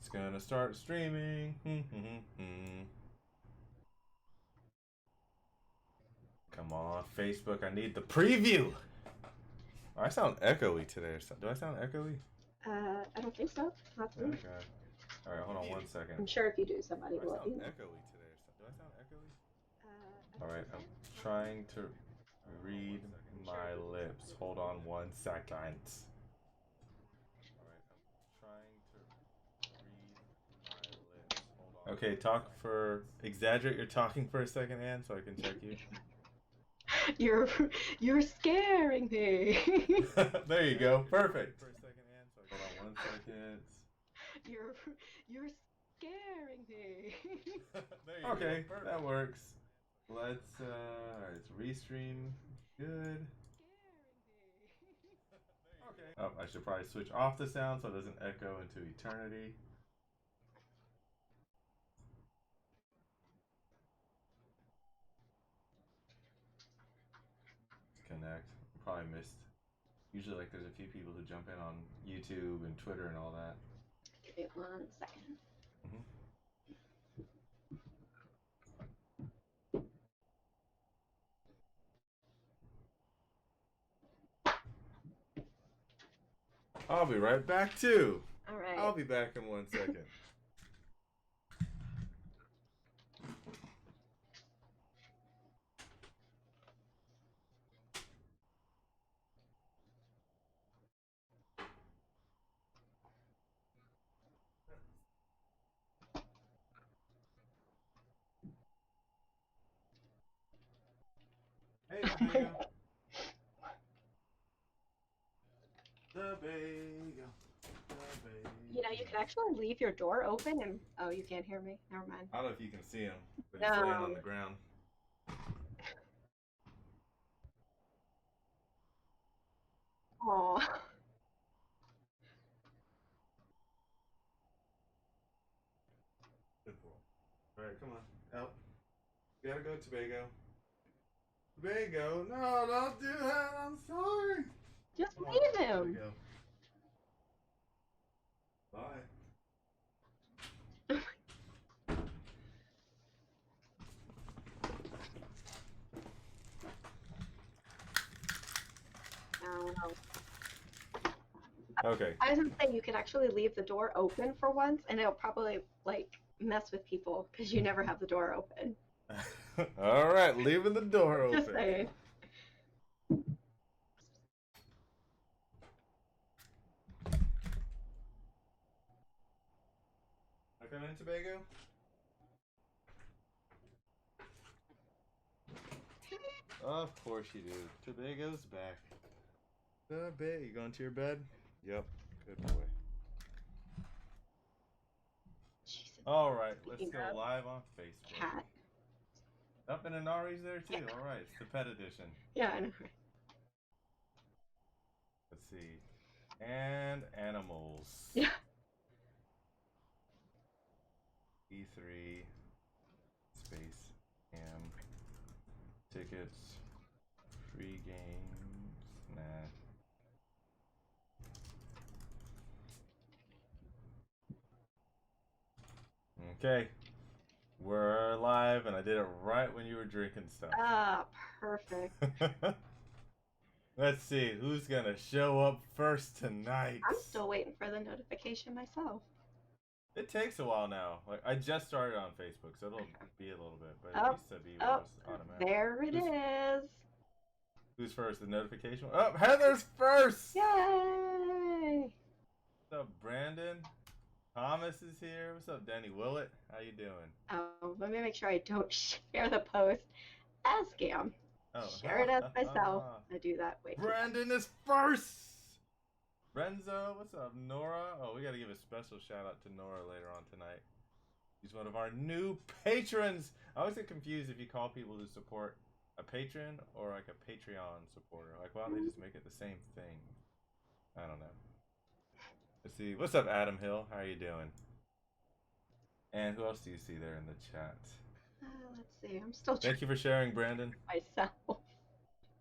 It's gonna start streaming. Come on, Facebook. I need the preview. Oh, I sound echoey today. Do I sound echoey? I don't think so. Not to me. Okay. All right, hold on 1 second. I'm sure if you do, somebody Do I will let sound you know. echoey today? Do I sound echoey? I All right, don't I'm think so. trying to read my lips. Hold on 1 second. All right, I'm trying to read my lips. Hold on. Okay, exaggerate your talking for a second, Ann, so I can check you. You're scaring me. There you go. Perfect. For a second, Ann, so hold on 1 second. You're scaring me. There you okay, go. That works. Let's alright, it's restream. Good. Okay. Oh, I should probably switch off the sound so it doesn't echo into eternity. Connect. Probably missed. Usually, like, there's a few people who jump in on YouTube and Twitter and all that. Give me 1 second. I'll be right back too. All right. I'll be back in 1 second. Hey, Tobago. Tobago. You know, you can actually leave your door open and... Oh, you can't hear me? Never mind. I don't know if you can see him, but he's laying on the ground. Aww. Good boy. Alright, come on. Out. You gotta go, Tobago. Tobago, no, don't do that. I'm sorry. Just leave him. Tobago. Bye. No. Okay. I was gonna say you could actually leave the door open for once, and it'll probably like mess with people because you never have the door open. All right, leaving the door open. Just saying. I come in, Tobago? Of course you do. Tobago's back. Tobago, you going to your bed? Yep. Good boy. Jesus. All right, let's go live on Facebook. Cat. Up and Inari's there too. Yeah. All right, it's the pet edition. Yeah, I know. Let's see. And animals. Yeah. E3 space am tickets free games nah. Okay, we're live and I did it right when you were drinking stuff. Ah, perfect. Let's see who's gonna show up first tonight. I'm still waiting for the notification myself. It takes a while now. Like I just started on Facebook, so it'll be a little bit, but it used to be automatic. There it is. Who's first? The notification? Oh, Heather's first! Yay! What's up, Brandon? Thomas is here. What's up, Danny Willett? How you doing? Oh, let me make sure I don't share the post as GAAM. Oh. Share it as myself. I do that way. Brandon is first! Renzo, what's up? Nora? Oh, we gotta give a special shout out to Nora later on tonight. She's one of our new patrons. I always get confused if you call people who support a patron or like a Patreon supporter. Like, why don't they just make it the same thing? I don't know. Let's see. What's up, Adam Hill? How are you doing? And who else do you see there in the chat? Let's see. I'm still trying. Thank you for sharing, Brandon. Myself.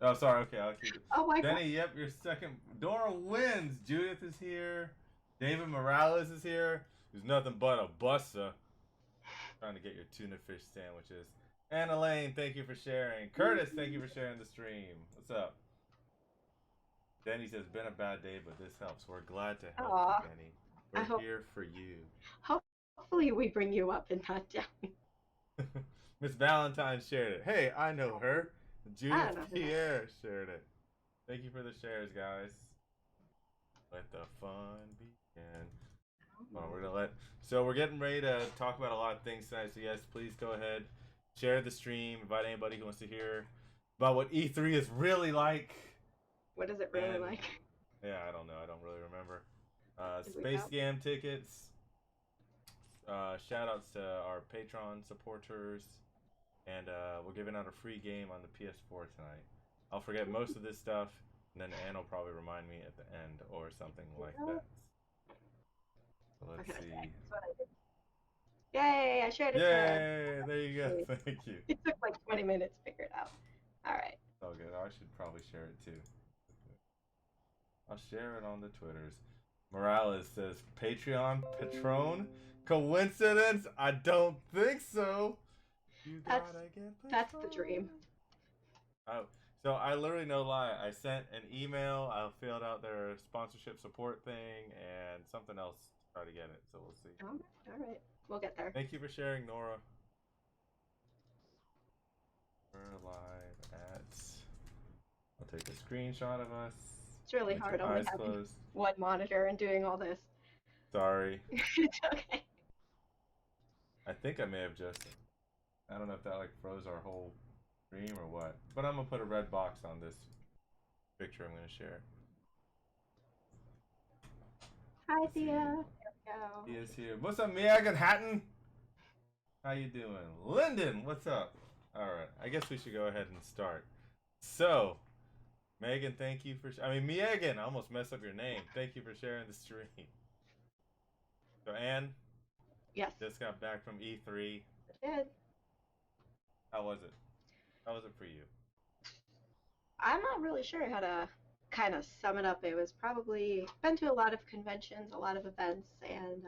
Oh, sorry. Okay, I'll keep it. Oh my God. Benny, yep, your second. Dora wins. Judith is here. David Morales is here. who's nothing but a buster. Trying to get your tuna fish sandwiches. And Elaine, thank you for sharing. Curtis, thank you for sharing the stream. What's up? Denny says, been a bad day, but this helps. We're glad to help Aw, you, Denny. I We're hope here for you. hopefully we bring you up and not down. Miss Valentine shared it. Hey, I know her. I Judith don't know who that is. Pierre shared it. Thank you for the shares, guys. Let the fun begin. We're gonna let. So we're getting ready to talk about a lot of things tonight. So yes, please go ahead, share the stream, invite anybody who wants to hear about what E3 is really like. What is it really And like? yeah, I don't know. I don't really remember. Did we Space go? Gam tickets. Shout outs to our Patreon supporters. And we're giving out a free game on the PS4 tonight. I'll forget most of this stuff, and then Anne will probably remind me at the end or something like that. So let's see. That's what I did. Yay! I shared it Yay! There you go. Thank you. It took like 20 minutes to figure it out. All right. Oh, good. I should probably share it too. I'll share it on the Twitters. Morales says, Patreon Patron? Coincidence? I don't think so. You gotta get That's the dream. Oh, so I literally, no lie, I sent an email, I filled out their sponsorship support thing, and something else to try to get it, so we'll see. All right. We'll get there. Thank you for sharing, Nora. We're live at... I'll take a screenshot of us. It's really With hard your only eyes having closed. one monitor and doing all this. Sorry. It's okay. I think I may have just... I don't know if that like froze our whole stream or what. But I'm gonna put a red box on this picture I'm gonna share. Hi, Let's see. Thea. There we He go. is here. What's up, Megan Hatton? How you doing? Lyndon, what's up? Alright, I guess we should go ahead and start. So, Megan, thank you for... Megan, I almost messed up your name. Thank you for sharing the stream. So, Anne? Yes. Just got back from E3. I did. How was it? How was it for you? I'm not really sure how to kind of sum it up. It was probably been to a lot of conventions, a lot of events, and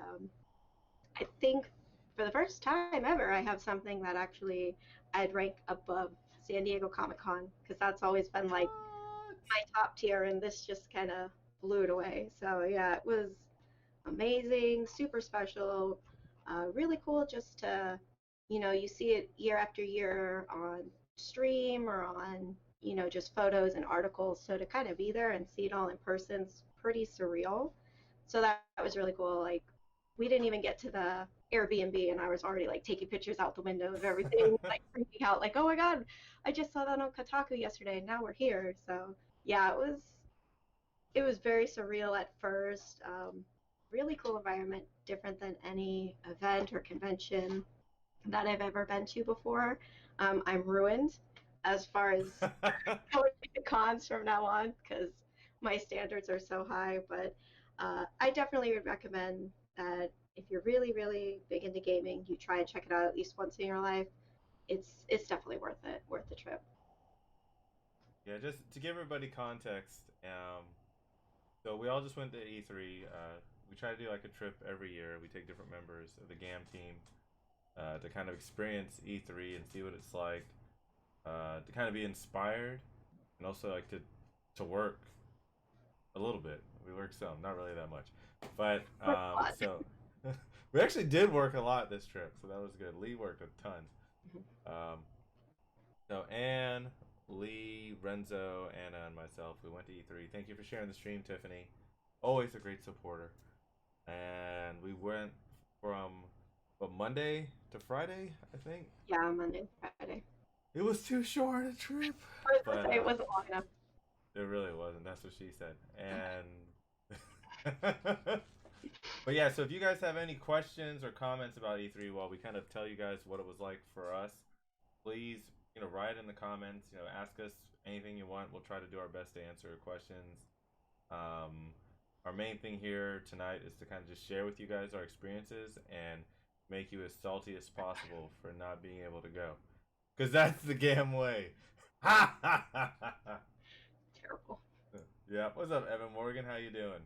I think for the first time ever, I have something that actually I'd rank above San Diego Comic-Con because that's always been like my top tier, and this just kind of blew it away. So yeah, it was amazing, super special, really cool just to, you see it year after year on stream or on, just photos and articles. So to kind of be there and see it all in person is pretty surreal. So that was really cool. Like, we didn't even get to the Airbnb, and I was already like taking pictures out the window of everything, like freaking out, like, oh my God, I just saw that on Kotaku yesterday, and now we're here. So yeah, it was very surreal at first. Really cool environment, different than any event or convention that I've ever been to before. I'm ruined as far as going to cons from now on because my standards are so high. But I definitely would recommend that if you're really, really big into gaming, you try and check it out at least once in your life. It's definitely worth it, worth the trip. Yeah, just to give everybody context, so we all just went to E3. We try to do like a trip every year. We take different members of the GAM team to kind of experience E3 and see what it's like, to kind of be inspired, and also like to work a little bit. We work some, not really that much, but so we actually did work a lot this trip, so that was good. Lee worked a ton. So Anne, Lee, Renzo, Anna, and myself, we went to E3. Thank you for sharing the stream, Tiffany. Always a great supporter. And we went from Monday to Friday, I think. Yeah, Monday, Friday. It was too short a trip. But it wasn't long enough. It really wasn't. That's what she said. And but yeah, so if you guys have any questions or comments about E3 while we kind of tell you guys what it was like for us, please, write in the comments, ask us anything you want. We'll try to do our best to answer your questions. Our main thing here tonight is to kind of just share with you guys our experiences and make you as salty as possible for not being able to go. Because that's the GAM way. Terrible. Yeah. What's up, Evan Morgan? How you doing?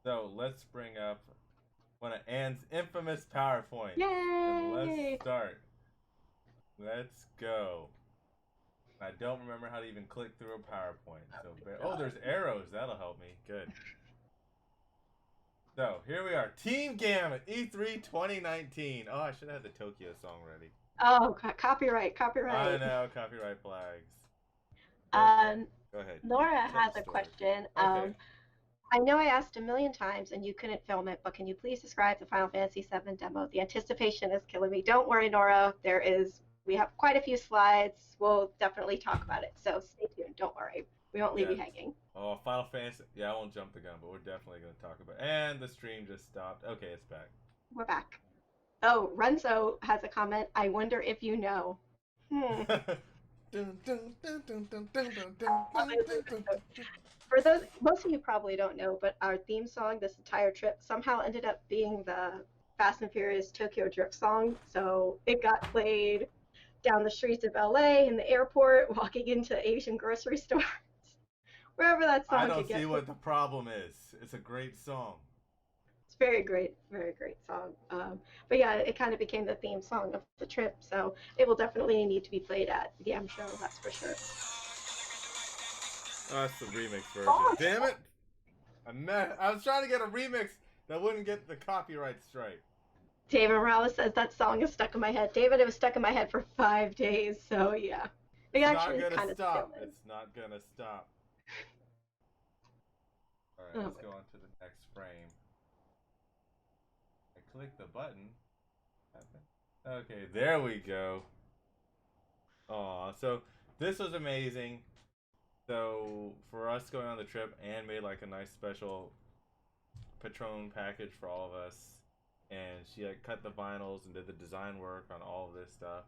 So let's bring up One of Anne's infamous PowerPoints. And Yay! let's start. Let's go. I don't remember how to even click through a PowerPoint. So, oh, there's arrows. That'll help me. Good. So, here we are. Team GAAM at E3 2019. Oh, I should have had the Tokyo song ready. Oh, copyright. I know, copyright flags. Go ahead. Nora Tell has the a story. question. Okay. I know I asked a million times and you couldn't film it, but can you please describe the Final Fantasy VII demo? The anticipation is killing me. Don't worry, Nora. We have quite a few slides. We'll definitely talk about it. So stay tuned. Don't worry. We won't leave you hanging. Oh, Final Fantasy. Yeah, I won't jump the gun, but we're definitely going to talk about it. And the stream just stopped. Okay, it's back. We're back. Oh, Renzo has a comment. I wonder if you know. For those, most of you probably don't know, but our theme song this entire trip somehow ended up being the Fast and Furious Tokyo Drift song. So it got played down the streets of LA, in the airport, walking into Asian grocery stores, wherever that song I don't could get see played. what the problem is. It's a great song. It's very great song. But yeah, it kind of became the theme song of the trip, so it will definitely need to be played at the GAAM show, that's for sure. Oh, that's the remix version. Oh, Damn it! I was trying to get a remix that wouldn't get the copyright strike. David Morales says that song is stuck in my head. David, it was stuck in my head for 5 days, so yeah. It's not gonna stop. It's not gonna stop. Alright, let's go on to the next frame. I click the button. Okay, there we go. Aw, so this was amazing. So for us going on the trip, Anne made like a nice special Patron package for all of us, and she like cut the vinyls and did the design work on all of this stuff.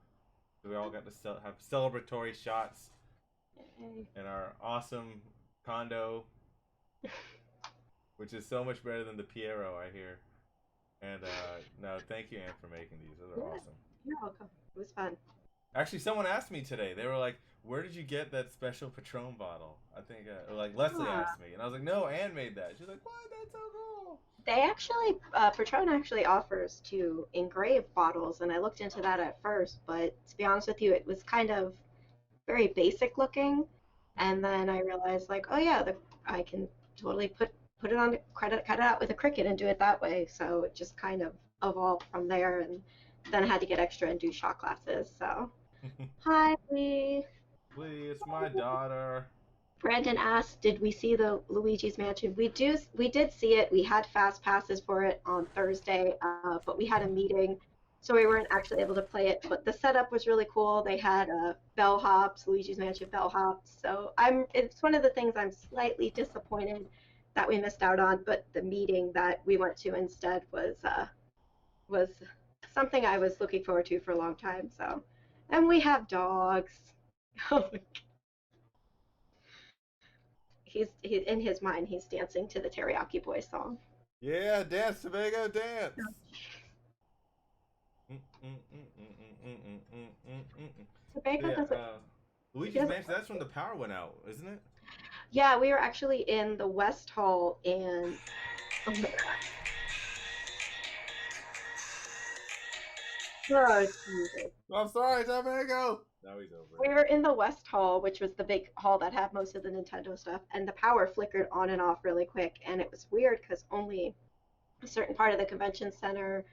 So we all got to have celebratory shots in our awesome condo, which is so much better than the Piero, I hear. And no, thank you, Anne, for making these. Those are awesome. You're welcome. It was fun. Actually, someone asked me today. They were like, "Where did you get that special Patron bottle?" I think, or like Leslie asked me, and I was like, "No, Anne made that." She's like, "What? That's so cool." They actually, Patron actually offers to engrave bottles, and I looked into that at first, but to be honest with you, it was kind of very basic looking, and then I realized like, oh yeah, I can totally put it on, cut it out with a Cricut and do it that way. So it just kind of evolved from there, and then I had to get extra and do shot classes. So, hi, Lee. Lee, it's my daughter. Brandon asked, "Did we see the Luigi's Mansion?" We did see it. We had fast passes for it on Thursday, but we had a meeting, so we weren't actually able to play it. But the setup was really cool. They had bellhops, Luigi's Mansion bellhops. So it's one of the things I'm slightly disappointed that we missed out on. But the meeting that we went to instead was something I was looking forward to for a long time. So, and we have dogs. He's in his mind he's dancing to the Teriyaki Boys song. Yeah, dance, Tobago, dance. Tobago doesn't. Luigi's Mansion. That's when the power went out, isn't it? Yeah, we were actually in the West Hall, and oh my God. Oh, I'm sorry, Tobago. Now he's over. We were in the West Hall, which was the big hall that had most of the Nintendo stuff, and the power flickered on and off really quick, and it was weird because only a certain part of the convention center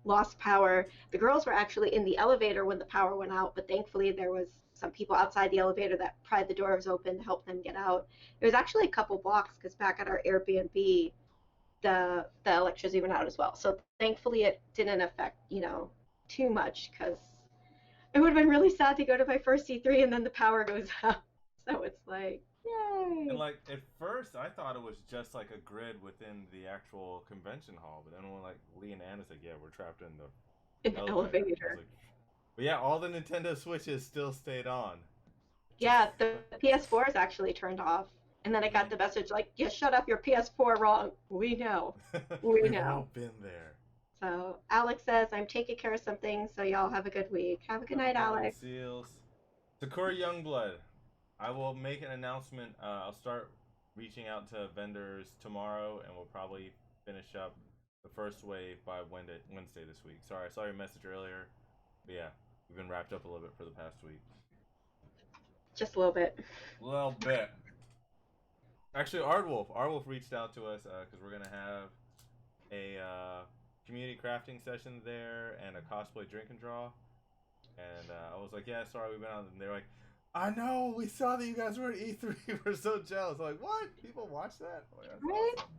lost power. The girls were actually in the elevator when the power went out, but thankfully there was some people outside the elevator that pried the doors open to help them get out. It was actually a couple blocks because back at our Airbnb, the electricity went out as well. So thankfully it didn't affect, too much because it would have been really sad to go to my first E3 and then the power goes out. So it's like, yay. And like at first, I thought it was just like a grid within the actual convention hall, but then when like Lee and Anna said, "Yeah, we're trapped in the elevator." Like, but yeah, all the Nintendo Switches still stayed on. Yeah, the PS4 is actually turned off, and then I got the message like, "You shut up your PS4 wrong." We know. We've all been there. So Alex says, "I'm taking care of something, so y'all have a good week." Have a good night, Alex. Seals. Sakura Youngblood. I will make an announcement. I'll start reaching out to vendors tomorrow, and we'll probably finish up the first wave by Wednesday this week. Sorry, I saw your message earlier. But yeah, we've been wrapped up a little bit for the past week. Just a little bit. A little bit. Actually, Ardwolf reached out to us because we're gonna have a community crafting session there and a cosplay drink and draw. And I was like, yeah, sorry, we've been on. And they're like, I know, we saw that you guys were at E3. We're so jealous. I'm like, what? People watch that? Oh, yeah, that's Right? awesome.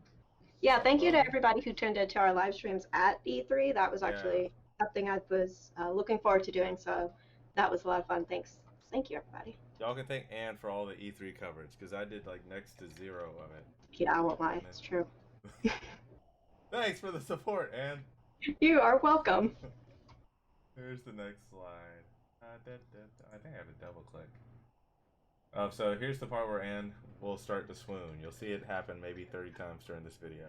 Yeah, thank you to Well, everybody who tuned into our live streams at E3. That was yeah. actually something I was looking forward to doing, so that was a lot of fun. Thanks. Thank you, everybody. Y'all can thank Ann for all the E3 coverage because I did like next to zero of it. Yeah, I won't lie. And then- It's true. Thanks for the support, Ann. You are welcome. Here's the next slide. I think I have to double click. So here's the part where Ann will start to swoon. You'll see it happen maybe 30 times during this video.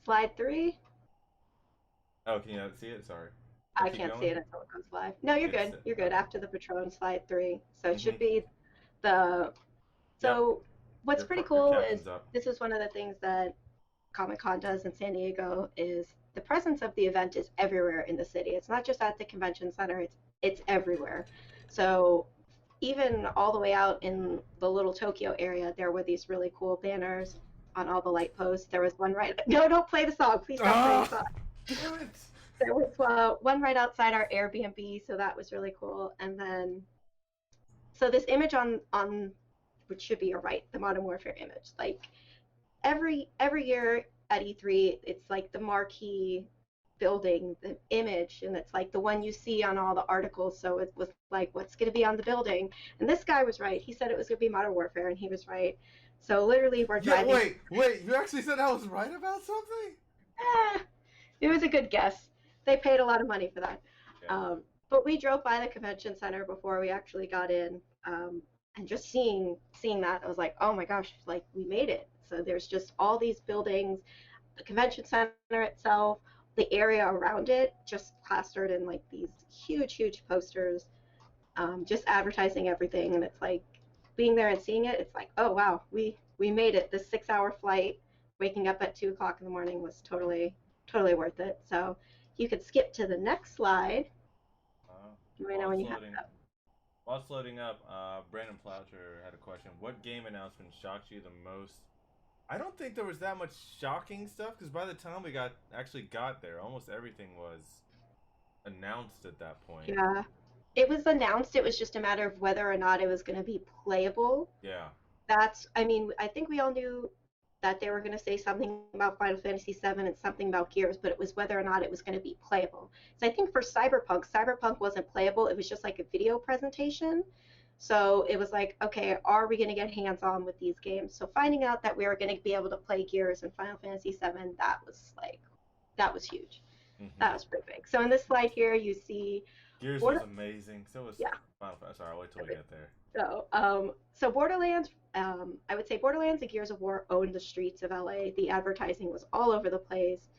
Slide 3. Oh, can you not see it? Sorry. I Keep can't going? see it until it goes live. No, you're It's- good. You're good. After the Patron, slide 3. So it should Mhm. be the. So what's Your pretty your cool captain's is up. this is one of the things that Comic-Con does in San Diego is the presence of the event is everywhere in the city. It's not just at the convention center, it's everywhere. So even all the way out in the little Tokyo area, there were these really cool banners on all the light posts. There was one right. No, don't play the song. Please don't play the song. Damn it! There was one right outside our Airbnb, so that was really cool. And then, so this image on which should be your right, the Modern Warfare image. Like every year at E3, it's like the marquee building, the image, and it's like the one you see on all the articles. So it was like, what's going to be on the building? And this guy was right. He said it was going to be Modern Warfare, and he was right. So literally, we're Yeah, driving. wait! You actually said I was right about something? Eh, it was a good guess. They paid a lot of money for that. Yeah. But we drove by the convention center before we actually got in, and just seeing that, I was like, oh my gosh, like we made it. So there's just all these buildings, the convention center itself, the area around it, just plastered in like these huge posters, just advertising everything. And it's like being there and seeing it. It's like, oh wow, we made it. This 6-hour flight, waking up at 2 o'clock in the morning was totally worth it. So you could skip to the next slide. You may know when you have that. While it's loading up, Brandon Ploucher had a question. What game announcement shocked you the most? I don't think there was that much shocking stuff because by the time we actually got there, almost everything was announced at that point. Yeah. It was announced. It was just a matter of whether or not it was going to be playable. Yeah. I think we all knew that they were going to say something about Final Fantasy VII and something about Gears, but it was whether or not it was going to be playable. So I think for Cyberpunk wasn't playable. It was just like a video presentation. So it was like, okay, are we going to get hands-on with these games? So finding out that we were going to be able to play Gears and Final Fantasy VII, that was huge. Mm-hmm. That was pretty big. So in this slide here, you see Gears was amazing. So was Final Fantasy. Sorry, I'll wait till we get there. So Borderlands, I would say Borderlands and Gears of War owned the streets of LA. The advertising was all over the place,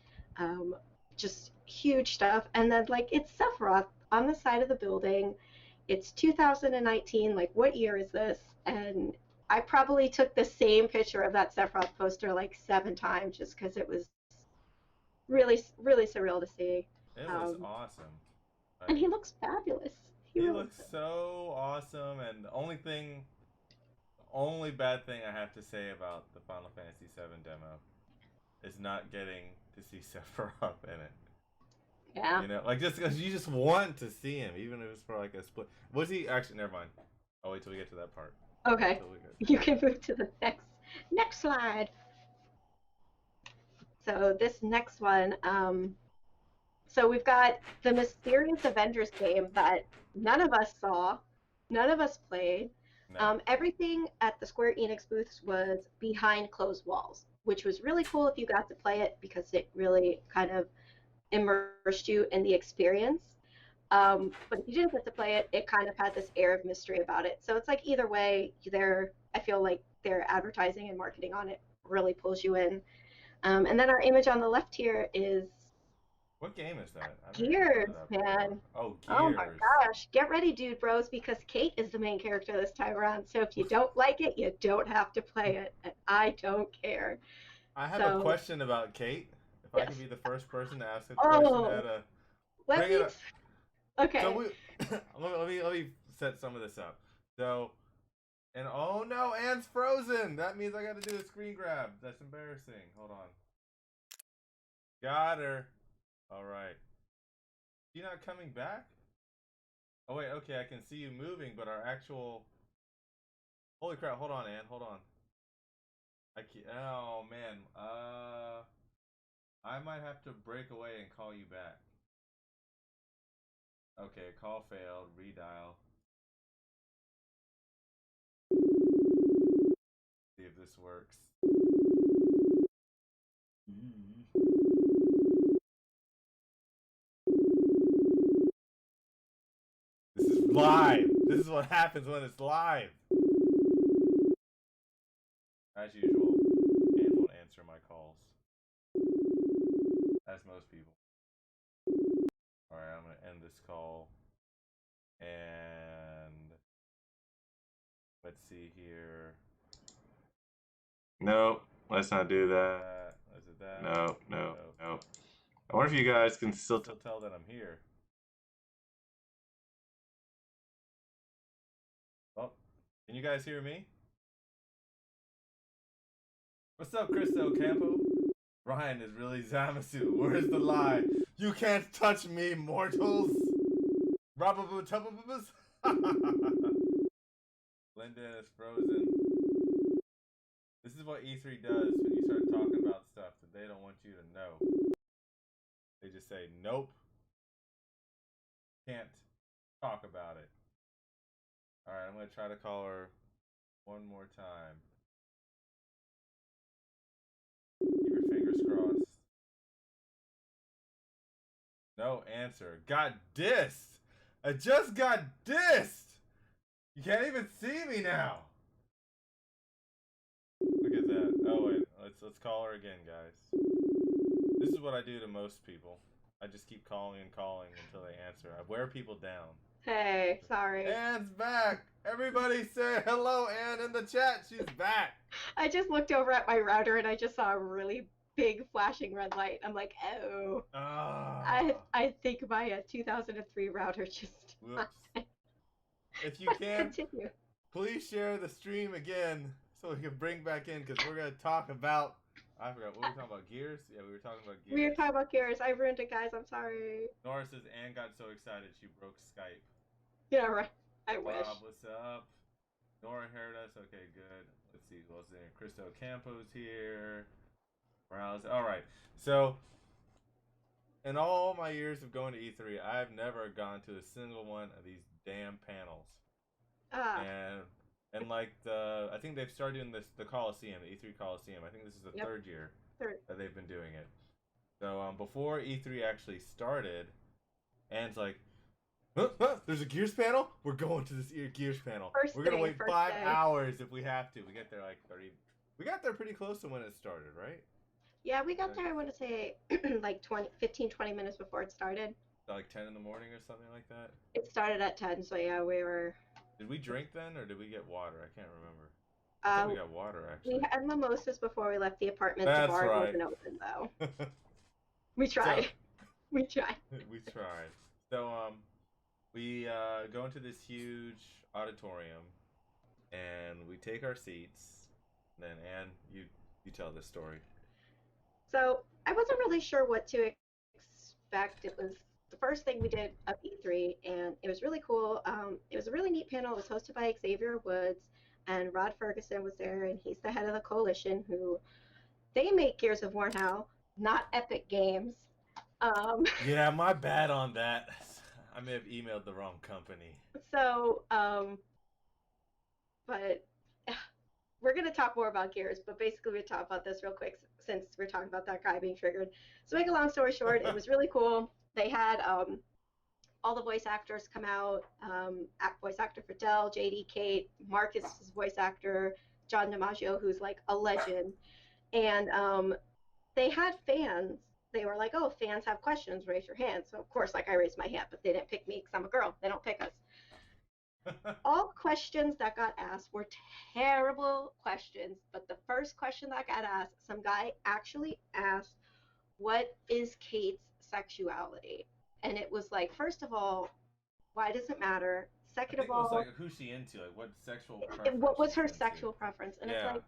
just huge stuff. And then like it's Sephiroth on the side of the building. It's 2019. Like what year is this? And I probably took the same picture of that Sephiroth poster like 7 times just because it was really surreal to see. It was awesome. And he looks fabulous. He looks so awesome, and the only bad thing I have to say about the Final Fantasy VII demo is not getting to see Sephiroth in it. Yeah. You know, like just because you just want to see him, even if it's for like a split. Was he actually? Never mind. I'll wait till we get to that part. Okay. You can move to the next slide. So this next one, so we've got the mysterious Avengers game that none of us saw, none of us played. No. Everything at the Square Enix booths was behind closed walls, which was really cool if you got to play it because it really kind of immersed you in the experience. But if you didn't get to play it, it kind of had this air of mystery about it. So it's like either way, I feel like their advertising and marketing on it really pulls you in. And then our image on the left here is what game is that? Gears, man. Oh, Gears. Oh my gosh. Get ready, dude bros, because Kate is the main character this time around. So if you don't like it, you don't have to play it. And I don't care. I have a question about Kate, if I Yes. can be the first person to ask a question Oh, at a let bring it me. up. So Okay. we let me set some of this up. So and oh no, Anne's frozen. That means I got to do a screen grab. That's embarrassing. Hold on. Got her. All right. She not coming back? Oh wait, okay, I can see you moving, but our actual. Holy crap! Hold on, Anne. Hold on. I can't. Oh man. I might have to break away and call you back. Okay, call failed. Redial. See if this works. This is live. This is what happens when it's live. As usual, Anne won't answer my calls. As most people. Alright, I'm gonna end this call. And let's see here. Nope, let's not do that. Is it that? No, no, no. I wonder if you guys can still tell that I'm here. Oh, can you guys hear me? What's up, Cristo Campo? Ryan is really Zamasu. Where's the lie? You can't touch me, mortals! Rababoo-tubababas? Linda is frozen. This is what E3 does when you start talking about stuff that they don't want you to know. They just say, nope. Can't talk about it. Alright, I'm going to try to call her one more time. Keep your fingers crossed. No answer. Got dissed! I just got dissed! You can't even see me now! Look at that. Oh wait, let's call her again, guys. This is what I do to most people. I just keep calling and calling until they answer. I wear people down. Hey, sorry. Anne's back! Everybody say hello, Anne, in the chat. She's back! I just looked over at my router and I just saw a really big flashing red light. I'm like, oh. I think my 2003 router just. Whoops. If you can, Continue. please share the stream again so we can bring back in because we're going to talk about. I forgot. What were we talking about? Gears? Yeah, we were talking about gears. We were talking about gears. I ruined it, guys. I'm sorry. Nora says Anne got so excited she broke Skype. Yeah, right. I wish. Bob, what's up? Nora heard us. Okay, good. Let's see who else is there. Cristo Campo's here. Browse. All right. So, in all my years of going to E3, I've never gone to a single one of these damn panels. And like I think they've started doing the Coliseum, the E3 Coliseum. I think this is the third year that they've been doing it. So before E3 actually started, Anne's like, there's a Gears panel? We're going to this Gears panel. We're going to wait 5 hours if we have to. We get there like 30. We got there pretty close to when it started, right? Yeah, we got there, I want to say, like 15, 20 minutes before it started. Like 10 in the morning or something like that? It started at 10, so yeah, we were... Did we drink then, or did we get water? I can't remember. I think we got water, actually. We had mimosas before we left the apartment. That's the bar right. wasn't open, though. We tried. So, we tried. We tried. So, we go into this huge auditorium, and we take our seats. And then, Anne, you tell this story. So, I wasn't really sure what to expect. It was the first thing we did at E3, and it was really cool. It was a really neat panel. It was hosted by Xavier Woods, and Rod Ferguson was there, and he's the head of the coalition who they make Gears of War now, not Epic Games. Yeah, my bad on that. I may have emailed the wrong company. So, but we're going to talk more about Gears, but basically we talk about this real quick since we're talking about that guy being triggered. So make a long story short, it was really cool. They had all the voice actors come out, voice actor for Dell, JD, Kate, Marcus's voice actor, John DiMaggio, who's like a legend. And they had fans. They were like, oh, fans have questions, raise your hand. So of course, like I raised my hand, but they didn't pick me because I'm a girl. They don't pick us. All questions that got asked were terrible questions, but the first question that got asked, some guy actually asked, what is Kate's sexuality? And it was like, first of all, why does it matter? I Second of think it was like all, who's she into, like what sexual preference what was she's her into. sexual preference? And it's Yeah, like,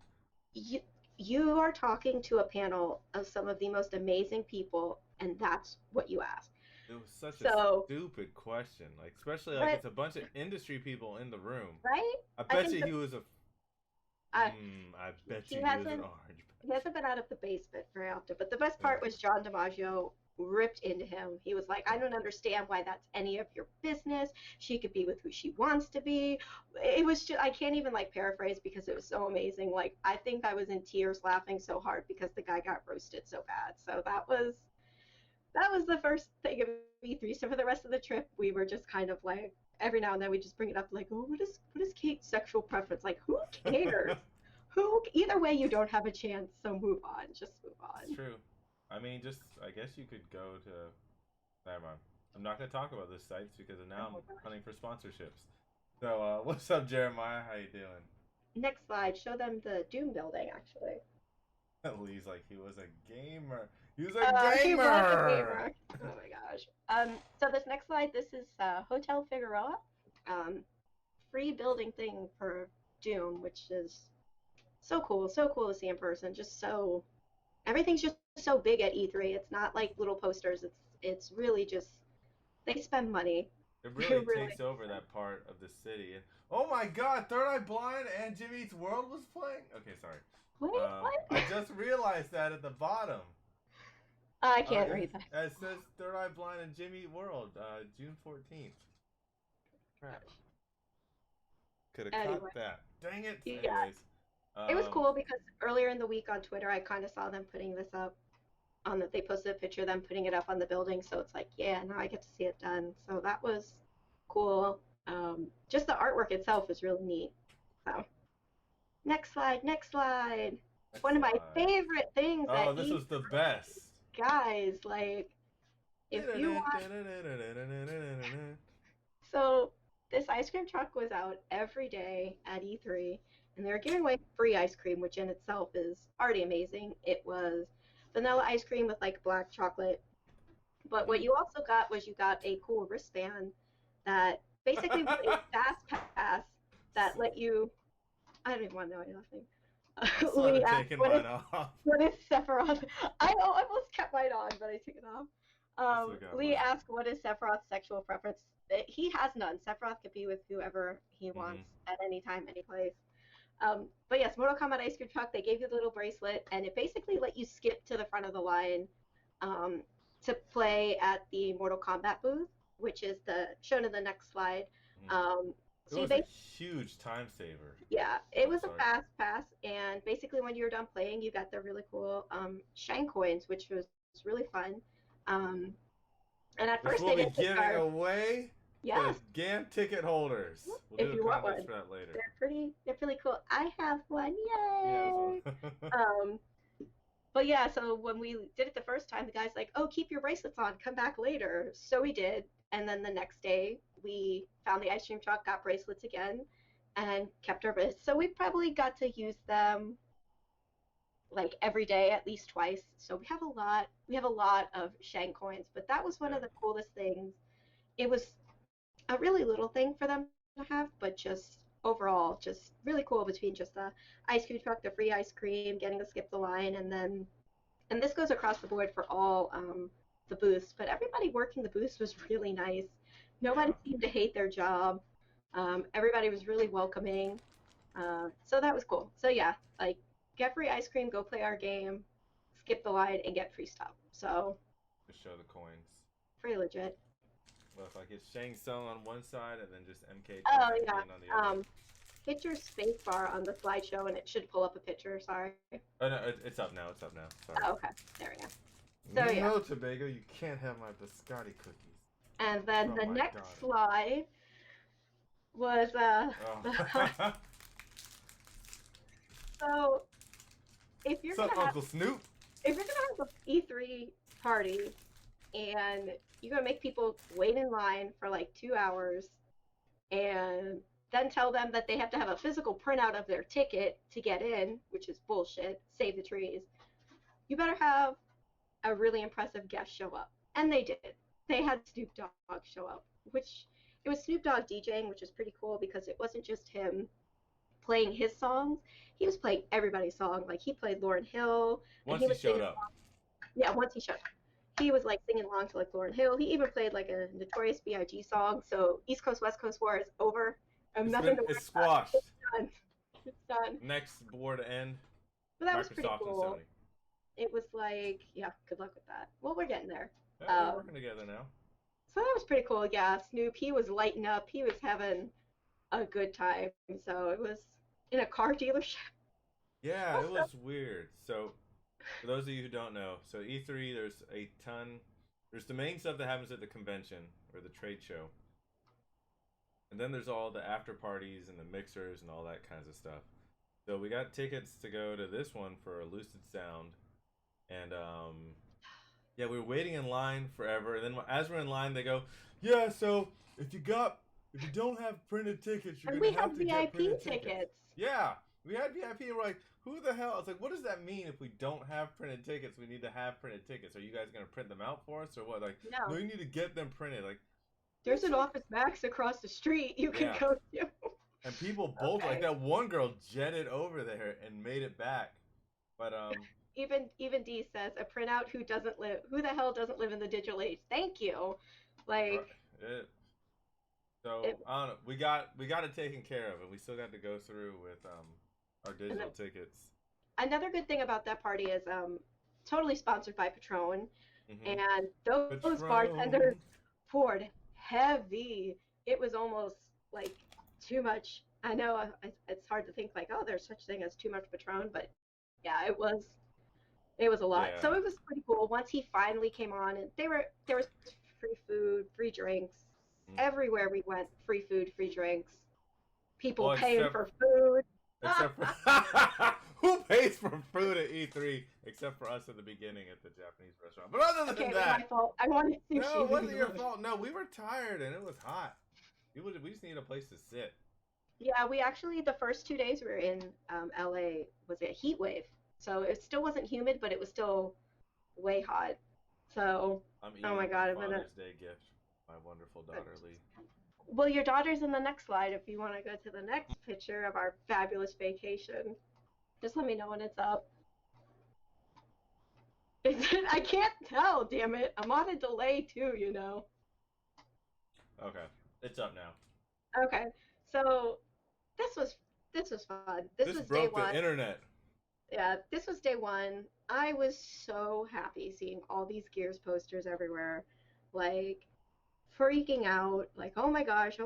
you, you are talking to a panel of some of the most amazing people, and that's what you ask. it was such a So, stupid question. Like, especially like but it's a bunch of industry people in the room. right? I I bet think you the he was a. I I bet he you he was an hasn't orange he hasn't been out of the basement very often. But the best badge. part was John DiMaggio ripped into him. He was like, I don't understand why that's any of your business. She could be with who she wants to be. It was just I can't even like paraphrase because it was so amazing. Like I think I was in tears laughing so hard because the guy got roasted so bad. So that was the first thing of E3. So for the rest of the trip, we were just kind of like every now and then we just bring it up like, oh, what is Kate's sexual preference? Like, who cares? Who? Either way, you don't have a chance. So move on. Just move It's on. true. I mean, just I guess you could go to. Never mind. I'm not gonna talk about those sites because now I'm Oh gosh. hunting for sponsorships. So, what's up, Jeremiah? How you doing? Next slide. Show them the Doom building. Actually, Lee's like he was a gamer. He was a he was a gamer. gamer. Oh my gosh. So this next slide. This is Hotel Figueroa. Um, Free building thing for Doom, which is so cool to see in person. Just so everything's just so big at E3. It's not like little posters. It's really just they spend money. It They really really takes over that part of the city. And oh my God, Third Eye Blind and Jimmy Eats World was playing. Okay, sorry. wait I what? just realized that at the bottom. I can't read that. It says Third Eye Blind and Jimmy Eat World, June 14th. Crap. Could have Anyway, caught that. Dang it. yeah, Anyways, it was um, cool because earlier in the week on Twitter, I kind of saw them putting this up on the. They posted a picture of them putting it up on the building, so it's like, yeah, now I get to see it done. So that was cool. Just the artwork itself is really neat. So next slide, next slide. next One of my slide. favorite things at Oh, this was the E3, best. guys. Like, if you want, Mm-hmm. so this ice cream truck was out every day at E3, and they were giving away free ice cream, which in itself is already amazing. It was vanilla ice cream with like black chocolate. But what you also got was you got a cool wristband that basically was a fast pass that let you. I don't even want to know I anything. started Lee asked, taking "What is mine off. what is Sephiroth?" I almost kept mine on, but I took it off. I still got Lee mine. asked, "What is Sephiroth's sexual preference?" He has none. Sephiroth could be with whoever he Mm-hmm. wants at any time, any place. But yes, Mortal Kombat Ice Cream Truck. They gave you the little bracelet, and it basically let you skip to the front of the line um, to play at the Mortal Kombat booth, which is the shown in the next slide. Mm-hmm. It So you was a basically huge time saver. yeah, it Oh, was a sorry. fast pass, and basically when you were done playing, you got the really cool Shine coins, which was really fun. Um, and at Which first we'll they be didn't giving charge. away to Yes, GAM ticket holders. We'll do if a you want contest one, for that later. they're pretty cool. I have one, Yeah, this yay! one. Um, but yeah, so when we did it the first time, the guy's like, "Oh, keep your bracelets on, come back later." So we did, and then the next day we found the ice cream truck, got bracelets again, and kept our bracelets. So we probably got to use them like every day at least twice. So we have a lot of Shang coins, but that was one Yeah, of the coolest things. It was a really little thing for them to have, but just overall just really cool between just the ice cream truck, the free ice cream, getting to skip the line, and this goes across the board for all the booths, but everybody working the booths was really nice. Nobody yeah. seemed to hate their job. Everybody was really welcoming. So that was cool. So yeah, like get free ice cream, go play our game, skip the line, and get free stuff. So Just show the coins. pretty legit. Well, if I get Shang Tsung on one side and then just MK Oh yeah. 2019 on the other. Hit your space bar on the slideshow, and it should pull up a picture. Sorry. Oh no, it's up now. It's up now. Sorry. Oh, okay. There we go. So yeah. No, Tobago, you can't have my biscotti cookies And then from the my next daughter. slide was Oh. so if you're What's up, gonna have Uncle Snoop? if you're gonna have a E3 party and you're gonna make people wait in line for like 2 hours and then tell them that they have to have a physical printout of their ticket to get in, which is bullshit. Save the trees. You better have a really impressive guest show up. And they did. They had Snoop Dogg show up, which it was Snoop Dogg DJing, which was pretty cool because it wasn't just him playing his songs. He was playing everybody's song. Like he played Lauryn Hill, and Once he he was showed singing. up. Yeah, once he showed up, he was like singing along to like Lauryn Hill. He even played like a Notorious B.I.G. song. So East Coast West Coast war is over. I have nothing to worry It's about. squashed. It's done. It's done. Next war to end, But that was pretty Microsoft and cool. Sony. It was like, yeah, good luck with that. Well, we're getting there. Yeah, they're Um, working together now. so that was pretty cool. Yeah, Snoop, he was lighting up. He was having a good time. So it was in a car dealership. Yeah, it Also, was weird. So, for those of you who don't know, so E3, there's a ton. There's the main stuff that happens at the convention or the trade show, and then there's all the after parties and the mixers and all that kinds of stuff. So we got tickets to go to this one for a Lucid Sound, and yeah, we were waiting in line forever, and then as we're in line, they go, "Yeah, so if you don't have printed tickets, you're and gonna we had have to get VIP printed tickets." tickets. Yeah, we had VIP, and we're like, "Who the hell?" It's like, "What does that mean if we don't have printed tickets? We need to have printed tickets. Are you guys gonna print them out for us, or what?" Like, no, No, you need to get them printed. Like, there's it's an like, Office Max across the street you can yeah, go to. and people bolt like Okay. that. One girl jetted over there and made it back, but Even D says a printout who the hell doesn't live in the digital age? Thank you. right, Like it, so it, I don't know. We got it taken care of, and we still got to go through with our and digital tickets. another good thing about that party is totally sponsored by Patron, Mm-hmm. and those bartenders Patron. poured heavy. It was almost like too much. I know it's hard to think like, oh, there's such thing as too much Patron, but yeah, it was a lot. Yeah. So it was pretty cool. Once he finally came on, and there was free food, free drinks Mm. everywhere we went. Free food, free drinks. People Well, paying for food. except for who pays for food at E3 except for us at the beginning at the Japanese restaurant. But other Okay, than it was my that, fault. I wanted no, sushi. it Leave me wasn't your alone. fault. No, we were tired and it was hot. We just needed a place to sit. Yeah, we actually the first 2 days we were in LA was a heat wave, so it still wasn't humid, but it was still way hot. So, I'm oh eating my my God, I'm gonna. Father's Day gift. My wonderful daughter Lee. Well, your daughter's in the next slide. If you want to go to the next picture of our fabulous vacation, just let me know when it's up. Is it? I can't tell. Damn it! I'm on a delay too. Okay, it's up now. Okay, so this was this was fun. This This was day broke the one. internet. Yeah, this was day one. I was so happy seeing all these Gears posters everywhere, like freaking out, like, oh my gosh,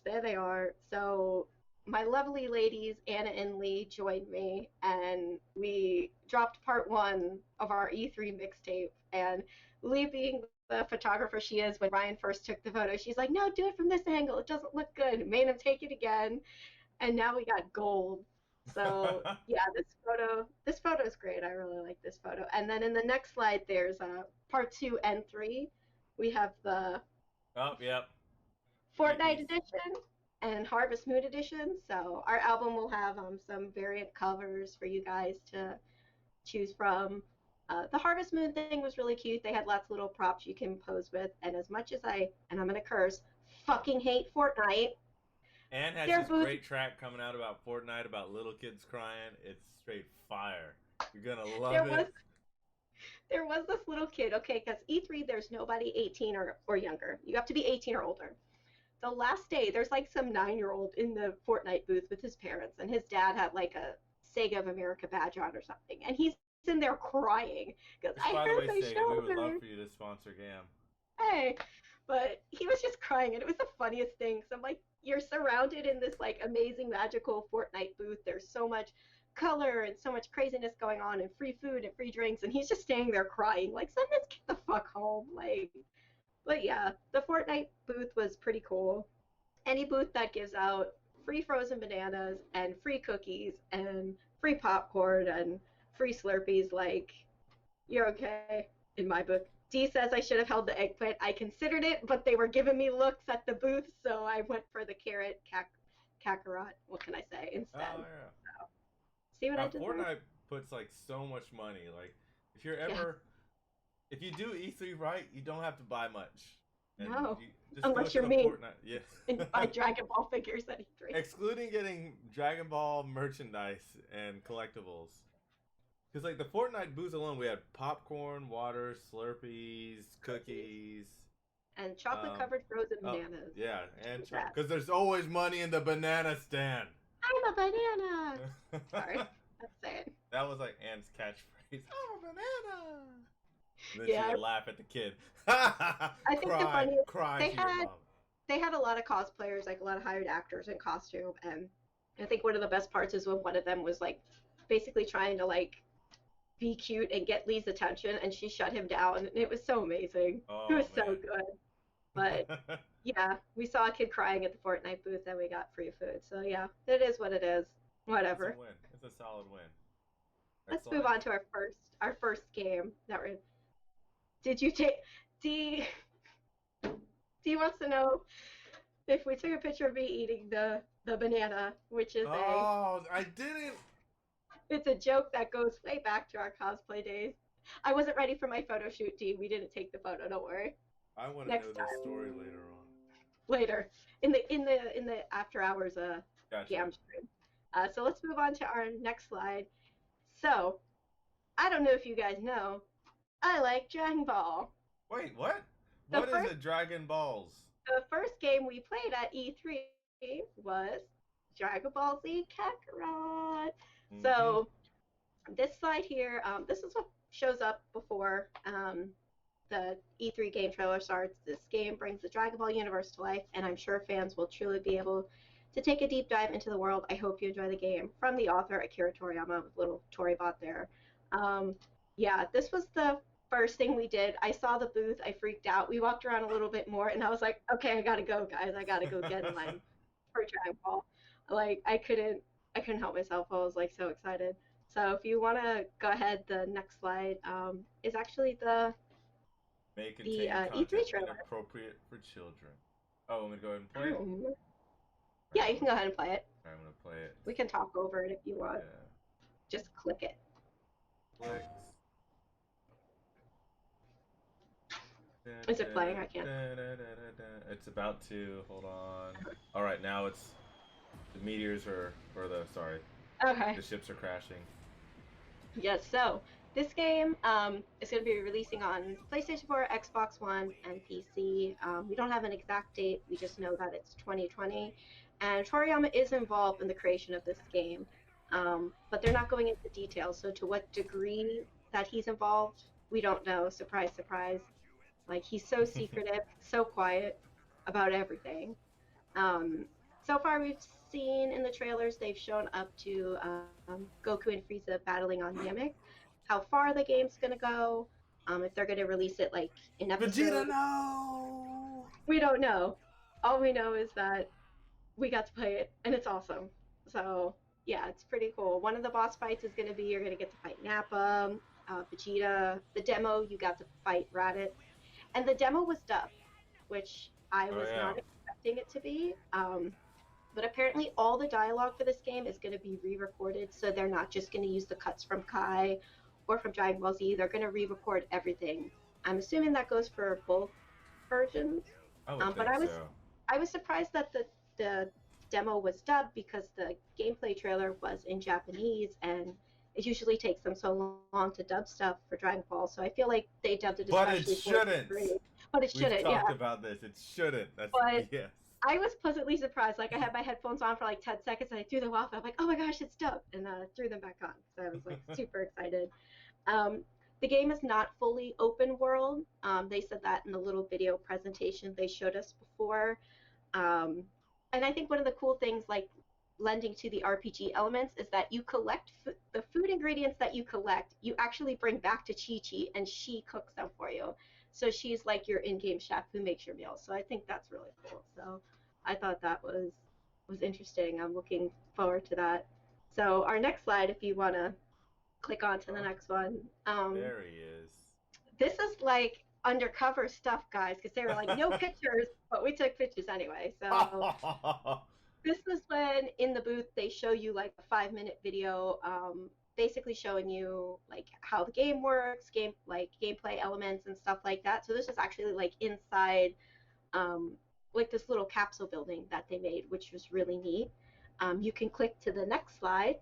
there they are. So my lovely ladies, Anna and Lee, joined me, and we dropped part one of our E3 mixtape. And Lee, being the photographer she is, when Ryan first took the photo, she's like, no, do it from this angle. It doesn't look good. Made him take it again, and now we got gold. So yeah, this photo is great. I really like this photo. And then in the next slide, there's part two and three. We have the Oh, yep. Three Fortnite piece. edition and Harvest Moon edition. So our album will have some variant covers for you guys to choose from. The Harvest Moon thing was really cute. They had lots of little props you can pose with. And as much as and I'm gonna curse, fucking hate Fortnite, Anne has their this booth. great track coming out about Fortnite, about little kids crying. It's straight fire. You're gonna love There was it. there was this little kid. Okay, because E3 there's nobody 18 or younger. You have to be 18 or older. The last day, there's like some 9-year-old in the Fortnite booth with his parents, and his dad had like a Sega of America badge on or something, and he's in there crying because Which, I by the hurt way, my Sega, we would love shoulder. for you to sponsor GAM. Hey, but he was just crying, and it was the funniest thing. So I'm like, you're surrounded in this like amazing magical Fortnite booth. There's so much color and so much craziness going on, and free food and free drinks, and he's just standing there crying. Like, send this kid the fuck home. Like, but yeah, the Fortnite booth was pretty cool. Any booth that gives out free frozen bananas and free cookies and free popcorn and free Slurpees, like, you're okay in my book. D says I should have held the eggplant. I considered it, but they were giving me looks at the booth, so I went for the carrot kakarot. What can I say Oh instead? yeah. See what I Now did there? Fortnite puts like so much money. Like if you're Yeah. ever if you do E3 right, you don't have to buy much. And No, you just go unless to you're the me Fortnite. Yeah. and you buy Dragon Ball figures at E3. Excluding getting Dragon Ball merchandise and collectibles. Because, like, the Fortnite booth alone, we had popcorn, water, Slurpees, cookies. And chocolate covered frozen Oh, bananas. yeah, and That. because there's always money in the banana stand. I'm a banana. Sorry, that's it. That was like Anne's catchphrase. I'm a banana. And then she Yeah, would laugh at the kid. I think the Cry, funniest cry they to your had mom. they had a lot of cosplayers, like a lot of hired actors in costume, and I think one of the best parts is when one of them was like basically trying to like be cute and get Lee's attention, and she shut him down, and it was so amazing. It was Oh so good. man. But yeah, we saw a kid crying at the Fortnite booth, and we got free food. So yeah, it is what it is. It's a Whatever. win. It's a solid win. Let's move Excellent. on to our first game that we're. Did you take? D D wants to know if we took a picture of me eating the banana, which is a Oh, I didn't. it's a joke that goes way back to our cosplay days. I wasn't ready for my photo shoot, D. We didn't take the photo. Don't worry. I want to know Next this time, story later on. later in the after hours Gotcha. GAAM stream. So let's move on to our next slide. So I don't know if you guys know, I like Dragon Ball. Wait, what? The What is first a Dragon Balls? the first game we played at E3 was Dragon Ball Z Kakarot. Mm-hmm. So this slide here, this is what shows up before the E3 game trailer starts. This game brings the Dragon Ball universe to life, and I'm sure fans will truly be able to take a deep dive into the world. I hope you enjoy the game. From the author, Akira Toriyama, with little Toribot there. Um, yeah, this was the first thing we did. I saw the booth. I freaked out. We walked around a little bit more, and I was like, okay, I gotta go, guys. I gotta go get in line for Dragon Ball. Like, I couldn't help myself. I was like so excited. So if you want to go ahead, the next slide is actually the May the contain E3 content trailer. inappropriate for children. Oh, I'm gonna go ahead and I play it. don't remember. Yeah, Alright, you can go ahead and play it. I'm gonna play it. We can talk over it if you want. Yeah. Just click it. Clicks. Is it playing? I can't. It's about to. Hold on. All right, now it's the meteors are, or the sorry, Okay. the ships are crashing. Yes. So this game is going to be releasing on PlayStation 4, Xbox One, and PC. We don't have an exact date. We just know that it's 2020, and Toriyama is involved in the creation of this game, but they're not going into details. So to what degree that he's involved, we don't know. Surprise, surprise. Like he's so secretive, so quiet about everything. Um, so far, we've seen in the trailers they've shown up to Goku and Frieza battling on Namek. How far the game's gonna go, if they're gonna release it like in Vegeta, episodes, no! we don't know. All we know is that we got to play it and it's awesome. So yeah, it's pretty cool. One of the boss fights is gonna be you're gonna get to fight Nappa, Vegeta. The demo you got to fight Raditz, and the demo was dubbed, which I Oh was yeah. not expecting it to be. But apparently, all the dialogue for this game is going to be re-recorded, so they're not just going to use the cuts from Kai or from Dragon Ball Z. They're going to re-record everything. I'm assuming that goes for both versions. I would But think I was so. I was surprised that the demo was dubbed because the gameplay trailer was in Japanese, and it usually takes them so long to dub stuff for Dragon Ball. So I feel like they dubbed it But it especially for shouldn't. E3. But it We've shouldn't, yeah. talked about this. It shouldn't. That's But yes. I was pleasantly surprised. Like I had my headphones on for like 10 seconds and I threw them off. I'm like, oh my gosh, it's dubbed, and threw them back on. So I was like super excited. Um, the game is not fully open world. They said that in the little video presentation they showed us before. Um, and I think one of the cool things, like lending to the RPG elements, is that you collect the food ingredients that you collect, you actually bring back to Chi Chi, and she cooks them for you. So she's like your in-game chef who makes your meals. So I think that's really cool. So I thought that was interesting. I'm looking forward to that. So our next slide, if you want to click on to the Oh, next one. there he is. This is like undercover stuff, guys, because they were like no pictures, but we took pictures anyway. So this was when in the booth they show you like a 5-minute video basically showing you like how the game works, gameplay elements and stuff like that. So this is actually like inside um, like this little capsule building that they made, which was really neat. You can click to the next slide.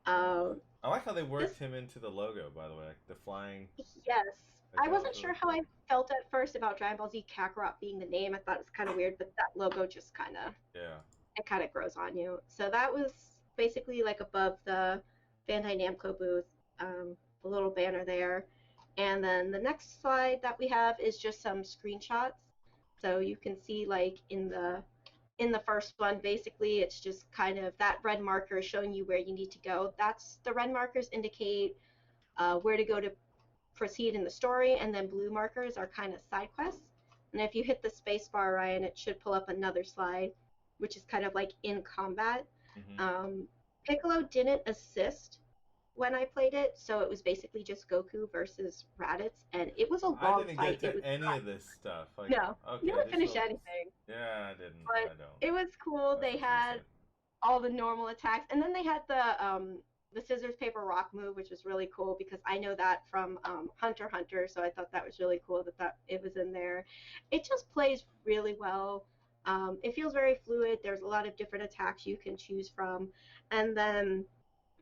Um, I like how they this worked him into the logo, by the way, like the flying. Yes. Like I that was wasn't really sure how cool. I felt at first about Dragon Ball Z Kakarot being the name. I thought it was kind of weird, but that logo just Yeah. kind of grows on you. So that was basically like above the Bandai Namco booth, the little banner there. And then the next slide that we have is just some screenshots. So you can see like in the first one, basically it's just kind of that red marker showing you where you need to go. That's the red markers indicate where to go to proceed in the story, and then blue markers are kind of side quests. And if you hit the space bar, Ryan, it should pull up another slide, which is kind of like in combat. Hmm. Um, Piccolo didn't assist when I played it, so it was basically just Goku versus Raditz, and it was a I long didn't fight. get It to was any of this stuff. Like, no, you okay, don't just finish so. anything, Yeah, I didn't. but I don't. it was cool. That's They what she had said. all the normal attacks, and then they had the scissors paper rock move, which was really cool because I know that from Hunter x Hunter, so I thought that was really cool that it was in there. It just plays really well. It feels very fluid. There's a lot of different attacks you can choose from, and then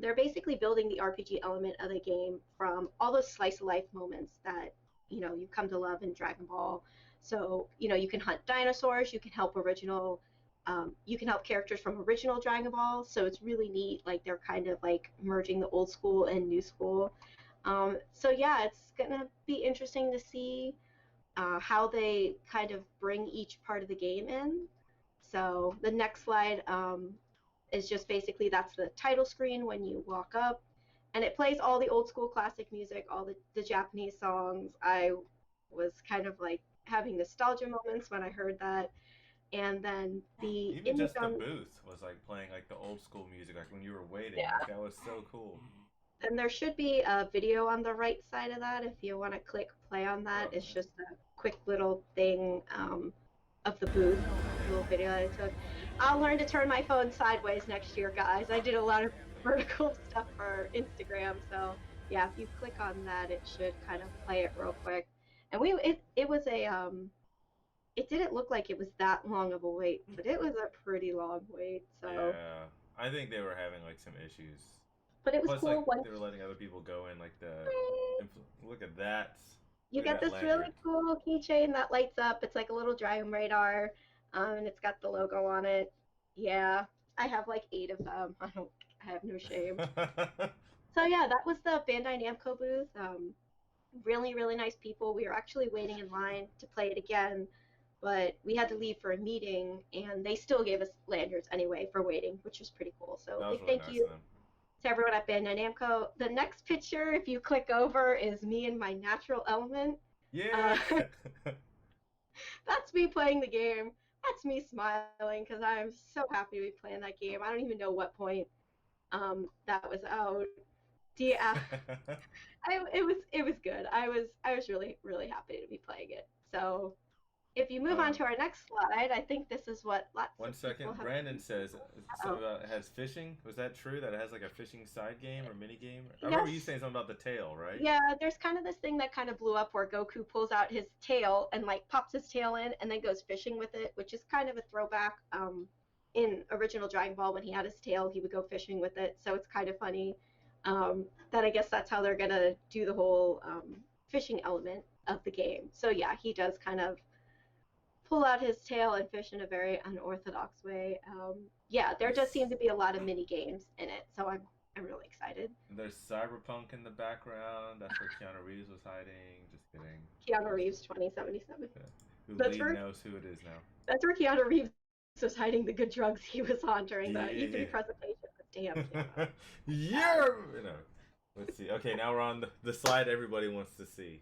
they're basically building the RPG element of the game from all those slice of life moments that you come to love in Dragon Ball. So you can hunt dinosaurs, you can help characters from original Dragon Ball. So it's really neat. Like they're kind of like merging the old school and new school. So yeah, it's gonna be interesting to see how they kind of bring each part of the game in. So the next slide is just basically that's the title screen when you walk up, and it plays all the old school classic music, all the Japanese songs. I was kind of like having nostalgia moments when I heard that. And then the Even image just the on, booth was like playing like the old school music, like when you were waiting. Like yeah. that was so cool. And there should be a video on the right side of that if you want to click play on that. Oh, It's nice. just a quick little thing of the booth, a little video that I took. I'll learn to turn my phone sideways next year, guys. I did a lot of vertical stuff for Instagram, so yeah, if you click on that, it should kind of play it real quick. And it was it didn't look like it was that long of a wait, but it was a pretty long wait. So, Yeah, I think they were having like some issues. but it was Plus, like cool once they were letting other people go in. Like the, look at that, you look at get that this lanyard. really cool keychain that lights up. It's like a little Dragon radar, and it's got the logo on it. Yeah, I have like 8 of them. I have no shame. So yeah, that was the Bandai Namco booth. Really, really nice people. We were actually waiting in line to play it again, but we had to leave for a meeting, and they still gave us lanyards anyway for waiting, which was pretty cool. So That was big really thank nice you of them. to everyone at Bandai Namco. The next picture, if you click over, is me in my natural element. Yeah. Uh, that's me playing the game. That's me smiling because I'm so happy to be playing that game. I don't even know what point that was out. Yeah, it was good. I was really happy to be playing it. So if you move on um, to our next slide, I think this is what lots one of people second. have. Brandon says something Oh, about it has fishing. Was that true? That it has like a fishing side game or mini game? I remember you yes, saying something about the tail, right? yeah. There's kind of this thing that kind of blew up where Goku pulls out his tail and like pops his tail in and then goes fishing with it, which is kind of a throwback. In original Dragon Ball, when he had his tail, he would go fishing with it. So it's kind of funny that I guess that's how they're gonna do the whole fishing element of the game. So yeah, he does kind of pull out his tail and fish in a very unorthodox way. Yeah, there does seem There's to be a lot of mini games in it, so I'm really excited. there's Cyberpunk in the background. That's where Keanu Reeves was hiding. Just kidding. Keanu Just Reeves 2077. yeah. Who That's Lee where knows who it is now. that's where Keanu Reeves was hiding the good drugs he was on during the Yeah. E3 presentation. Damn Keanu. Yeah. Bad. You know. Let's see. Okay, now we're on the slide everybody wants to see.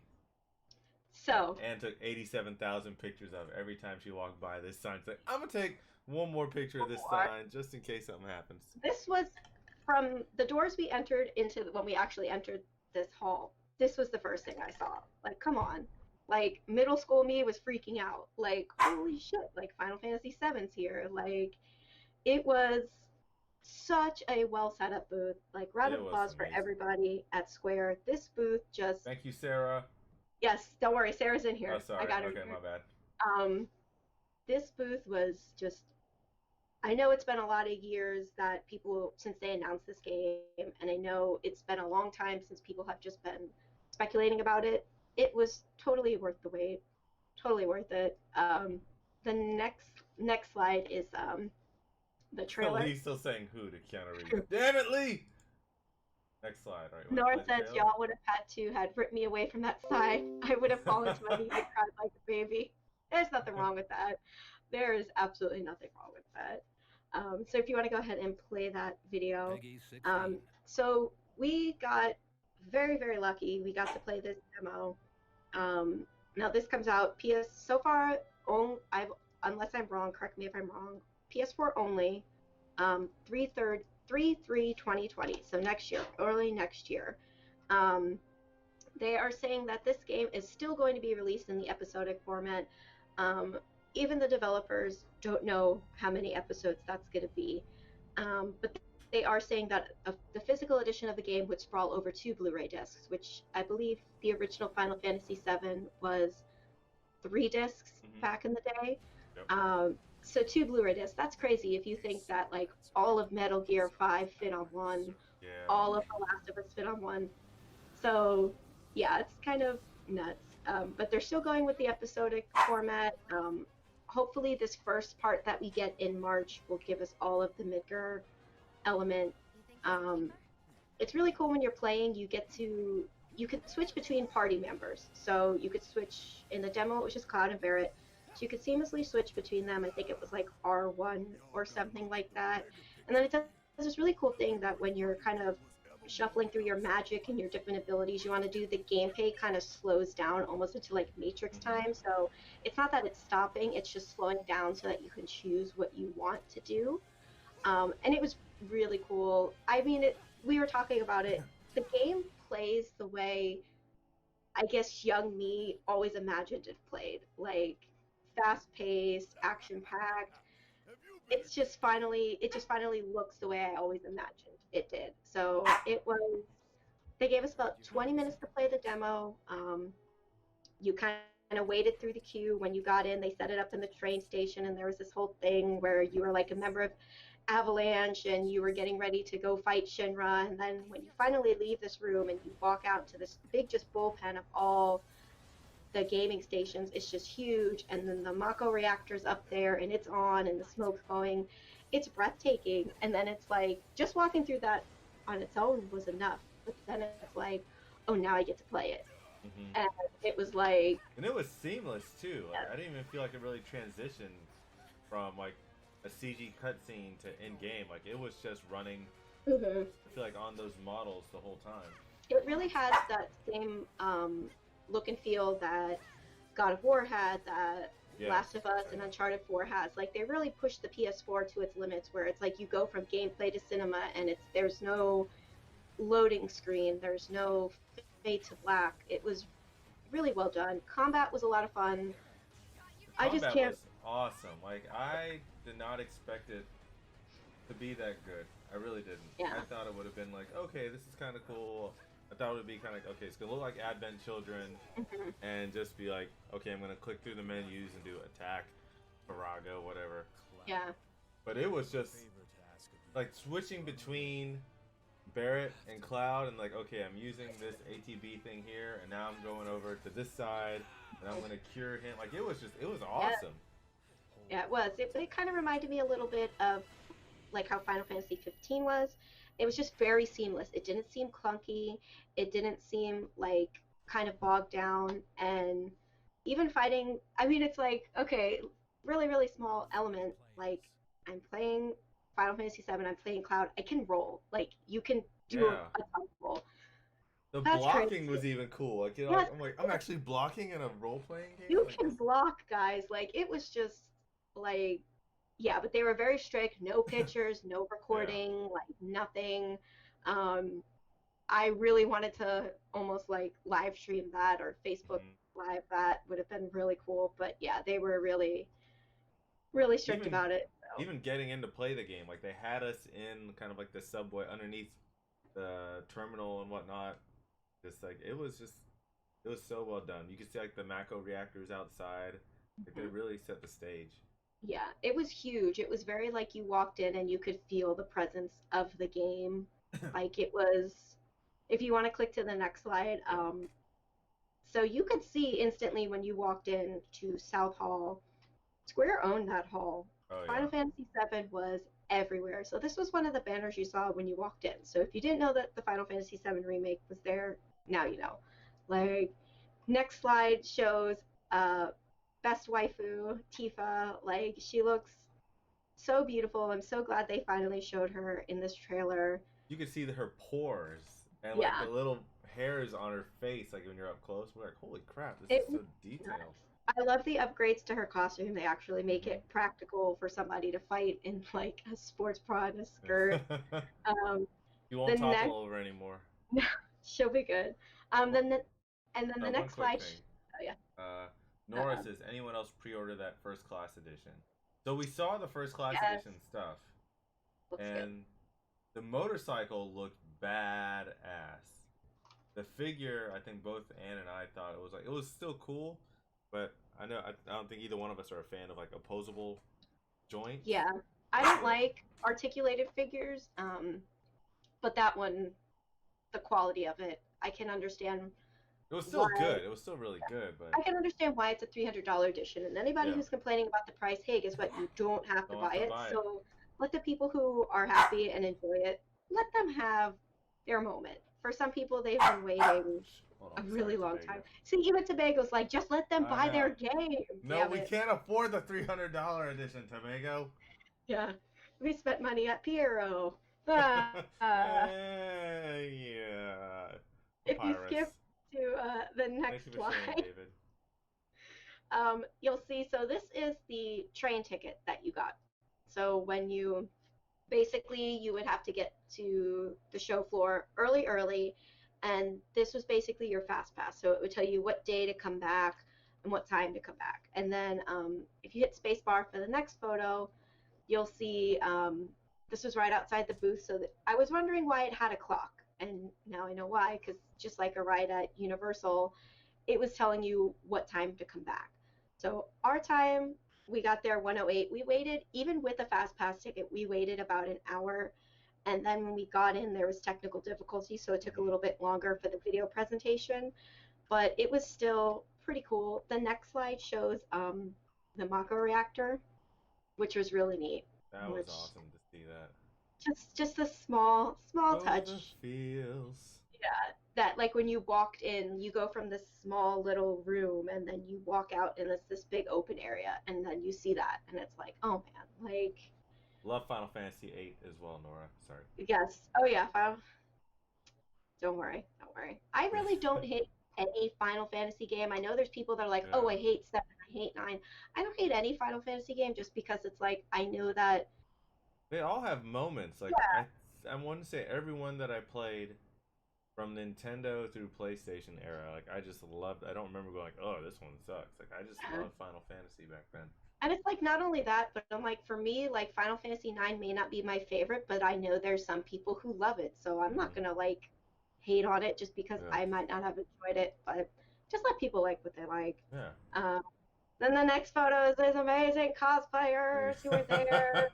So Anne took 87,000 pictures of every time she walked by this sign. She's like, I'm gonna take one more picture of this sign just in case something happens. this was from the doors we entered into when we actually entered this hall. This was the first thing I saw. Like, come on. Like, middle school me was freaking out. Like, holy shit, like Final Fantasy VII's here. Like, it was such a well set up booth. Like, round It of was applause for amazing. everybody at Square. This booth just, Thank you, Sarah. yes, don't worry, Sarah's in Oh, here. I sorry. got her Okay, here. my bad. Um, this booth was just, I know it's been a lot of years that people, since they announced this game, and I know it's been a long time since people have just been speculating about it. It was totally worth the wait, totally worth it. The next slide is the trailer. Lee's still saying who to Keanu Reeves. Damn it, Lee! Next slide. All right, you want to Nora play the says trailer? y'all would have had to had ripped me away from that side. I would have fallen to my knees and cried like a baby. There's nothing wrong with that. There is absolutely nothing wrong with that. So if you want to go ahead and play that video. Peggy 16. So we got very, very lucky. We got to play this demo. Now this comes out PS so far. I've unless I'm wrong, correct me if I'm wrong. PS4 only. 3/3/2020. So next year, early next year. Um, they are saying that this game is still going to be released in the episodic format. Um, Even the developers don't know how many episodes that's going to be. But they are saying that the physical edition of the game would sprawl over 2 Blu-ray discs, which I believe the original Final Fantasy VII was 3 discs back in the day. Yep. So 2 Blu-ray discs, that's crazy if you think that like all of Metal Gear 5 fit on one, Yeah. all of The Last of Us fit on one. So yeah, it's kind of nuts. But they're still going with the episodic format. Hopefully this first part that we get in March will give us all of the Midgar element. It's really cool when you're playing. You could switch between party members. So you could switch in the demo. It was just Cloud and Barrett. So you could seamlessly switch between them. I think it was like R1 or something like that. And then it does this really cool thing that when you're kind of shuffling through your magic and your different abilities you want to do, the gameplay kind of slows down almost into like Matrix time. So it's not that it's stopping, it's just slowing down so that you can choose what you want to do. And it was really cool. I mean, we were talking about it. The game plays the way I guess young me always imagined it played, like fast paced, action packed. It just finally looks the way I always imagined it did. So it was. They gave us about 20 minutes to play the demo. You kind of waited through the queue. When you got in, they set it up in the train station, and there was this whole thing where you were like a member of Avalanche and you were getting ready to go fight Shinra. And then when you finally leave this room and you walk out to this big just bullpen of all the gaming stations, it's just huge. And then the Mako reactor's up there and it's on and the smoke's going. It's breathtaking. And then it's like just walking through that on its own was enough. But then it's like, oh, now I get to play it. And it was like, and it was seamless too. Like, I didn't even feel like it really transitioned from like a CG cutscene to in game. Like it was just running. I feel like on those models the whole time. It really has that same look and feel that God of War had, that Last of Us and Uncharted 4 has. Like they really pushed the PS4 to its limits, where it's like you go from gameplay to cinema, and there's no loading screen, there's no fade to black. It was really well done. Combat was a lot of fun. I just can't. Was awesome. Like I did not expect it to be that good. I really didn't. Yeah. I thought it would have been like, okay, this is kind of cool. I thought it would be kind of like, okay, it's gonna look like Advent Children, and just be like, okay, I'm gonna click through the menus and do attack, Farago, whatever. Yeah. But it was just like switching between Barrett and Cloud, and like, okay, I'm using this ATB thing here, and now I'm going over to this side, and I'm gonna cure him. Like it was awesome. Yeah, it was. But it kind of reminded me a little bit of like how Final Fantasy 15 was. It was just very seamless. It didn't seem clunky. It didn't seem like kind of bogged down. And even fighting, I mean, it's like, okay, really, really small element. Like, I'm playing Final Fantasy 7, I'm playing Cloud. I can roll. Like, you can do a ton roll. The That's blocking crazy. Was even cool. Like, you know, Yes. I'm actually blocking in a role-playing game. You like, can block, guys. Like, it was just like, yeah, but they were very strict. No pictures, no recording, like nothing. I really wanted to almost like live stream that or Facebook Live that would have been really cool. But yeah, they were really, really strict about it. So. even getting in to play the game, like they had us in kind of like the subway underneath the terminal and whatnot. Just like it was so well done. You could see like the Mako reactors outside. Like they Mhm. really set the stage. Yeah, it was huge. It was very like you walked in and you could feel the presence of the game. Like it was, if you want to click to the next slide, Yeah. so you could see instantly when you walked in to South Hall. Square owned that hall. Oh Final yeah. Fantasy VII was everywhere. So this was one of the banners you saw when you walked in. So if you didn't know that the Final Fantasy VII remake was there, now you know. Like next slide shows uh best waifu Tifa. Like she looks so beautiful. I'm so glad they finally showed her in this trailer. You could see her pores and like the Yeah, little hairs on her face. Like when you're up close, we're like, holy crap, this is it so was nuts. detailed. I love the upgrades to her costume. They actually make Hmm. it practical for somebody to fight in like a sports bra and a skirt. Um, You the won't topple next, over anymore. she'll be good. What? Then and then the One next quick slide. thing. Oh yeah, Uh, Nora uh, says, anyone else pre-order that first class edition? So we saw the first class yes, edition stuff, looks good. and the motorcycle looked badass. The figure, I think both Ann and I thought it was like it was still cool, but I don't think either one of us are a fan of like opposable joints. Yeah, I Like don't like articulated figures, but that one, the quality of it, I can understand it was still why. good. It was still really good, but I can understand why it's a $300 edition. And anybody yeah, who's complaining about the price, hey, guess what? You don't have to don't have buy to it. buy it. So let the people who are happy and enjoy it, let them have their moment. For some people, they've been waiting Hold a on, sorry, really long time. Tobago. See, even Tobago's like, just let them I buy know. their game. No, Damn we it. can't afford the $300 edition, Tobago. Yeah. We spent money at Piero. Uh, Yeah. if you Papyrus. skip to the Thank you next for sharing, slide, David. you'll see. So this is the train ticket that you got. So when you basically you would have to get to the show floor early, and this was basically your fast pass. So it would tell you what day to come back and what time to come back. And then if you hit spacebar for the next photo, you'll see this was right outside the booth. So that, I was wondering why it had a clock, and now I know why. Because just like a ride at Universal, it was telling you what time to come back. So our time, we got there 1:08. We waited, even with a fast pass ticket, we waited about an hour. And then when we got in, there was technical difficulty, so it took a Hmm. little bit longer for the video presentation. But it was still pretty cool. The next slide shows the Mako reactor, which was really neat. That was Which awesome to see that. just a small Oh, the touch. feels. Yeah, that like when you walked in, you go from this small little room and then you walk out and it's this big open area and then you see that and it's like, oh man, like Love Final Fantasy VIII as well, Nora. Sorry. yes, oh yeah, don't worry, don't worry. I really don't hate any Final Fantasy game. I know there's people that are like, oh, Yeah. I hate 7, I hate 9. I don't hate any Final Fantasy game just because it's like I know that They all have moments. Like yeah, I want to say everyone that I played from Nintendo through PlayStation era, like I just loved. I don't remember going like, oh, this one sucks. Like I just yeah. loved Final Fantasy back then. And it's like not only that, but I'm like for me, like Final Fantasy 9 may not be my favorite, but I know there's some people who love it, so I'm not Hmm. gonna like hate on it just because Yeah. I might not have enjoyed it, but just let people like what they like. Yeah. Um, then the next photo is these amazing cosplayers who were there,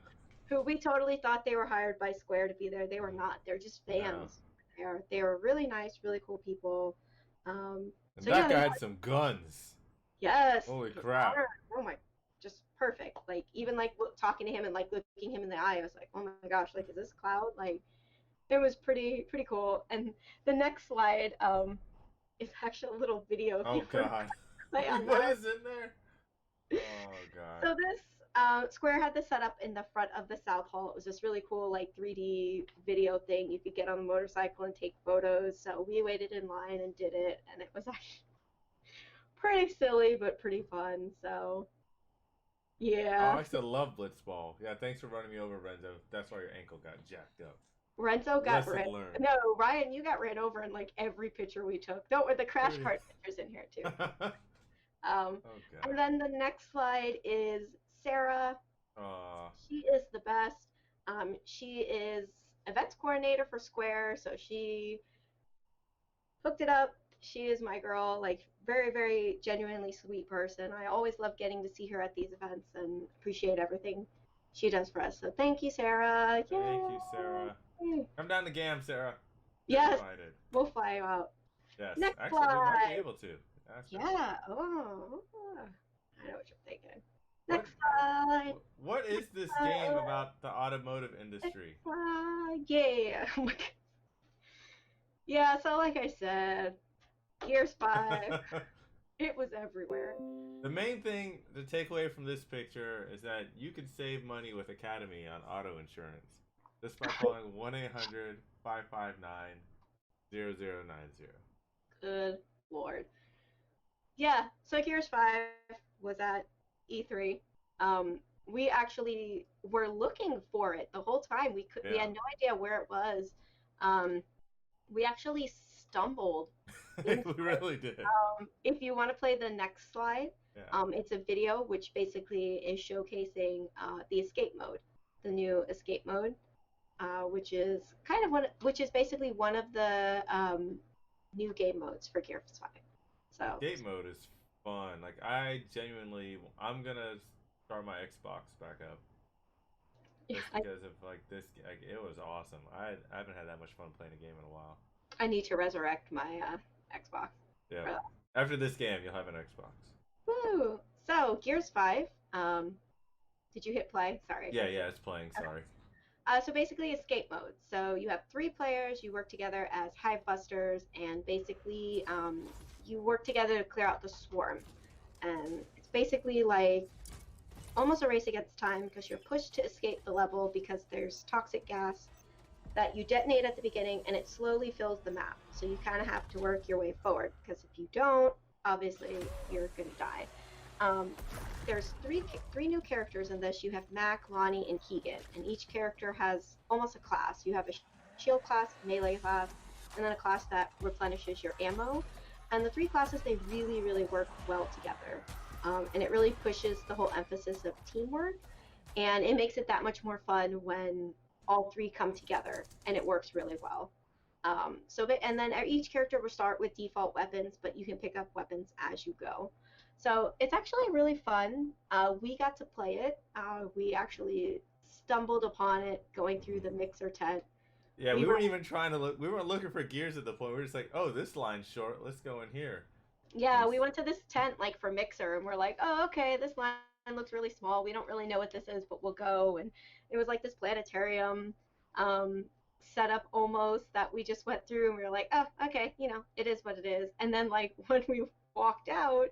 who we totally thought they were hired by Square to be there. They were not. They're just No. fans there. They were really nice, really cool people. And So that yeah, guy there's had some guns. yes. Holy crap. Oh my, just perfect. Like even like talking to him and like looking him in the eye, I was like, oh my gosh, like is this Cloud? Like it was pretty cool. And the next slide is actually a little video if you Oh want to god. play on What that. is in there? Oh god. So this Square had this set up in the front of the South Hall. It was this really cool like 3D video thing. You could get on the motorcycle and take photos. So we waited in line and did it, and it was actually pretty silly but pretty fun. So Oh, yeah. I used to love Blitzball. Yeah, thanks for running me over, Renzo. That's why your ankle got jacked up. Renzo got Lesson ran. learned. No, Ryan, you got ran over in like every picture we took. Don't with the crash Pretty. cart pictures in here too. Oh Um, god. and then the next slide is Sarah. Aw. She is the best. She is events coordinator for Square, so she hooked it up. She is my girl, like very, very genuinely sweet person. I always love getting to see her at these events and appreciate everything she does for us. So thank you, Sarah. Thank you, Sarah. Yay. Come down to GAM, Sarah. You're Yes, invited. we'll fly you out. Yes. Next Actually, we might be slide. able to. Ask her. Yeah. Oh, I know what you're thinking. What Next slide. what is Next this game slide. about the automotive Next industry? slide. Yeah. Yeah. So like I said, Gears 5. It was everywhere. The main thing to take away from this picture is that you can save money with Academy on auto insurance just by calling 1-800-559-0090. Good Lord. Yeah, so Gears 5 was at E3. We actually were looking for it the whole time. We Yeah. had no idea where it was. Um, we actually stumbled into We it. really did. If you want to play the next slide, Yeah. it's a video which basically is showcasing the escape mode, the new escape mode, which is basically one of the new game modes for Gears 5. So Escape mode is fun. Like I'm gonna start my Xbox back up yeah, just because of like this. Like it was awesome. I haven't had that much fun playing a game in a while. I need to resurrect my Xbox Yeah. for that. After this game, you'll have an Xbox. Woo! So Gears 5. Did you hit play? Sorry, I Yeah, can't see. yeah, it's playing. Okay. Sorry. So basically, escape mode. So you have three players. You work together as hive busters, and basically, you work together to clear out the swarm. And it's basically like almost a race against time because you're pushed to escape the level because there's toxic gas that you detonate at the beginning and it slowly fills the map. So you kind of have to work your way forward because if you don't, obviously you're going to die. Um, there's three new characters in this. You have Mac, Lonnie, and Keegan, and each character has almost a class. You have a shield class, melee class, and then a class that replenishes your ammo. And the three classes they really, really work well together, and it really pushes the whole emphasis of teamwork, and it makes it that much more fun when all three come together, and it works really well. And then each character will start with default weapons, but you can pick up weapons as you go. So it's actually really fun. We got to play it. We actually stumbled upon it going through the mixer tent. Yeah, We we were, weren't even trying to look. We weren't looking for gears at the point. We were just like, oh, this line's short. Let's go in here. And yeah, just we went to this tent like for mixer, and we're like, oh, okay, this line looks really small. We don't really know what this is, but we'll go. And it was like this planetarium um, setup almost that we just went through, and we were like, oh, okay, it is what it is. And then like when we walked out,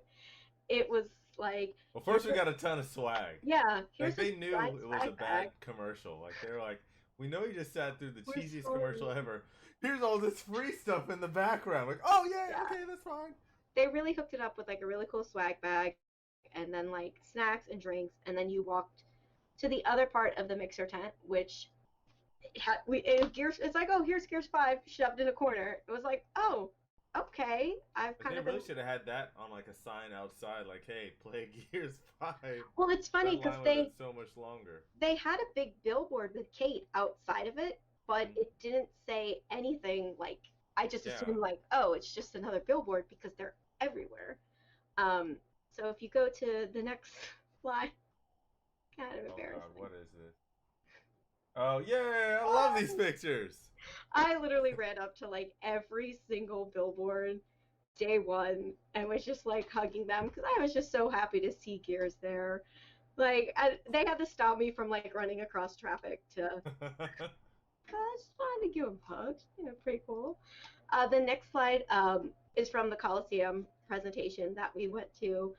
it was like, well, here's first we this, got a ton of swag. yeah, Like here's this they knew giant it was a swag bad bag. commercial. Like they were like, we know you just sat through the We're cheesiest sorry. commercial ever. Here's all this free stuff in the background. Like, oh yeah, Yeah, okay, that's fine. they really hooked it up with like a really cool swag bag, and then like snacks and drinks, and then you walked to the other part of the mixer tent, which Gears. It's like, oh, here's Gears 5 shoved in a corner. It was like, oh, okay. I've Like kind they of been. really should have had that on like a sign outside, like, hey, play Gears 5. Well, it's funny That because line would have they been so much longer. they had a big billboard with Kate outside of it, but Mm, it didn't say anything. Like I just yeah. assumed like, oh, it's just another billboard because they're everywhere. Um, so if you go to the next slide, kind of Oh god, embarrassing. what is this? Oh yeah, I love these pictures. I literally ran up to like every single billboard day one and was just like hugging them because I was just so happy to see Gears there. They had to stop me from like running across traffic to. I just wanted to give them hugs. Pretty cool. The next slide is from the Coliseum presentation that we went to.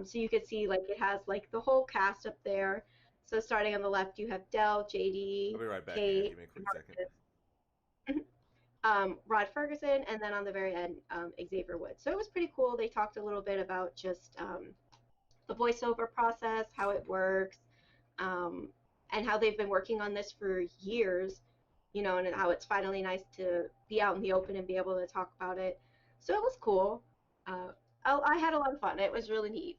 So you could see like it has like the whole cast up there. So starting on the left, you have Dell, I'll JD, be right back, Ann. Kate, Give me a quick second. Rod Ferguson, and then on the very end, Xavier Woods. So it was pretty cool. They talked a little bit about just the voiceover process, how it works, um, and how they've been working on this for years, and how it's finally nice to be out in the open and be able to talk about it. So it was cool. Uh, I had a lot of fun. It was really neat.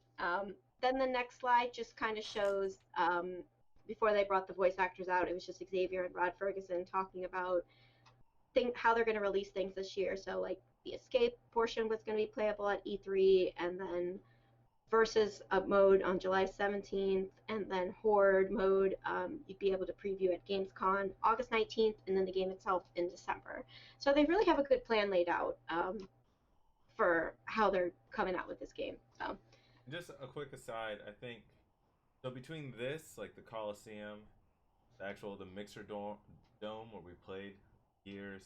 Then the next slide just kind of shows. before they brought the voice actors out, it was just Xavier and Rod Ferguson talking about how they're going to release things this year. So like the escape portion was going to be playable at E3, and then versus mode on July 17th, and then horde mode you'd be able to preview at Gamescom August 19th, and then the game itself in December. So they really have a good plan laid out for how they're coming out with this game. So Just a quick aside, I think so between this, like the Coliseum, the mixer dome where we played Gears,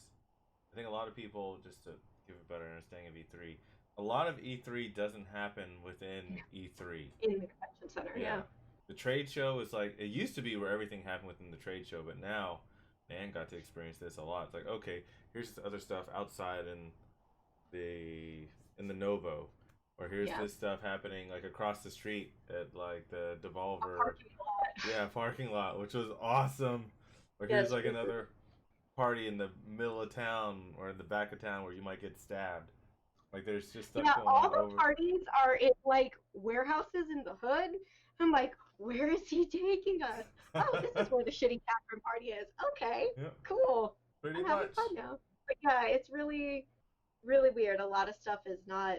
I think a lot of people, just to give a better understanding of E3, a lot of E3 doesn't happen within E3. in the convention center, yeah. The trade show is like, it used to be where everything happened within the trade show, but now, man got to experience this a lot. It's like, okay, here's the other stuff outside in the Novo, or here's this stuff happening like across the street at like the Devolver parking lot, which was awesome. Or here's like another party in the middle of town or in the back of town where you might get stabbed. Like there's just stuff going all on the over. parties are in like warehouses in the hood. I'm like, where is he taking us? Oh, this is where the shitty tavern party is. Okay, cool. Pretty I'm much. having fun now. But yeah, it's really, really weird. A lot of stuff is not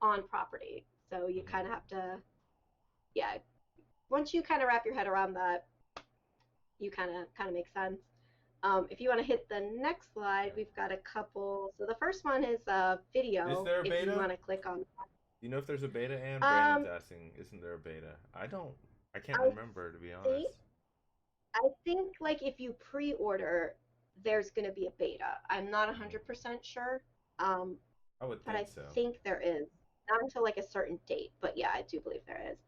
on property, so you kind of have to, once you kind of wrap your head around that, you kind of makes sense. If you want to hit the next slide, we've got a couple. So the first one is video. Is there a beta? If you want to click on that. Do you know if there's a beta, Anne? Brandon's asking, isn't there a beta? I can't remember, to be honest. I think like if you pre-order, there's going to be a beta. I'm not 100% sure. I would think so. I think there is. Not until like a certain date, but yeah, I do believe there is.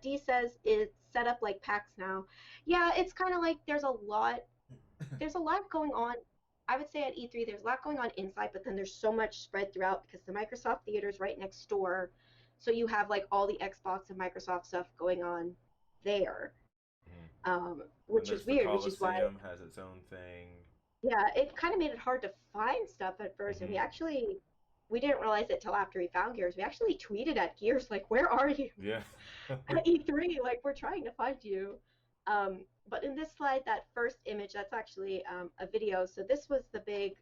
D says it's set up like PAX now. Yeah, it's kind of like there's a lot going on. I would say at E3 there's a lot going on inside, but then there's so much spread throughout because the Microsoft Theater is right next door. So you have like all the Xbox and Microsoft stuff going on there, which is weird. Which is why has its own thing. Yeah, it kind of made it hard to find stuff at first, and we didn't realize it till after we found Gears. We actually tweeted at Gears like, "Where are you?" Yeah. At E3, like we're trying to find you. But in this slide, that first image, that's actually a video. So this was the big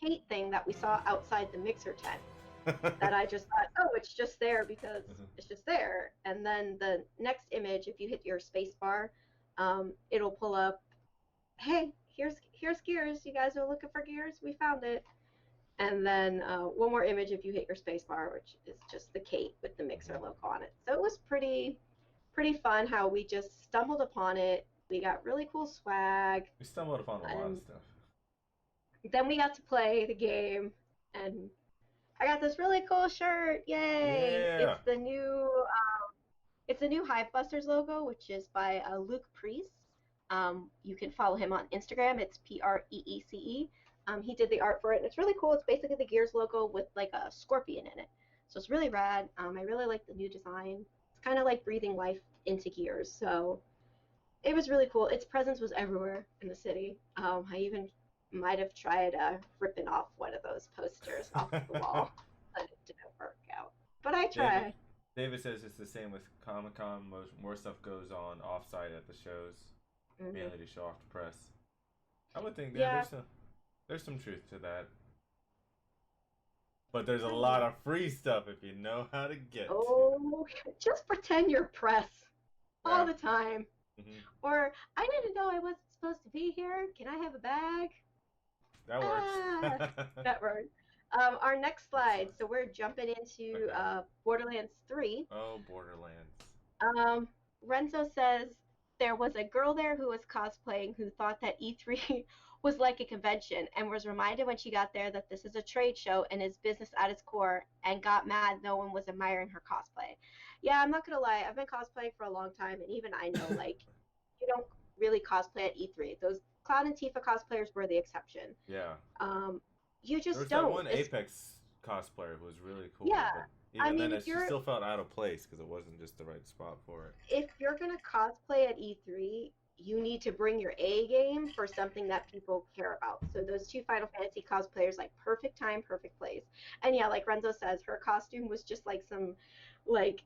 hate thing that we saw outside the mixer tent. That I just thought, oh, it's just there because it's just there. And then the next image, if you hit your space bar, it'll pull up, hey, here's Gears. You guys are looking for Gears? We found it. And then one more image if you hit your space bar, which is just the Kate with the mixer logo on it. So it was pretty fun how we just stumbled upon it. We got really cool swag. We stumbled upon a lot of stuff. Then we got to play the game, and I got this really cool shirt. Yay! Yeah. It's the new Hivebusters logo, which is by Luke Priest. You can follow him on Instagram. It's Preece. He did the art for it, and it's really cool. It's basically the Gears logo with like a scorpion in it. So it's really rad. I really like the new design. It's kind of like breathing life into Gears. So it was really cool. Its presence was everywhere in the city. I even might have tried ripping off one of those posters off the wall, but it didn't work out. But I tried. David says it's the same with Comic-Con. More stuff goes on off-site at the shows, mainly to show off the press. I would think there's some truth to that. But there's a lot of free stuff if you know how to get to it. Just pretend you're press all the time. Or, I didn't know I wasn't supposed to be here. Can I have a bag? That works. That works. Our next slide. So we're jumping into Borderlands 3. Oh, Borderlands. Renzo says there was a girl there who was cosplaying who thought that E3 was like a convention and was reminded when she got there that this is a trade show and is business at its core, and got mad no one was admiring her cosplay. Yeah, I'm not gonna lie, I've been cosplaying for a long time, and even I know like you don't really cosplay at E3. Those Cloud and Tifa cosplayers were the exception. Yeah. You just There's don't. That one Apex cosplayer who was really cool. Yeah. But even then, she still felt out of place because it wasn't just the right spot for it. If you're gonna cosplay at E3, you need to bring your A game for something that people care about. So those two Final Fantasy cosplayers, like perfect time, perfect place. And yeah, like Renzo says, her costume was just like some, like,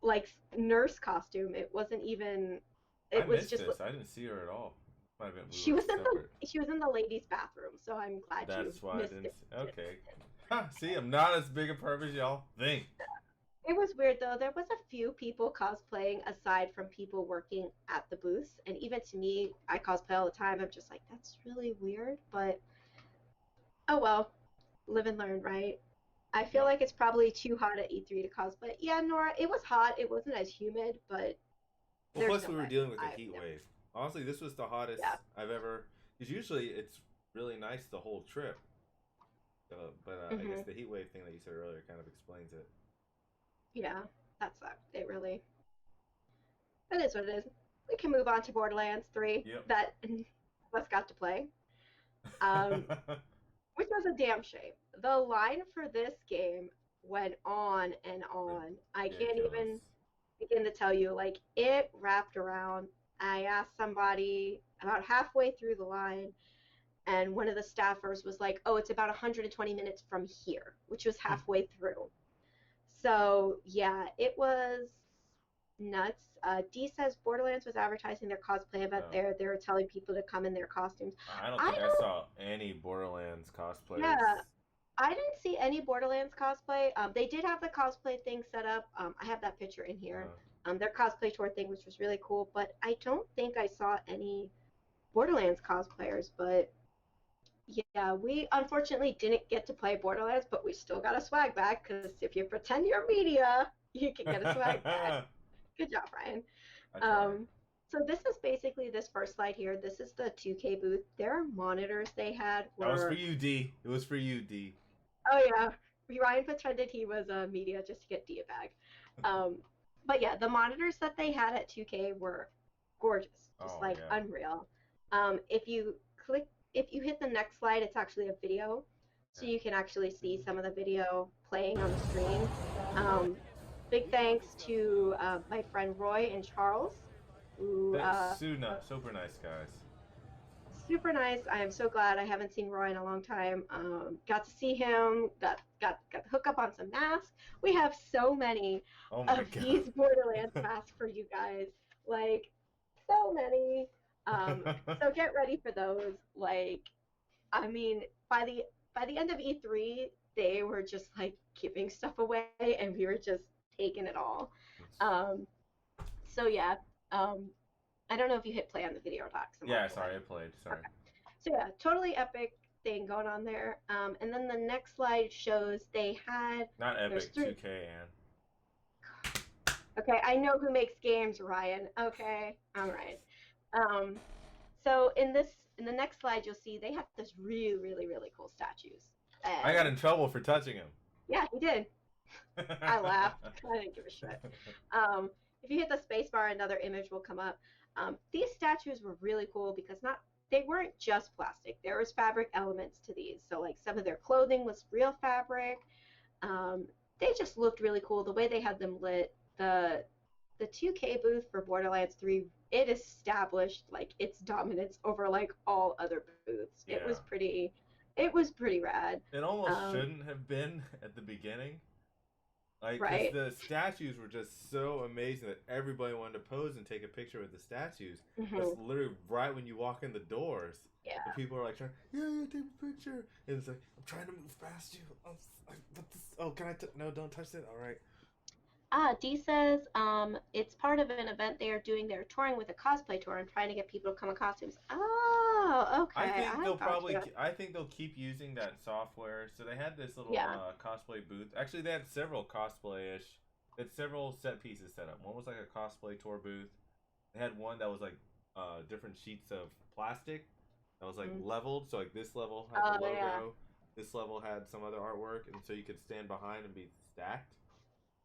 like nurse costume. It wasn't even. I It was missed just this. I didn't see her at all. Might have been we she were was in separate. the ladies' bathroom. So I'm glad you That's why I missed didn't. it. Okay. Ha, see, I'm not as big a perv as y'all think. It was weird though. There was a few people cosplaying aside from people working at the booths, and even to me, I cosplay all the time. I'm just like, that's really weird, but oh well, live and learn, right? I feel Yep. like it's probably too hot at E3 to cosplay. Yeah, Nora, it was hot. It wasn't as humid, but Well, there's plus no we were way. dealing with a I heat never. wave. Honestly, this was the hottest Yeah. I've ever. Because usually it's really nice the whole trip. But I guess Hmm. the heat wave thing that you said earlier kind of explains it. Yeah, that sucked. It really. That is what it is. We can move on to Borderlands 3 Yep. that us got to play, um, which was a damn shame. The line for this game went on and on. I can't Ridiculous. even begin to tell you. Like, it wrapped around. I asked somebody about halfway through the line, and one of the staffers was like, "Oh, it's about 120 minutes from here," which was halfway through. So yeah, it was nuts. D says Borderlands was advertising their cosplay event Oh. there. They were telling people to come in their costumes. I don't I think I don't. saw any Borderlands cosplayers. Yeah, I didn't see any Borderlands cosplay. They did have the cosplay thing set up. I have that picture in here. Uh, Their cosplay tour thing, which was really cool. But I don't think I saw any Borderlands cosplayers. But yeah, we unfortunately didn't get to play Borderlands, but we still got a swag bag because if you pretend you're media, you can get a swag bag. I Good job, Ryan. tried. Um, so this is basically this first slide here. This is the 2K booth. Their monitors they had That was for were, you, D. It was for you, D. oh yeah, Ryan pretended he was a media just to get D a bag. Um, but yeah, the monitors that they had at 2K were gorgeous, just Oh like yeah. unreal. If you if you hit the next slide, it's actually a video, so Yeah. you can actually see some of the video playing on the screen. Um, big thanks to my friend Roy and Charles, who Super nice guys. super nice. I am so glad. I haven't seen Roy in a long time. Got to see him. Got to hook up on some masks. We have so many Oh my of god. these Borderlands masks for you guys. Like so many. So get ready for those. Like I mean, by the end of E3, they were just like giving stuff away, and we were just taking it all. Um, so yeah. Um, I don't know if you hit play on the video or not, 'cause I'm Yeah, already sorry, I away. played. Sorry. Okay. So yeah, totally epic thing going on there. And then the next slide shows they had Not there's Epic, three. 2K, Ann. Okay, I know who makes games, Ryan. Okay, all right. Um, so in the next slide, you'll see they have this really cool statues, I got and in trouble for touching him. yeah, he did. I laughed. I didn't give a shit. If you hit the space bar, another image will come up. These statues were really cool because not they weren't just plastic. There was fabric elements to these. So like some of their clothing was real fabric. Um, they just looked really cool. The way they had them lit. The 2K booth for Borderlands 3, it established like its dominance over like all other booths. Yeah. It was pretty rad. It almost Um, shouldn't have been at the beginning. Like, because right. the statues were just so amazing that everybody wanted to pose and take a picture with the statues. That's Hmm. literally right when you walk in the doors. Yeah. The people are like, trying, yeah, take a picture. And it's like, I'm trying to move past you. What this? Oh, can I? No, don't touch it. All right. Dee says it's part of an event they are doing. They're touring with a cosplay tour and trying to get people to come in costumes. Oh, okay. I got you. I think they'll keep using that software. So they had this little Yeah. cosplay booth. Actually, they had several cosplay-ish. They had several set pieces set up. One was like a cosplay tour booth. They had one that was like different sheets of plastic that was like Mm. leveled. So like this level had Oh, the yeah. logo. This level had some other artwork, and so you could stand behind and be stacked.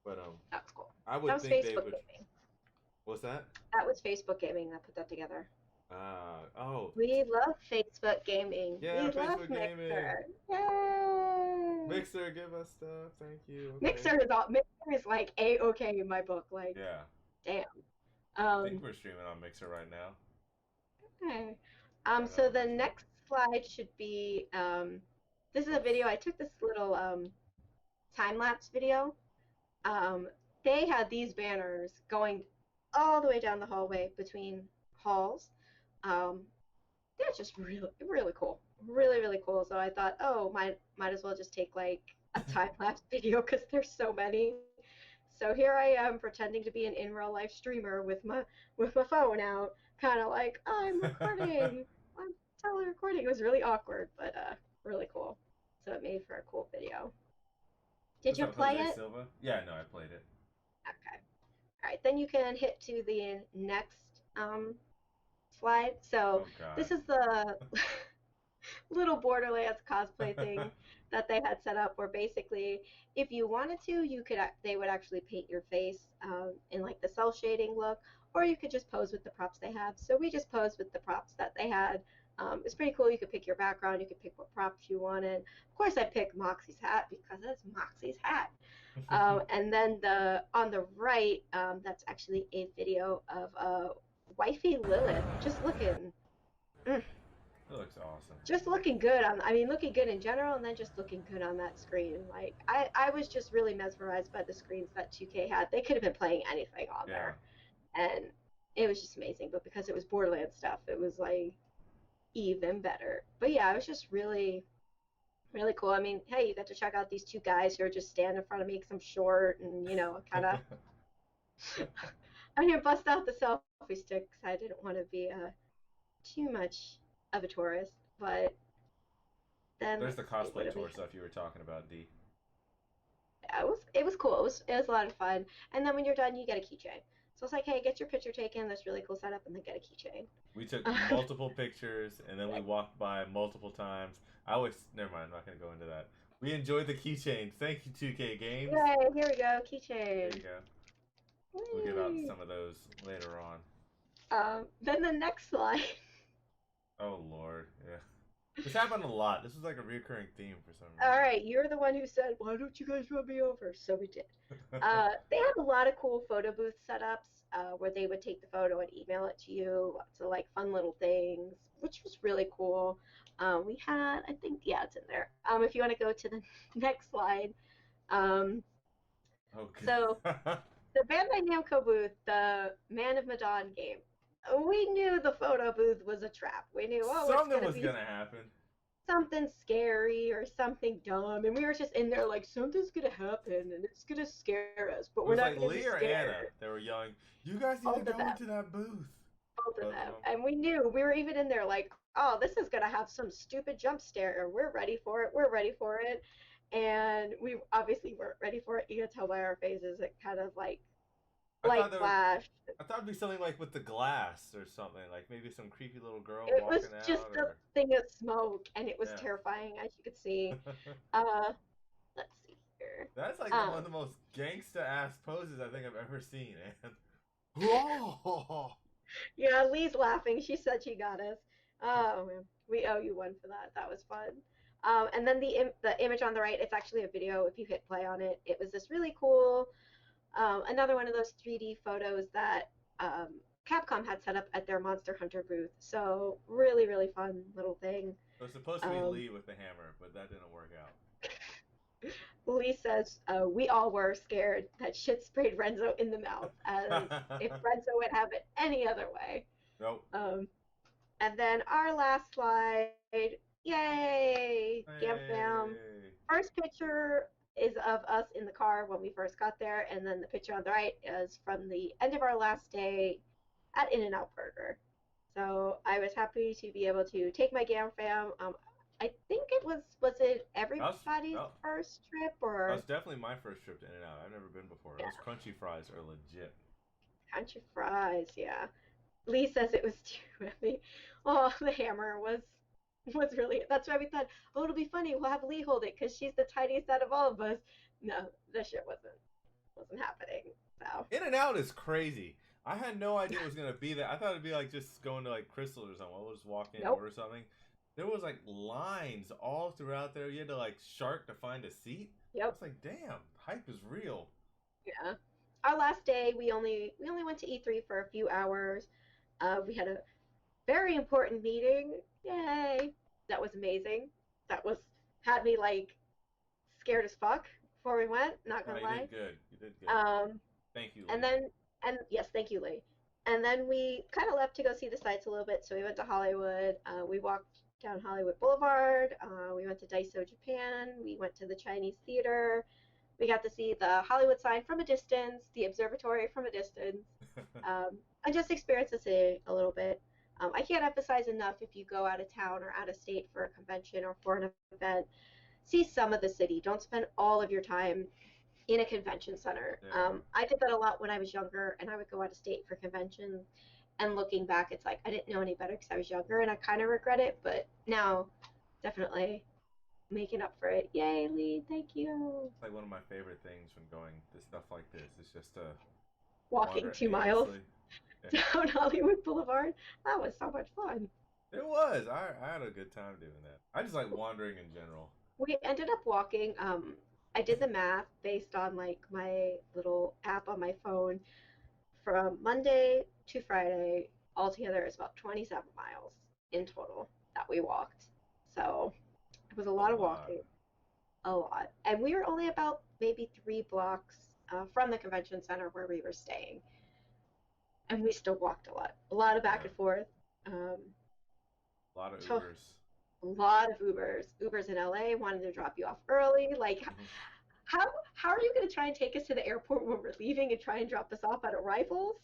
But That's cool. I That would was think they Facebook would. Gaming. What's that? That was Facebook Gaming that put that together. Oh, We love Facebook Gaming. yeah, We love Facebook Gaming. Mixer. Yay! Mixer, give us stuff. Thank you. Okay. Mixer is like a okay in my book. Like, Yeah, damn. I think Um, we're streaming on Mixer right now. okay. I don't know So if the it's not. next slide should be this is a Oops. video. I took this little time lapse video. Um, they had these banners going all the way down the hallway between halls. Um, they're just really, really cool. Really, really cool. So I thought, oh, might as well just take like a time lapse video because there's so many. So here I am pretending to be an in real life streamer with my phone out, kind of like I'm recording. I'm totally recording. It was really awkward, but really cool. So it made for a cool video. Did What's you up, play Jose it? Silva? Yeah, no, I played it. Okay. All right. Then you can hit to the next slide. So Oh God. this is the little Borderlands cosplay thing that they had set up where basically if you wanted to you could they would actually paint your face in like the cell shading look, or you could just pose with the props they have. So we just posed with the props that they had. It's pretty cool. You could pick your background, you could pick what props you wanted. Of course I picked Moxie's hat because it's Moxie's hat. And then the on the right, that's actually a video of wifey Lilith just looking mm, It looks awesome. just looking good on, I mean, looking good in general, and then just looking good on that screen. Like I was just really mesmerized by the screens that 2K had. They could have been playing anything on Yeah. there, and it was just amazing. But because it was Borderlands stuff, it was like even better. But yeah, it was just really really cool. I mean, hey, you got to check out these two guys who are just standing in front of me because I'm short, and kind of. I didn't bust out the selfie stick because I didn't want to be too much of a tourist. But then There's the let's see, what cosplay do we tour stuff you were talking about, D. it was cool. It was a lot of fun. And then when you're done, you get a keychain. So it's like, hey, get your picture taken. That's really cool setup, and then get a keychain. We took Um, multiple pictures and then we walked by multiple times. I always never mind. I'm not gonna go into that. We enjoyed the keychains. Thank you, 2K Games. Yay! Here we go, There keychain. you go. We'll give out Whee! some of those later on. Then the next slide. Oh Lord, yeah. This happened a lot. This was like a recurring theme for some All right, you're the one who said, "Why don't you guys run me over?" So we did. reason. They had a lot of cool photo booth setups where they would take the photo and email it to you. Lots of like fun little things, which was really cool. We had, I think, yeah, it's in there. If you want to go to the next slide. Um, so Okay. the Bandai Namco booth, the Man of Medan game. We knew the photo booth was a trap. We knew, oh, it's Something gonna was be gonna happen. something scary or something dumb, and we were just in there like something's gonna happen and it's gonna scare us, but It we're was not like gonna be Lee or Anna. scared. They were yelling, "You guys need to Both of go them, into that booth." both of Both of them, them. and we knew we were even in there like, oh, this is gonna have some stupid jump scare. We're ready for it. We're ready for it, and we obviously weren't ready for it. You could tell by our faces. It kind of like I light thought there was. flashed. I thought it'd be something like with the glass or something, like maybe some creepy little girl It was walking just out, a or thing of smoke, and it was yeah. terrifying, as you could see. Uh, let's see here. That's like one of Um, the most gangsta ass poses I think I've ever seen, man. Whoa! Yeah, Lee's laughing. She said she got us. Oh man, we owe you one for that. That was fun. And then the image on the right, it's actually a video. If you hit play on it, it was this really cool, another one of those 3D photos that um, Capcom had set up at their Monster Hunter booth. So really, really fun little thing. It was supposed to be Um, Lee with the hammer, but that didn't work out. Lee says we all were scared that shit sprayed Renzo in the mouth, as if Renzo would have it any other way. Nope. Um, And then our last slide, yay, Gam Fam. Hey. First picture is of us in the car when we first got there, and then the picture on the right is from the end of our last day at In-N-Out Burger. So I was happy to be able to take my Gam Fam. I think was it That was, everybody's that, first trip that or was definitely my first trip to In-N-Out. I've never been before. yeah, Those crunchy fries are legit. country fries, yeah. Lee says it was too heavy. Oh, the hammer was really. That's why we thought, oh, it'll be funny. We'll have Lee hold it because she's the tiniest out of all of us. No, that shit wasn't happening. So In-N-Out is crazy. I had no idea it was gonna be that. I thought it'd be like just going to like Crystal or something. We'll just walk in, nope. order something. There was like lines all throughout there. You had to like shark to find a seat. I Yep. was like, damn, hype is real. Yeah. Our last day, we only went to E3 for a few hours. We had a very important meeting. Yay! That was amazing. That was had me like scared as fuck before we went. Not No, gonna you lie. did good. You did good. Um, Thank you, And Lee. then, and yes, thank you, Lee. And then we kind of left to go see the sights a little bit. So we went to Hollywood. We walked down Hollywood Boulevard. We went to Daiso, Japan. We went to the Chinese theater. We got to see the Hollywood sign from a distance, the observatory from a distance, and just experience the city a little bit. I can't emphasize enough if you go out of town or out of state for a convention or for an event, see some of the city. Don't spend all of your time in a convention center. Yeah. I did that a lot when I was younger, and I would go out of state for conventions. And looking back, it's like I didn't know any better because I was younger, and I kind of regret it. But now, definitely making up for it. Yay, Lee! Thank you. It's like one of my favorite things when going to stuff like this. It's just to Walking wander 2 miles aimlessly. Yeah. down Hollywood Boulevard. That was so much fun. It was. I had a good time doing that. I just like wandering in general. We ended up walking. I did the math based on like my little app on my phone. From Monday to Friday, altogether, is about 27 miles in total that we walked. So it was a A lot of lot. walking, a lot. And we were only about maybe 3 blocks from the convention center where we were staying. And we still walked a lot of back Yeah. and forth. Um, A lot of to Ubers. a lot of Ubers. Ubers in LA wanted to drop you off early. Like, how how are you going to try and take us to the airport when we're leaving and try and drop us off at arrivals?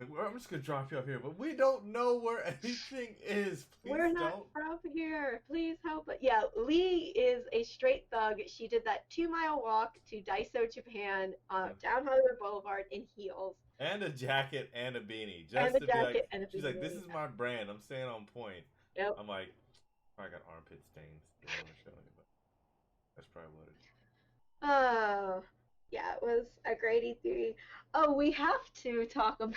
I'm just gonna drop you off here, but we don't know where anything is. Please We're not don't. from here. Please help us. Yeah, Lee is a straight thug. She did that 2 mile walk to Daiso, Japan, down Hollywood Boulevard in heels And a jacket and a beanie, and just a to be like. jacket and a She's like, "This beanie. is my brand. I'm staying on point." Yep. I'm like, I got armpit stains. Don't want to show anybody. That's probably what it is. Oh, yeah, it was a great E3. Oh, we have to talk about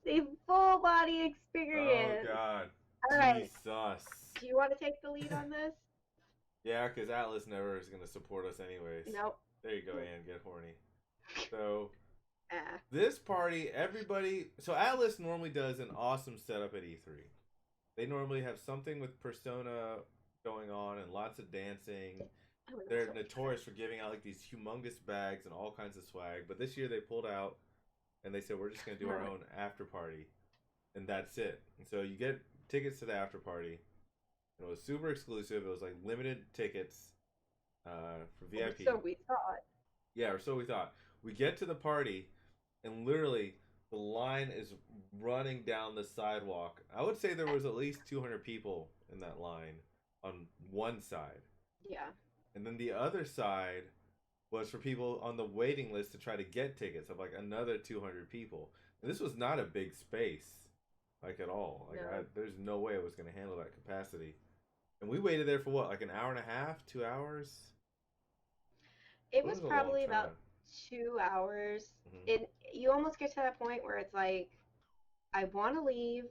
the full body Oh experience. God, All right. Jesus. Do you want to take the lead on this? Yeah, because Atlas never is gonna support us anyways. Nope. There you go, Ann. Get horny. So Ah, this party, everybody. So Atlas normally does an awesome setup at E3. They normally have something with Persona going on and lots of dancing. oh, that's They're so much better. notorious for giving out like these humongous bags and all kinds of swag. But this year they pulled out and they said we're just gonna do our own after party, and that's it. And so you get tickets to the after party. It was super exclusive. It was like limited tickets for Or VIP. so we thought. Yeah, or so we thought. We get to the party, and literally the line is running down the sidewalk. I would say there was at least 200 people in that line on one side, Yeah. and then the other side was for people on the waiting list to try to get tickets of like another 200 people. And this was not a big space, like at all. Like No. there's no way it was going to handle that capacity. And we waited there for what, like an hour and a half, 2 hours? It It was was a long probably about time. 2 hours. Hmm. You almost get to that point where it's like, I want to leave,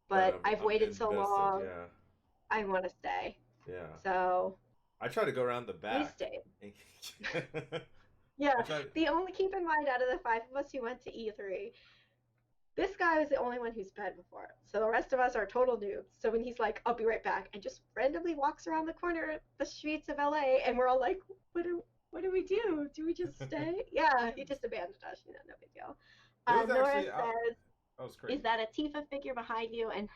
But but I've I'm waited so invested. long. Yeah, I want to stay. yeah. So I tried to go around the we back. stayed. I Yeah. tried. The only keep in mind out of the 5 of us who went to E3, this guy was the only one who's been before. So the rest of us are total noobs. So when he's like, I'll be right back, and just randomly walks around the corner, the streets of LA, and we're all like, what do we do? Do we just stay? Yeah, he just abandoned us. You know, no big deal. It was Nora actually out. says, That was is crazy. that a Tifa figure behind you? And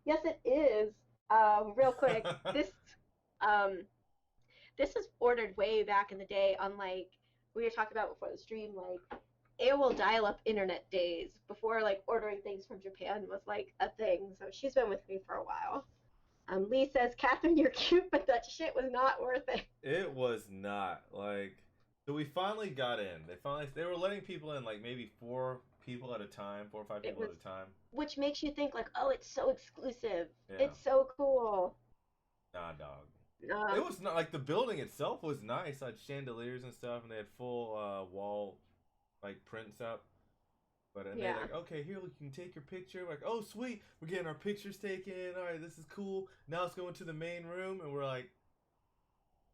yes, it is. Real quick, um, this is ordered way back in the day, unlike we were talking about before the stream, like AOL dial-up internet days before like ordering things from Japan was like a thing. So she's been with me for a while. Lee says, Catherine, you're cute, but that shit was not worth it. It was not like. So we finally got in. They were letting people in like maybe 4 people at a time, 4 or 5 It people was, at a time. which makes you think like, oh, it's so exclusive. Yeah. It's so cool. Nah, dog. Uh, It was not like the building itself was nice. Like chandeliers and stuff, and they had full wall like prints up. But and they're yeah. like, okay, here you can take your picture. We're like, oh sweet, we're getting our pictures taken. All right, this is cool. Now let's go into the main room, and we're like,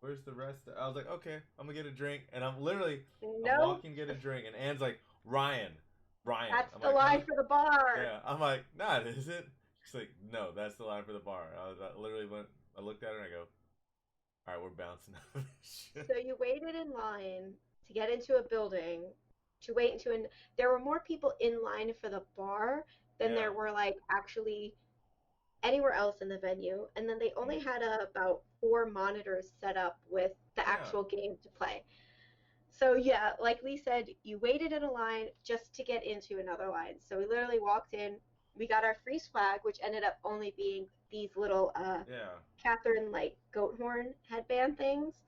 where's the rest? I was like, okay, I'm gonna get a drink, and I'm No, walking to get a drink, and Anne's like, Ryan, Ryan. that's I'm the like, huh? line for the bar. Yeah. I'm like, nah, it isn't. She's like, no, that's the line for the bar. I literally went. I looked at her and I go, all right, we're bouncing out of this shit. So you waited in line to get into a building to wait into an there were more people in line for the bar than Yeah. there were like actually anywhere else in the venue. And then they only Mm. had about four monitors set up with the Yeah. actual game to play. So yeah, like Lee said, you waited in a line just to get into another line. So we literally walked in, we got our free swag, which ended up only being these little Yeah. Catherine like goat horn headband things,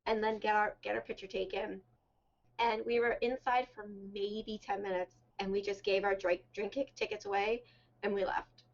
and then get our picture taken. And we were inside for maybe 10 minutes, and we just gave our drink tickets away, and we left.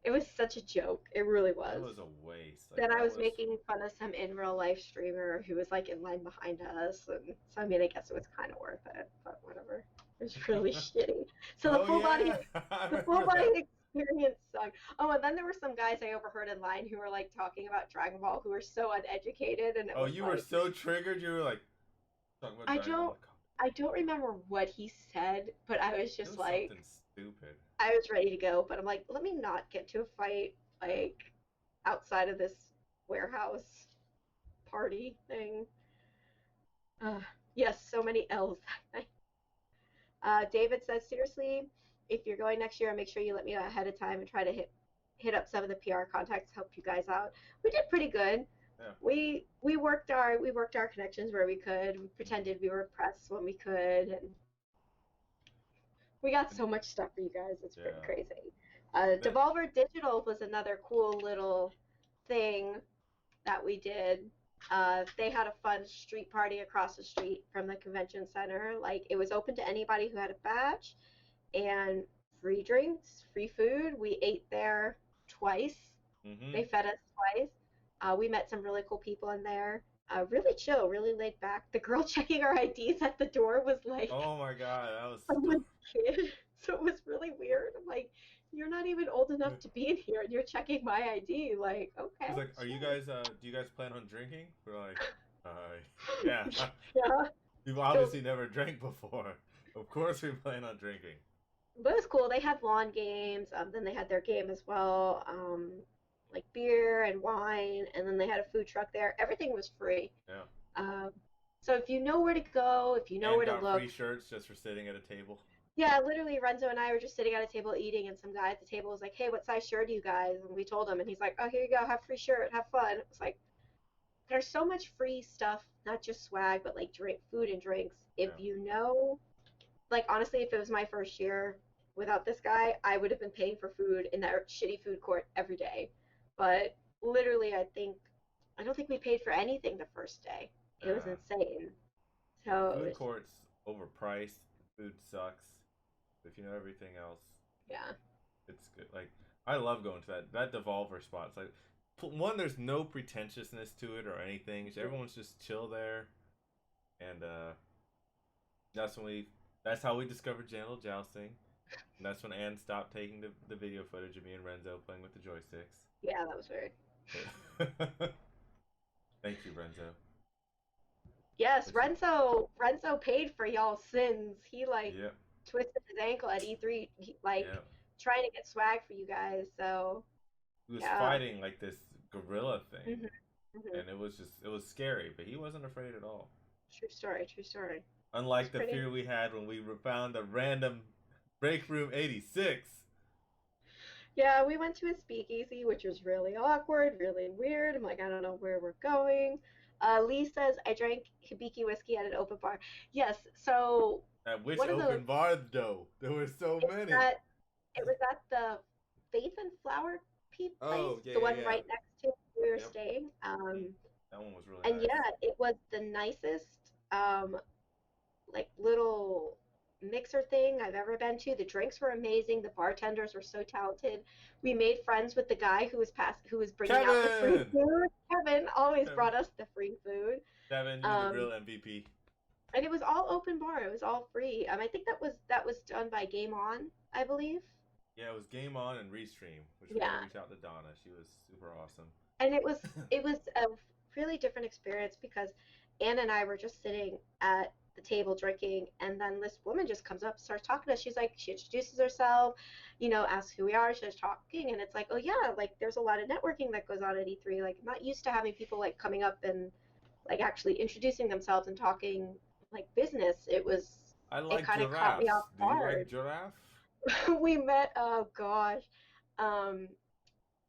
It was such a joke. It really That was. was a waste. Like Then I that was was. making fun of some in real life streamer who was like in line behind us, and so I mean, I guess it was kind of worth it, but whatever. It was really shitty. So Oh yeah, I the full remember that. body experience sucked. Oh, and then there were some guys I overheard in line who were like talking about Dragon Ball who were so uneducated, and it Oh, was you were like so triggered. You were like talking about I Dragon Ball. don't I don't remember what he said, but I was It just was like something stupid. I was ready to go, but I'm like, let me not get to a fight like outside of this warehouse party thing. Uh, yes, so many L's. David says, seriously, if you're going next year, make sure you let me know ahead of time and try to hit up some of the PR contacts to help you guys out. We did pretty good. Yeah. We worked our connections where we could. We Mm-hmm. pretended we were press when we could, and we got And so much stuff for you guys. It's pretty yeah, crazy. that Devolver Digital was another cool little thing that we did. They had a fun street party across the street from the convention center. Like it was open to anybody who had a badge, and free drinks, free food. We ate there twice. mm-hmm. They fed us twice. We met some really cool people in there. Really chill, really laid back. The girl checking our IDs at the door was like Oh my god, that was someone's kid. So it was really weird. I'm like, you're not even old enough to be in here and you're checking my ID. Like, okay, He's like, "Are you sure. guys? Do you guys plan on drinking?" We're like, yeah. Yeah. We've So, obviously never drank before. Of course, we plan on drinking." but it was cool. They had lawn games. Then they had their game as well. Like beer and wine, and then they had a food truck there. Everything was free. Yeah. Um, so if you know where to go, if you know And where to got free look, shirts just for sitting at a table. yeah, literally Renzo and I were just sitting at a table eating, and some guy at the table was like, "Hey, what size shirt do you guys?" And we told him, and he's like, "Oh, here you go, have free shirt, have fun." It was like there's so much free stuff, not just swag, but like drink, food and drinks. If Yeah. you know, like honestly, if it was my first year without this guy, I would have been paying for food in that shitty food court every day. But literally, I don't think we paid for anything the first day. It was Nah. insane. Yeah, the So it food was, court's overpriced. The food sucks. If you know everything else, yeah. it's good. Like I love going to that Devolver spot. It's like one, there's no pretentiousness to it or anything. Everyone's just chill there, and that's when we. That's how we discovered genital jousting. And that's when Anne stopped taking the video footage of me and Renzo playing with the joysticks. Yeah, that was weird. Thank you, Renzo. Yes, But Renzo paid for y'all's sins. He like yeah, twisted his ankle at E3, like yeah. trying to get swag for you guys. So He was yeah. fighting like this gorilla thing, Hmm. Hmm. and it was scary, but he wasn't afraid at all. True story. True story. It's Unlike the pretty. fear we had when we found a random break room 86. Yeah, we went to a speakeasy, which was really awkward, really weird. I'm like, I don't know where we're going. Lee says I drank Hibiki whiskey at an open bar. Yes, so At which one of the open bar though? There were so it was many. at it was at the Faith and Flower Peep place, Oh yeah, the yeah, one yeah. right next to where we were Yep. staying. Mm. That one was really And nice. yeah, it was the nicest like little mixer thing I've ever been to. The drinks were amazing. The bartenders were so talented. We made friends with the guy who was bringing out the free Kevin. food. Kevin always Kevin, brought us the free food. Kevin, you're the Um, real MVP. and it was all open bar. It was all free. I think that was done by Game On, I believe. Yeah, it was Game On and Restream, which we got to Yeah, reach out to Donna. She was super awesome. and it was a really different experience because Anna and I were just sitting at the table drinking, and then this woman just comes up, starts talking to us. She's like, she introduces herself, asks who we are. She's talking, and it's like, oh yeah, like there's a lot of networking that goes on at E3. Like I'm not used to having people like coming up and like actually introducing themselves and talking like business, I it like kind of caught me off giraffes. Do you like guard. giraffe? We met, oh gosh, um,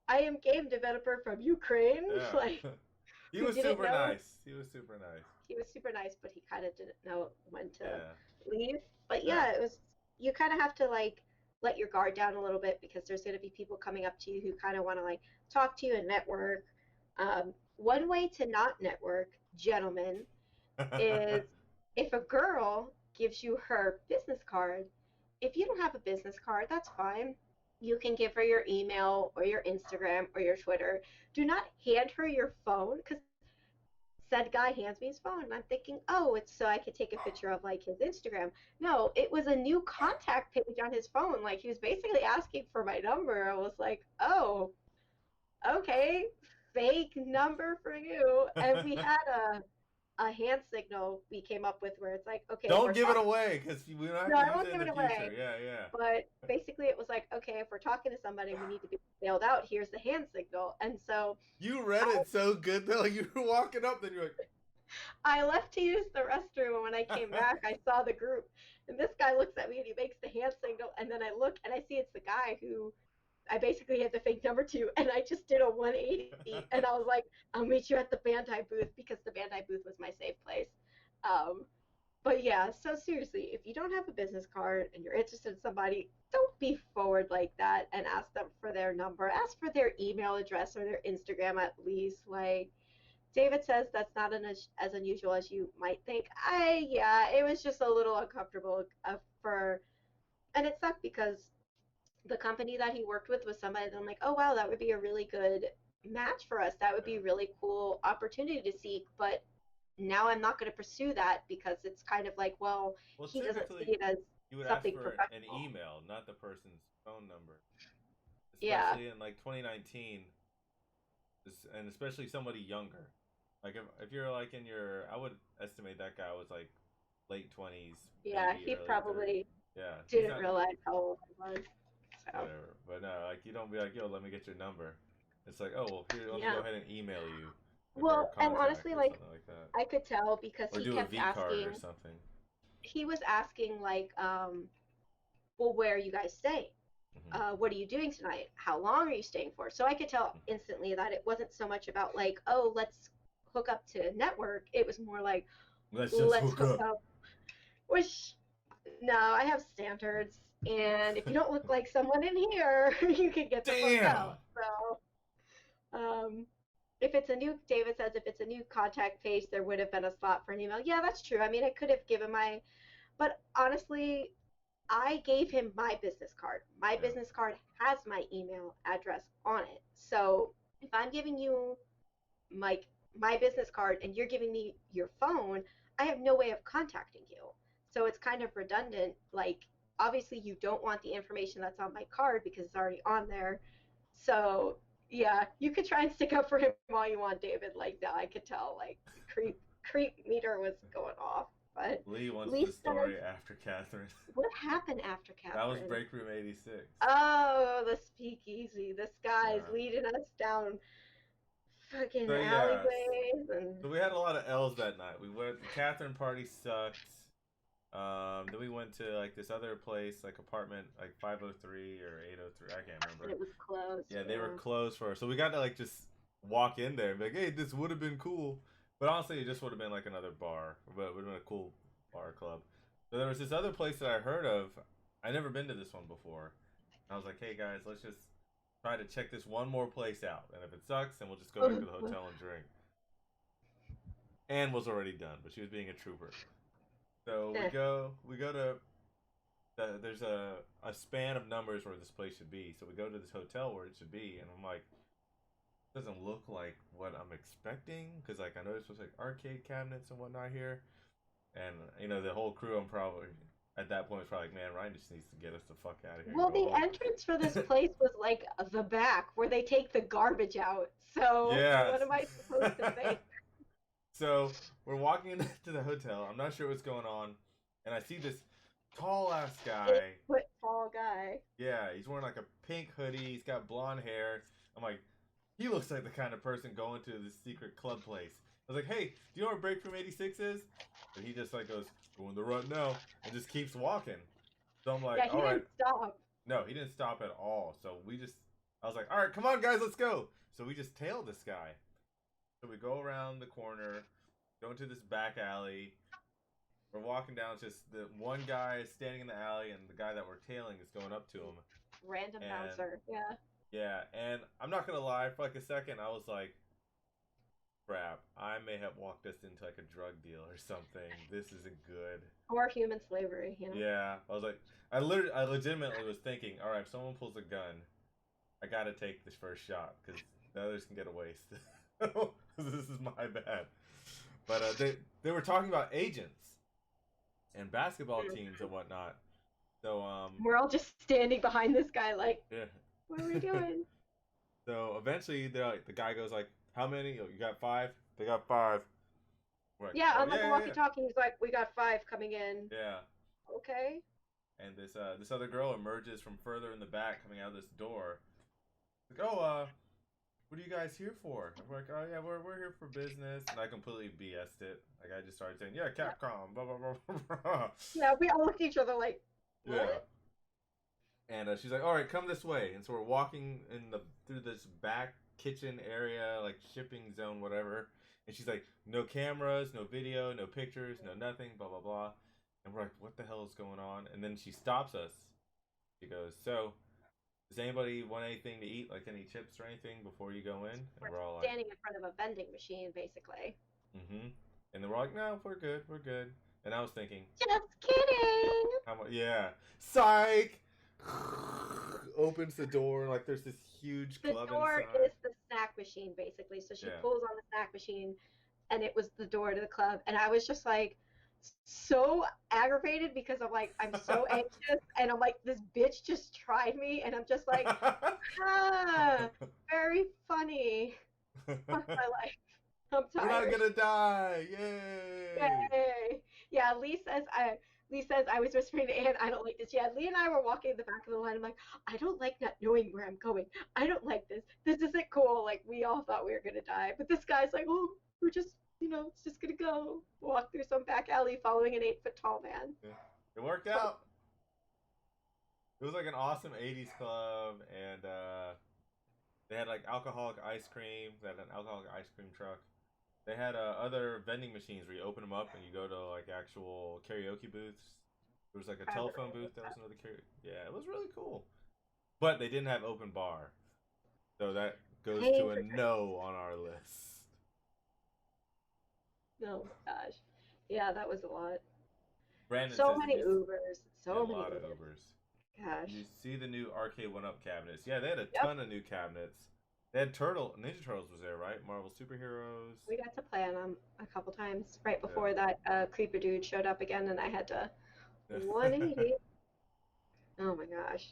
I am game developer from Ukraine. Yeah. Like, He who was didn't super know nice. He was super nice. he was super nice, but he kind of didn't know when to Yeah. leave. But Yeah. yeah, it was, you kind of have to like let your guard down a little bit because there's going to be people coming up to you who kind of want to like talk to you and network. One way to not network, gentlemen, is if a girl gives you her business card, if you don't have a business card, that's fine. You can give her your email or your Instagram or your Twitter. Do not hand her your phone because said guy hands me his phone and I'm thinking, oh, it's so I could take a picture of like his Instagram. No, it was a new contact page on his phone. Like he was basically asking for my number. I was like, oh, okay, fake number for you. And we had a hand signal we came up with where it's like, okay, if Don't we're give it talking, away because we don't have no, to I use won't it in give the it future. away. Yeah, yeah. But basically, it was like, okay, if we're talking to somebody, we need to be bailed out. Here's the hand signal. And so You read I, it so good though. You were walking up, then you're I left to use the restroom, and when I came like, back, I saw the group. And this guy looks at me and he makes the hand signal. And then I look and I see it's the guy who I basically had the fake number to. And I just did a 180. And I was like, I'll meet you at the Bandai booth because the Bandai booth was my safe place. Um, but yeah, so seriously, if you don't have a business card and you're interested in somebody, don't be forward like that and ask them for their number. Ask for their email address or their Instagram at least. Like David says, that's not as unusual as you might think. Yeah, it was just a little uncomfortable for, and it sucked because the company that he worked with was somebody that I'm like, oh wow, that would be a really good match for us. That would be a really cool opportunity to seek, but now I'm not going to pursue that because it's kind of like, well, well, he doesn't typically see it as you would ask something for an professional. email, not the person's phone number, Yeah. especially in like 2019, and especially somebody younger. Like if you're like in your, I would estimate that guy was like late 20s, Yeah, maybe he early 30s. probably Yeah, he's didn't not realize how old I was. So, whatever. But no, like you don't be like, yo, let me get your number. It's like, oh well, here, let me go yeah. ahead and email you with our Well, and contact honestly, or like something like that, I could tell because or he do a kept V card or asking, something. he was asking like, well, where are you guys staying? Hmm. What are you doing tonight? How long are you staying for? So I could tell instantly that it wasn't so much about like, oh, let's hook up to network. It was more like, Let's just let's hook hook up. up. Which, no, I have standards. And if you don't look like someone in here, you can get the fuck Damn. out. So, if it's a new, David says, if it's a new contact page, there would have been a slot for an email. Yeah, that's true. I mean, I could have given my, but honestly, I gave him my business card. My Yeah. business card has my email address on it. So if I'm giving you my my business card and you're giving me your phone, I have no way of contacting you. So it's kind of redundant. Like obviously you don't want the information that's on my card because it's already on there. So yeah, you could try and stick up for him all you want, David. Like no, I could tell like creep meter was going off. But Lee wants Lee the says, story after Catherine. what happened after That was Catherine? Break Room 86. Oh, the speakeasy. This guy's Yeah. leading us down fucking So yeah, alleyways and so we had a lot of L's that night. We went. The Catherine party sucked. Then we went to like this other place, like apartment, like 503 or 803. I can't remember. it was closed. Yeah, they were Yeah. closed for us, so we got to like just walk in there and be like, "Hey, this would have been cool," but honestly, it just would have been like another bar, but it would have been a cool bar club. So there was this other place that I heard of. I never been to this one before. I was like, "Hey guys, let's just try to check this one more place out, and if it sucks, then we'll just go back to the hotel and drink." Anne was already done, but she was being a trooper. So we go to there's a span of numbers where this place should be. So we go to this hotel where it should be, and I'm like, doesn't look like what I'm expecting because like I know there's supposed to be like arcade cabinets and whatnot here, and the whole crew. I'm probably at that point was probably like, man, Ryan just needs to get us the fuck out of here and Well, go the home. entrance for this place was like the back where they take the garbage out. So Yeah. what am I supposed to say? So we're walking into the hotel. I'm not sure what's going on, and I see this tall ass guy. 8 foot tall guy. Yeah, he's wearing like a pink hoodie. He's got blonde hair. I'm like, he looks like the kind of person going to this secret club place. was like, hey, do you know where Break Room 86 is? And he just like goes, go in the rut now, and just keeps walking. So I'm like, Yeah, he all right. didn't stop. No, he didn't stop at all. So I was like, all right, come on, guys, let's go. So we just tailed this guy. So we go around the corner, go into this back alley. We're walking down. It's just the one guy is standing in the alley, and the guy that we're tailing is going up to him. Random And bouncer. Yeah. yeah, and I'm not gonna lie, for like a second, I was like, crap, I may have walked us into like a drug deal or something. This isn't good. Or human slavery, you know. Yeah, I was like, I legitimately was thinking, all right, if someone pulls a gun, I gotta take this first shot because the others can get a waste. This is my bad. But they were talking about agents and basketball teams and whatnot. So We're all just standing behind this guy, like, yeah. what are we doing? So eventually, the guy goes like, "How many? Oh, you got 5? They got 5." We're like, Yeah, "Oh on like a yeah, yeah, walkie-talkie, he's like, we got 5 coming in. yeah." Okay. And this other girl emerges from further in the back, coming out of this door. Like, oh, what are you guys here for? And we're like, oh yeah, we're here for business. And I completely BS'd it. Like I just started saying, yeah, Capcom, blah blah blah blah. Yeah, we all looked at each other like, what? Yeah. And she's like, all right, come this way. And so we're walking through this back kitchen area, like shipping zone, whatever. And she's like, no cameras, no video, no pictures, no nothing, blah blah blah. And we're like, what the hell is going on? And then she stops us. She goes, so does anybody want anything to eat, like any chips or anything before you go in? And We're we're all like, standing in front of a vending machine, basically. mm-hmm. And then we're like, no, we're good, we're good. And I was thinking, Just kidding. how much? Yeah, psych. Opens the door like there's this huge The club door inside. is the snack machine, basically. So she Yeah. pulls on the snack machine, and it was the door to the club. And I was just like, so aggravated because I'm like, I'm so anxious, and I'm like, this bitch just tried me, and I'm just like, ah, very funny. Fuck my life. I'm We're not tired. gonna die! Yay! Yay. Yeah, Lee says I was whispering to Anne, I don't like this. Yeah, Lee and I were walking in the back of the line. I'm like, I don't like not knowing where I'm going. I don't like this. This isn't cool. Like we all thought we were gonna die. But this guy's like, oh, we're just it's just gonna go walk through some back alley following an 8-foot tall man. Yeah. It worked out. It was like an awesome 80s club, and they had like alcoholic ice cream. They had an alcoholic ice cream truck. They had other vending machines where you open them up and you go to like actual karaoke booths. There was like a telephone booth that was another karaoke. Yeah, it was really cool. But they didn't have open bar. So that goes to a no on our list. Oh my gosh. Yeah, that was a lot. Brandon So says many Ubers. So many a lot of Ubers. Ubers. Gosh. You see the new Arcade 1-Up cabinets. Yeah, they had a Yep. ton of new cabinets. They had Ninja Turtles was there, right? Marvel Superheroes. We got to play on them a couple times right before that creeper dude showed up again, and I had to 180. Oh my gosh.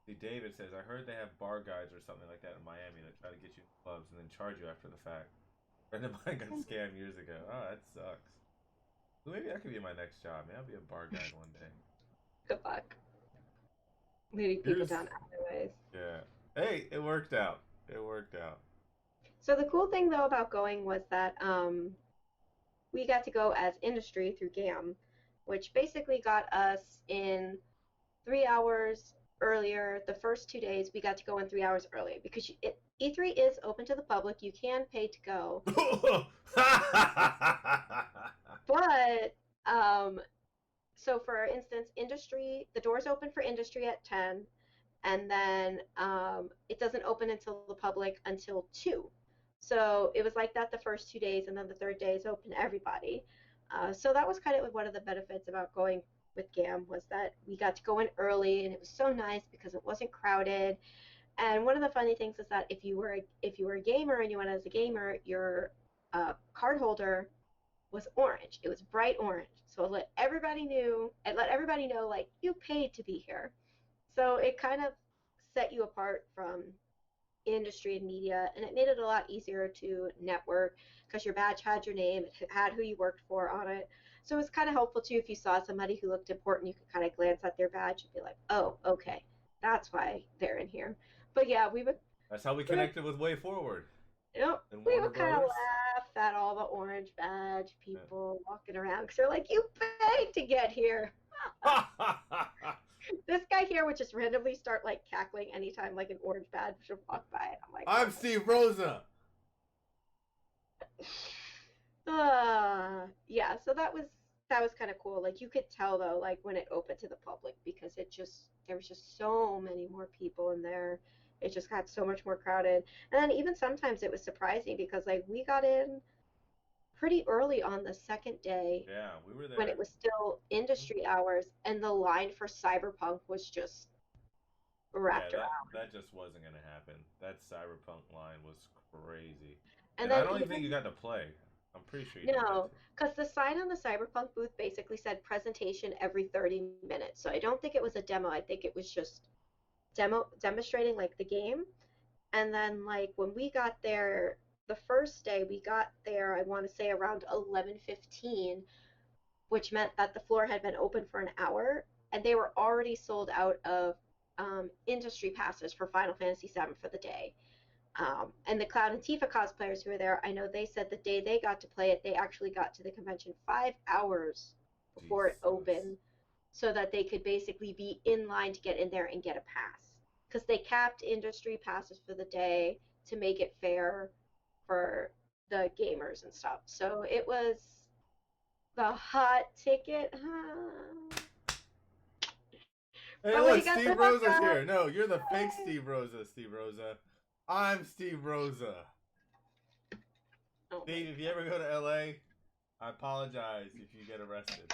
See, David says, I heard they have bar guides or something like that in Miami that try to get you in clubs and then charge you after the fact. Friend of mine got scammed years ago. Oh, that sucks. Well, maybe that could be my next job. Maybe I'll be a bar guide one day. Good luck. Leading people down alleyways. Yeah. Hey, it worked out. It worked out. So the cool thing though about going was that we got to go as industry through GAAM, which basically got us in 3 hours earlier. The first 2 days we got to go in 3 hours early because E3 is open to the public. You can pay to go. But so for instance, industry, the doors open for industry at 10, and then it doesn't open until the public until 2. So it was like that the first 2 days, and then the third day is open to everybody. So that was kind of one of the benefits about going with GAAM was that we got to go in early, and it was so nice because it wasn't crowded. And one of the funny things is that if you were a gamer and you went as a gamer, your card holder was orange. It was bright orange. So it let everybody know like you paid to be here. So it kind of set you apart from industry and media, and it made it a lot easier to network because your badge had your name, it had who you worked for on it. So it was kind of helpful too if you saw somebody who looked important, you could kind of glance at their badge and be like, oh, okay, that's why they're in here. But yeah, That's how we connected with Way Forward. Yep. and We Warner would kind of Brothers. laugh at all the orange badge Yeah. people walking around because they're like, "You paid to get here." This guy here would just randomly start like cackling anytime like an orange badge would walk by, and I'm like, "Oh I'm Steve Rosa. my." Yeah. So that was kind of cool. Like you could tell though, like when it opened to the public because it just there was just so many more people in there. It just got so much more crowded. And then even sometimes it was surprising because like we got in pretty early on the second day Yeah, we were when it there. was still industry hours and the line for Cyberpunk was just Yeah, wrapped that around. that just wasn't gonna happen. That Cyberpunk line was crazy, And and I then don't even think you even got to play. I'm pretty sure you didn't get no, to. because the sign on the Cyberpunk booth basically said presentation every 30 minutes. So I don't think it was a demo. I think it was just demonstrating like the game. And then like when we got there the first day, we got there I want to say around 11:15, which meant that the floor had been open for an hour and they were already sold out of industry passes for Final Fantasy VII for the day. And the Cloud and Tifa cosplayers who were there, I know they said the day they got to play it, they actually got to the convention 5 hours before it Jesus. opened so that they could basically be in line to get in there and get a pass. Because they capped industry passes for the day to make it fair for the gamers and stuff. So it was the hot ticket. Hey, But when look, you got the Steve Rosa's hookup, here. No, you're the fake Steve Rosa, Steve Rosa. I'm Steve Rosa. oh my Steve, if you god, ever go to LA, I apologize if you get arrested.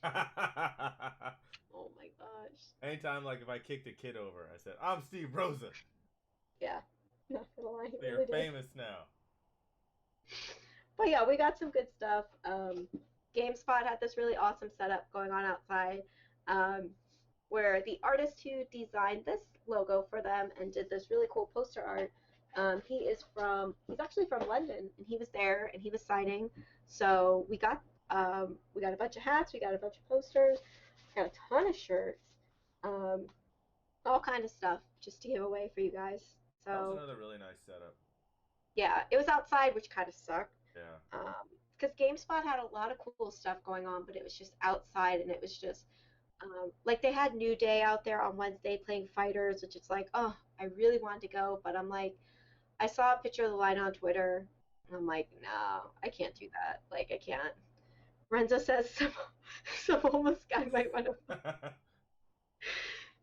oh my gosh, Anytime, like if I kicked a kid over, I said, I'm Steve Rosa. yeah, not gonna lie, he So you're really did. famous now. But yeah, we got some good stuff. GameSpot had this really awesome setup going on outside, um, where the artist who designed this logo for them and did this really cool poster art, he's actually from London, and he was there and he was signing. So we got a bunch of hats, we got a bunch of posters, got a ton of shirts, um, all kind of stuff just to give away for you guys. That was So another really nice setup. yeah, it was outside, which kind of sucked. Yeah. Because GameSpot had a lot of cool stuff going on, but it was just outside, and it was just like they had New Day out there on Wednesday playing Fighters, which is like, oh, I really wanted to go, but I'm like, I saw a picture of the line on Twitter, and I'm like, no, I can't do that. Like, I can't. Renzo says some homeless guy might want to.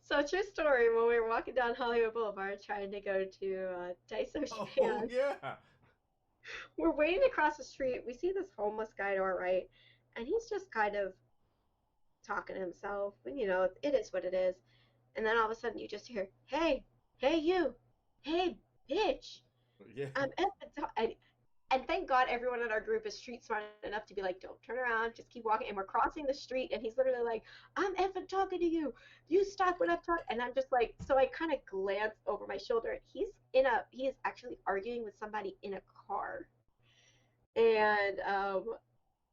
So true story. When we were walking down Hollywood Boulevard trying to go to Daiso Oh, Japan, yeah. we're waiting across the street. We see this homeless guy to our right, and he's just kind of talking to himself. And, you know, it is what it is. And then all of a sudden you just hear, hey, hey, you, hey, bitch, Yeah. I'm at the top. And thank God everyone in our group is street smart enough to be like, don't turn around, just keep walking. And we're crossing the street, and he's literally like, I'm effing talking to you. You stop when I'm talking. And I'm just like, so I kind of glance over my shoulder. He is actually arguing with somebody in a car. And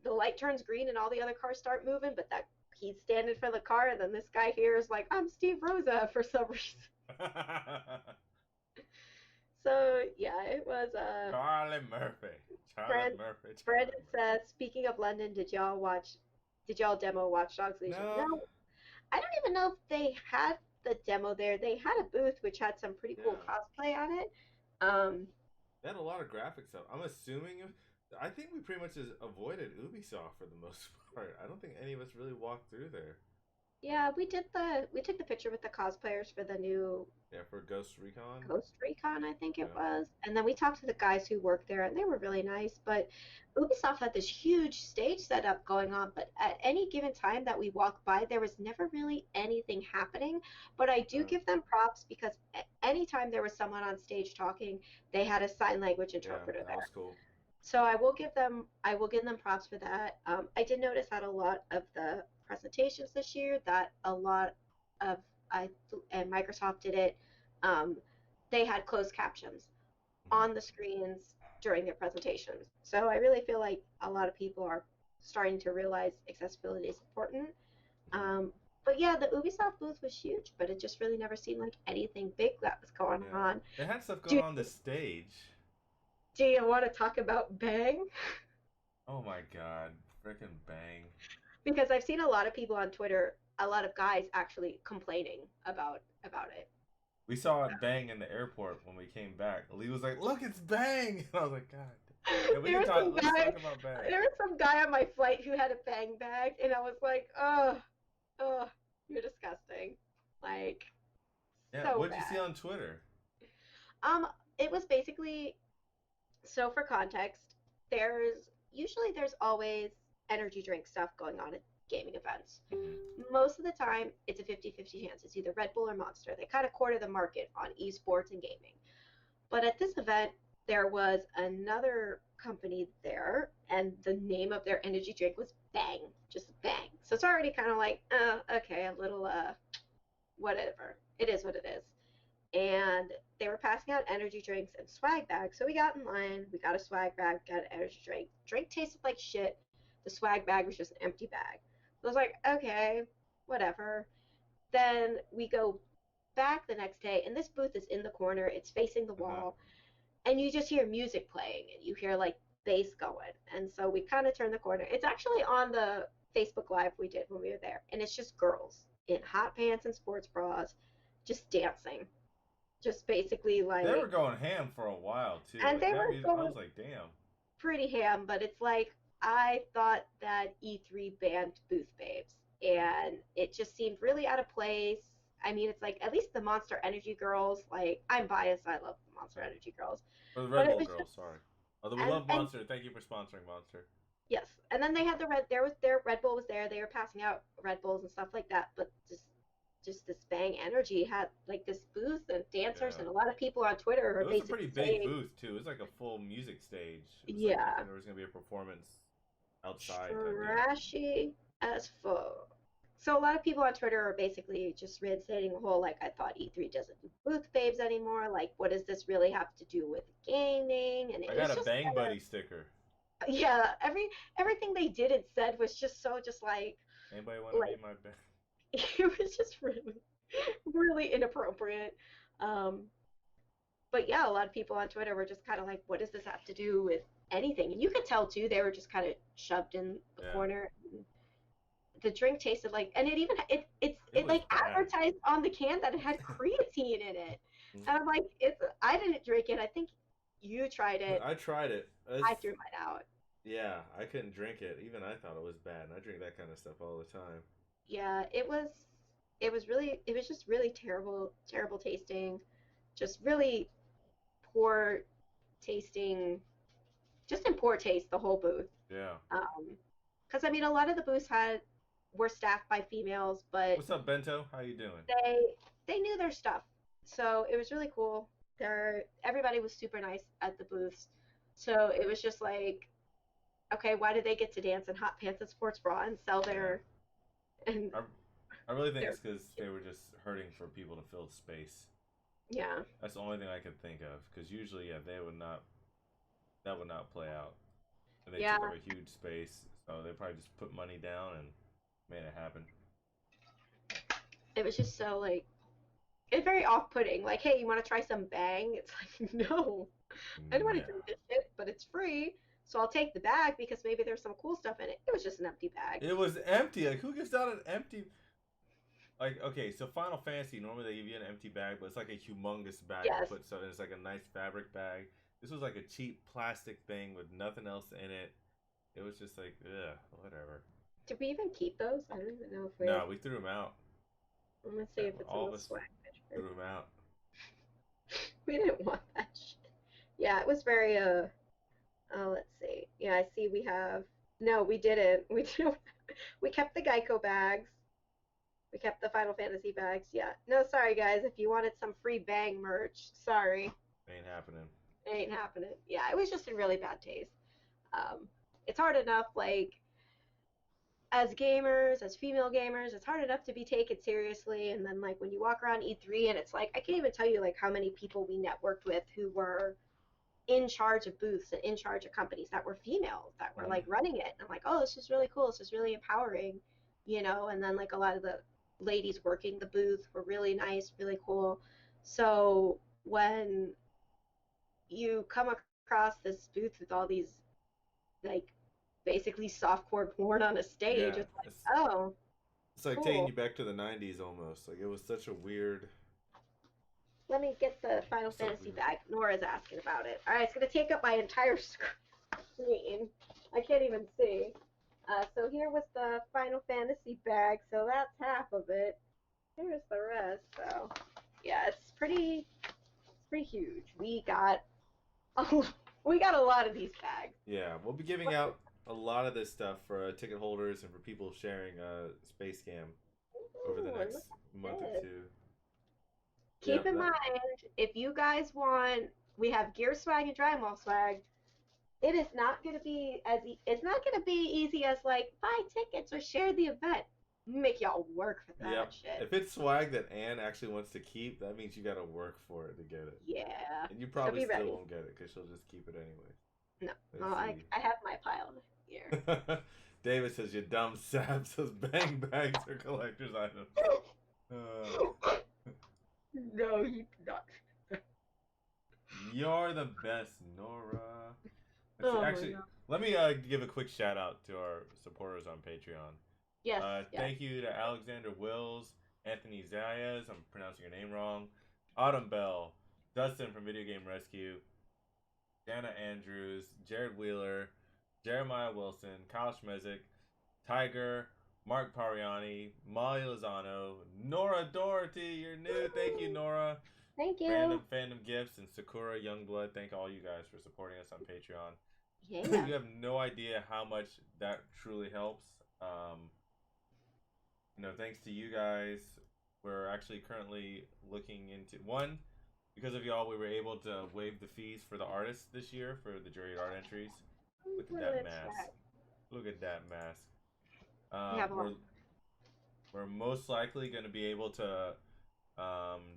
the light turns green and all the other cars start moving, but that he's standing for the car, and then this guy here is like, I'm Steve Rosa for some reason. So yeah, it was Charlie Murphy. Charlie Brand, Murphy. Charlie Brandon Murphy. says, speaking of London, did y'all demo Watch Dogs Legion? No. No, I don't even know if they had the demo there. They had a booth which had some pretty cool Yeah. cosplay on it. Um, They had a lot of graphics up. I'm assuming if I think we pretty much just avoided Ubisoft for the most part. I don't think any of us really walked through there. yeah, we took the picture with the cosplayers for the new Yeah, for Ghost Recon. Ghost Recon, I think it Yeah. was. And then we talked to the guys who worked there, and they were really nice. But Ubisoft had this huge stage setup going on, but at any given time that we walked by, there was never really anything happening. But I do Uh, give them props because anytime there was someone on stage talking, they had a sign language yeah, interpreter that was there. cool. So I will give them props for that. I did notice that a lot of the presentations this year, that a lot of I and Microsoft did it. Um, they had closed captions Hmm. on the screens during their presentations. So I really feel like a lot of people are starting to realize accessibility is important. Hmm. Um, but yeah, the Ubisoft booth was huge, but it just really never seemed like anything big that was going Yeah, on. they had stuff going Dude, on the stage. Do you want to talk about Bang? Oh my god, freaking bang. Because I've seen a lot of people on Twitter, a lot of guys actually complaining about it. We saw it bang in the airport when we came back. Lee was like, "Look, it's bang!" And I was like, "God." Yeah, we There can was talk. some Let's guy, talk about bang. there was some guy on my flight who had a Bang bag, and I was like, oh, you're disgusting. Like, Yeah, so what'd you see bad. on Twitter? Um, it was basically, so for context, there's always energy drink stuff going on at gaming events. Hmm. Most of the time, it's a 50-50 chance. It's either Red Bull or Monster. They kind of quarter the market on esports and gaming. But at this event, there was another company there, and the name of their energy drink was Bang, just Bang. So it's already kind of like, okay, a little, whatever. It is what it is. And they were passing out energy drinks and swag bags. So we got in line, we got a swag bag, got an energy drink. Drink tasted like shit. The swag bag was just an empty bag. So I was like, okay, whatever. Then we go back the next day, and this booth is in the corner. It's facing the Uh-huh. wall, and you just hear music playing, and you hear like bass going. And so we kind of turn the corner. It's actually on the Facebook Live we did when we were there, and it's just girls in hot pants and sports bras, just dancing, just basically They were like, going ham for a while too. and Like they that were music, I going was like, "Damn." pretty ham, but it's like I thought that E3 banned booth babes, and it just seemed really out of place. I mean, it's like at least the Monster Energy girls, like I'm biased, I love the Monster Okay. Energy girls, For the but Red it Bull was girls, just sorry. Although we love and Monster, thank you for sponsoring Monster. yes, and then they had the red. There was their Red Bull was there. They were passing out Red Bulls and stuff like that. But just this Bang Energy had like this booth and dancers Yeah. and a lot of people on Twitter are It was a pretty basically big saying, booth too. It was like a full music stage. It was like I yeah, think there was gonna be a performance outside type deal. trashy as fuck. So a lot of people on Twitter are basically just reinstating the whole like I thought E3 doesn't do booth babes anymore. Like what does this really have to do with gaming? And I it got was a just Bang kind Buddy of sticker. yeah. Everything they did and said was just so just Anybody want to be like my bang? it was just really inappropriate. Um, but yeah, a lot of people on Twitter were just kind of like, what does this have to do with anything? And you could tell too, they were just kind of shoved in the Yeah. corner. The drink tasted like, and it even It it was like bad. advertised on the can that it had creatine in it, Mm. and I'm like, it's I didn't drink it. I think you tried it. I tried it. I threw mine out. Yeah, I couldn't drink it. Even I thought it was bad. And I drink that kind of stuff all the time. Yeah, it was just really terrible tasting, just really poor tasting, just in poor taste, the whole booth. Yeah. Because I mean, a lot of the booths had were staffed by females, but What's up, Bento? How you doing? they knew their stuff, so it was really cool. Everybody was super nice at the booths, so it was just like, okay, why did they get to dance in hot pants and sports bra and sell Yeah. and I, I really think their it's because they were just hurting for people to fill space. yeah, That's the only thing I could think of. Because usually, yeah, they would not. That would not play out. And they yeah. took up a huge space, so they probably just put money down and made it happen. It was just so like it's very off-putting. Like, hey, you want to try some Bang? It's like, no, I don't want to No. drink this shit, but it's free, so I'll take the bag because maybe there's some cool stuff in it. It was just an empty bag. It was empty. Like, who gives out an empty? Like, okay, so Final Fantasy, normally they give you an empty bag, but it's like a humongous bag to Yes. put stuff in. It's like a nice fabric bag. This was like a cheap plastic thing with nothing else in it. It was just like, ugh, whatever. Did we even keep those? I don't even know if we. No, we threw them out. I'm gonna see if it's in All of the us swag picture. threw them out. We didn't want that shit. Yeah, it was very oh, let's see. Yeah, I see we have no, we didn't. We didn't we kept the Geico bags. We kept the Final Fantasy bags. Yeah. No, sorry guys, if you wanted some free Bang merch, sorry. Ain't happening. It ain't happening. Yeah, it was just in really bad taste. Um it's hard enough like as gamers, as female gamers, it's hard enough to be taken seriously. And then like when you walk around E3 and it's like I can't even tell you like how many people we networked with who were in charge of booths and in charge of companies that were females that were Mm-hmm. like running it. And I'm like, oh, this is really cool. This is really empowering, you know. And then like a lot of the ladies working the booth were really nice, really cool. So when you come across this booth with all these like basically softcore porn on a stage. Yeah, It's like, oh, it's like taking cool. you back to the '90s almost. Like it was such a weird, Let me get the Final so Fantasy weird. bag. Nora's asking about it. All right, it's gonna take up my entire screen. I can't even see. So here was the Final Fantasy bag. So that's half of it. Here's the rest. So yeah, it's pretty huge. We got a lot of these bags. Yeah, we'll be giving out a lot of this stuff for ticket holders and for people sharing Space Cam over the Ooh, and next look month or at this. two. Keep Yep, in mind, if you guys want, we have gear swag and dry mall swag. It is not going to be it's not going to be easy as like buy tickets or share the event. Make y'all work for that yep. shit. If it's swag that Anne actually wants to keep, that means you got to work for it to get it, Yeah. and you So probably be still ready. won't get it because she'll just keep it anyway. No. Let's Well, I have my pile here. see. David says you dumb sap. Says bang bags are collector's items. Uh, No, he's not. you're the best, Nora. Let's see. Oh my Actually, god. let me give a quick shout out to our supporters on Patreon. Yes, yes. Thank you to Alexander Wills, Anthony Zayas, I'm pronouncing your name wrong, Autumn Bell, Dustin from Video Game Rescue, Dana Andrews, Jared Wheeler, Jeremiah Wilson, Kyle Schmezik, Tiger, Mark Pariani, Molly Lozano, Nora Doherty, you're new. Thank you, Nora. Thank you. Random Fandom Gifts and Sakura Youngblood. Thank all you guys for supporting us on Patreon. Yeah. You have no idea how much that truly helps. Thanks to you guys, we're actually currently looking into one. Because of y'all, we were able to waive the fees for the artists this year for the juried art entries. Look at that Little mask. swag. Look at that mask. We have a lot. We're most likely going to be able to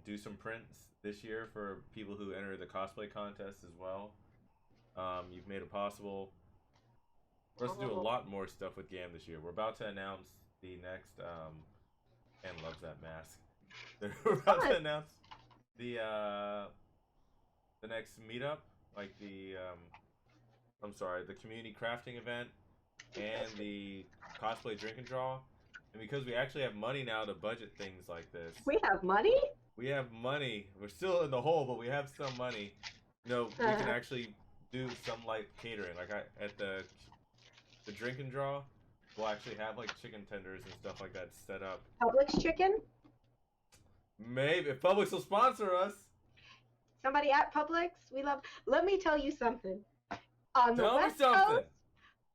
do some prints this year for people who enter the cosplay contest as well. You've made it possible for us to do a lot more stuff with GAAM this year. We're about to announce the next. Anne loves that mask. We're about to announce the next meetup, like the community crafting event and the cosplay drink and draw. And because we actually have money now to budget things like this, We have money? we have money. We're still in the hole, but we have some money. We can actually do some like catering, like at the drink and draw. We'll actually have like chicken tenders and stuff like that set up. Publix chicken? Maybe if Publix will sponsor us. Somebody at Publix? We love. Let me tell you something. On the Tell me West something. Coast,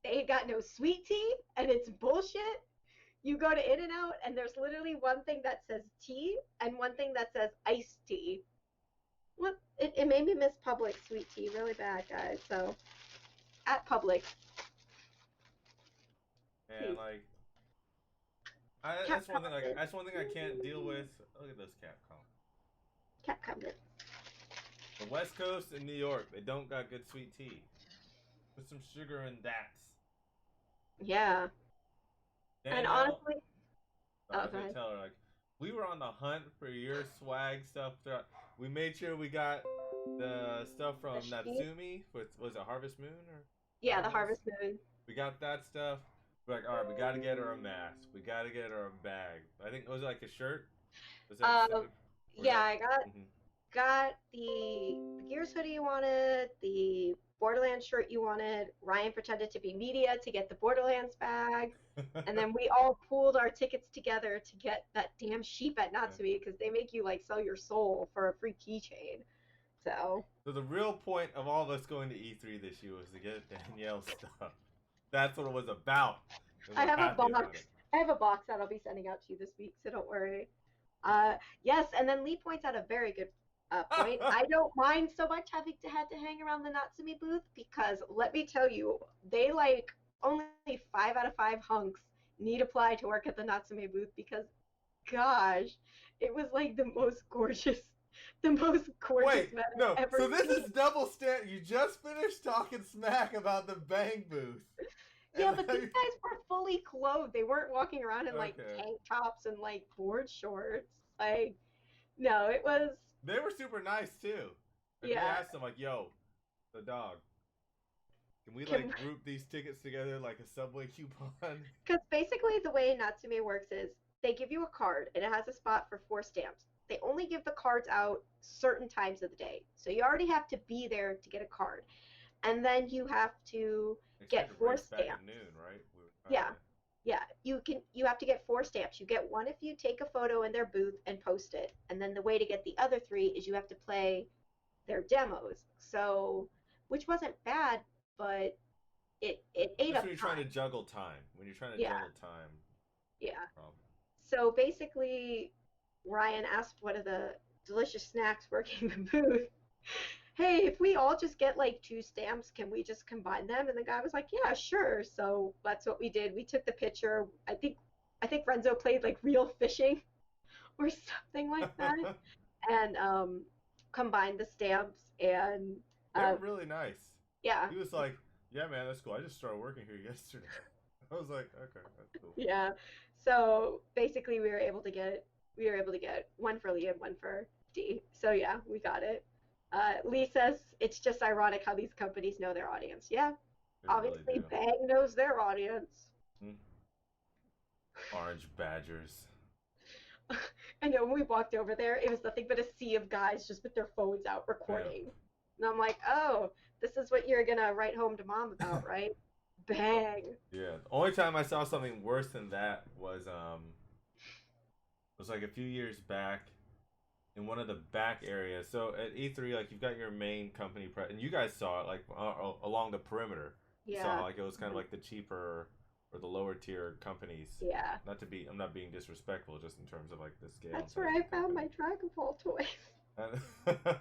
they ain't got no sweet tea, and it's bullshit. You go to In-N-Out, and there's literally one thing that says tea and one thing that says iced tea. What? It made me miss Publix sweet tea really bad, guys. So, at Publix, And please. like, Cap that's one thing I can't deal with. Look at this Capcom. Capcom. The West Coast and New York, they don't got good sweet tea. Put some sugar in that. Yeah. Danielle, And honestly, I was go gonna ahead. tell her like, we were on the hunt for your swag stuff. We made sure we got the stuff from Natsumi. Was it Harvest Moon or? Yeah, the Harvest Moon. We got that stuff. We're like, all right, we got to get her a mask. We got to get her a bag. I think was it like a shirt. Was that Yeah, I got the Gears hoodie you wanted, the Borderlands shirt you wanted. Ryan pretended to be media to get the Borderlands bag, and then we all pooled our tickets together to get that damn sheep at Natsumi because they make you like sell your soul for a free keychain. So the real point of all of us going to E3 this year was to get Danielle stuff. That's what it was about. I have a box. I have a box that I'll be sending out to you this week, so don't worry. Yes, and then Lee points out a very good point. I don't mind so much having to hang around the Natsumi booth because let me tell you, they like only 5 out of 5 hunks need apply to work at the Natsumi booth because, gosh, it was like the most gorgeous Wait, event no. I've ever So this seen. is double stand. You just finished talking smack about the Bang booth. Yeah, but these guys were fully clothed. They weren't walking around in like Okay. tank tops and like board shorts. Like, no, it was. They were super nice too. Like, we Yeah. asked them like, "Yo, The dog. Can we Can like group these tickets together like a subway coupon? Because basically the way Natsume works is they give you a card and it has a spot for 4 stamps. They only give the cards out certain times of the day. So you already have to be there to get a card. And then you have to They tried get to four race back at stamps. noon, right? We were trying Yeah. to. Yeah. You have to get 4 stamps. You get one if you take a photo in their booth and post it. And then the way to get the other three is you have to play their demos. So which wasn't bad, but it ate Just up when you're trying to time. juggle time. When you're trying to Yeah. juggle time. Yeah. Problem. So basically, Ryan asked one of the delicious snacks working the booth, "Hey, if we all just get like 2 stamps, can we just combine them?" And the guy was like, "Yeah, sure." So that's what we did. We took the picture. I think Renzo played like real fishing or something like that, and combined the stamps. And They were uh, really nice. yeah, He was like, "Yeah, man, that's cool. I just started working here yesterday." I was like, "Okay, that's cool." yeah. So basically, we were able to get one for Lee and one for D. So yeah, we got it. Lee says it's just ironic how these companies know their audience. Yeah, They really obviously do. Bang knows their audience. Hmm. Orange Badgers. I know when we walked over there, it was nothing but a sea of guys just with their phones out Yeah. recording. And I'm like, oh, this is what you're gonna write home to mom about, right? Bang. Yeah. The only time I saw something worse than that was like a few years back in one of the back areas. So at E3, like you've got your main company and you guys saw it like along the perimeter. You saw Yeah. like it was kind of like the cheaper or the lower tier companies. Yeah. Not to be, I'm not being disrespectful, just in terms of like the scale and That's where size of I the found my company. Dragon Ball toys. And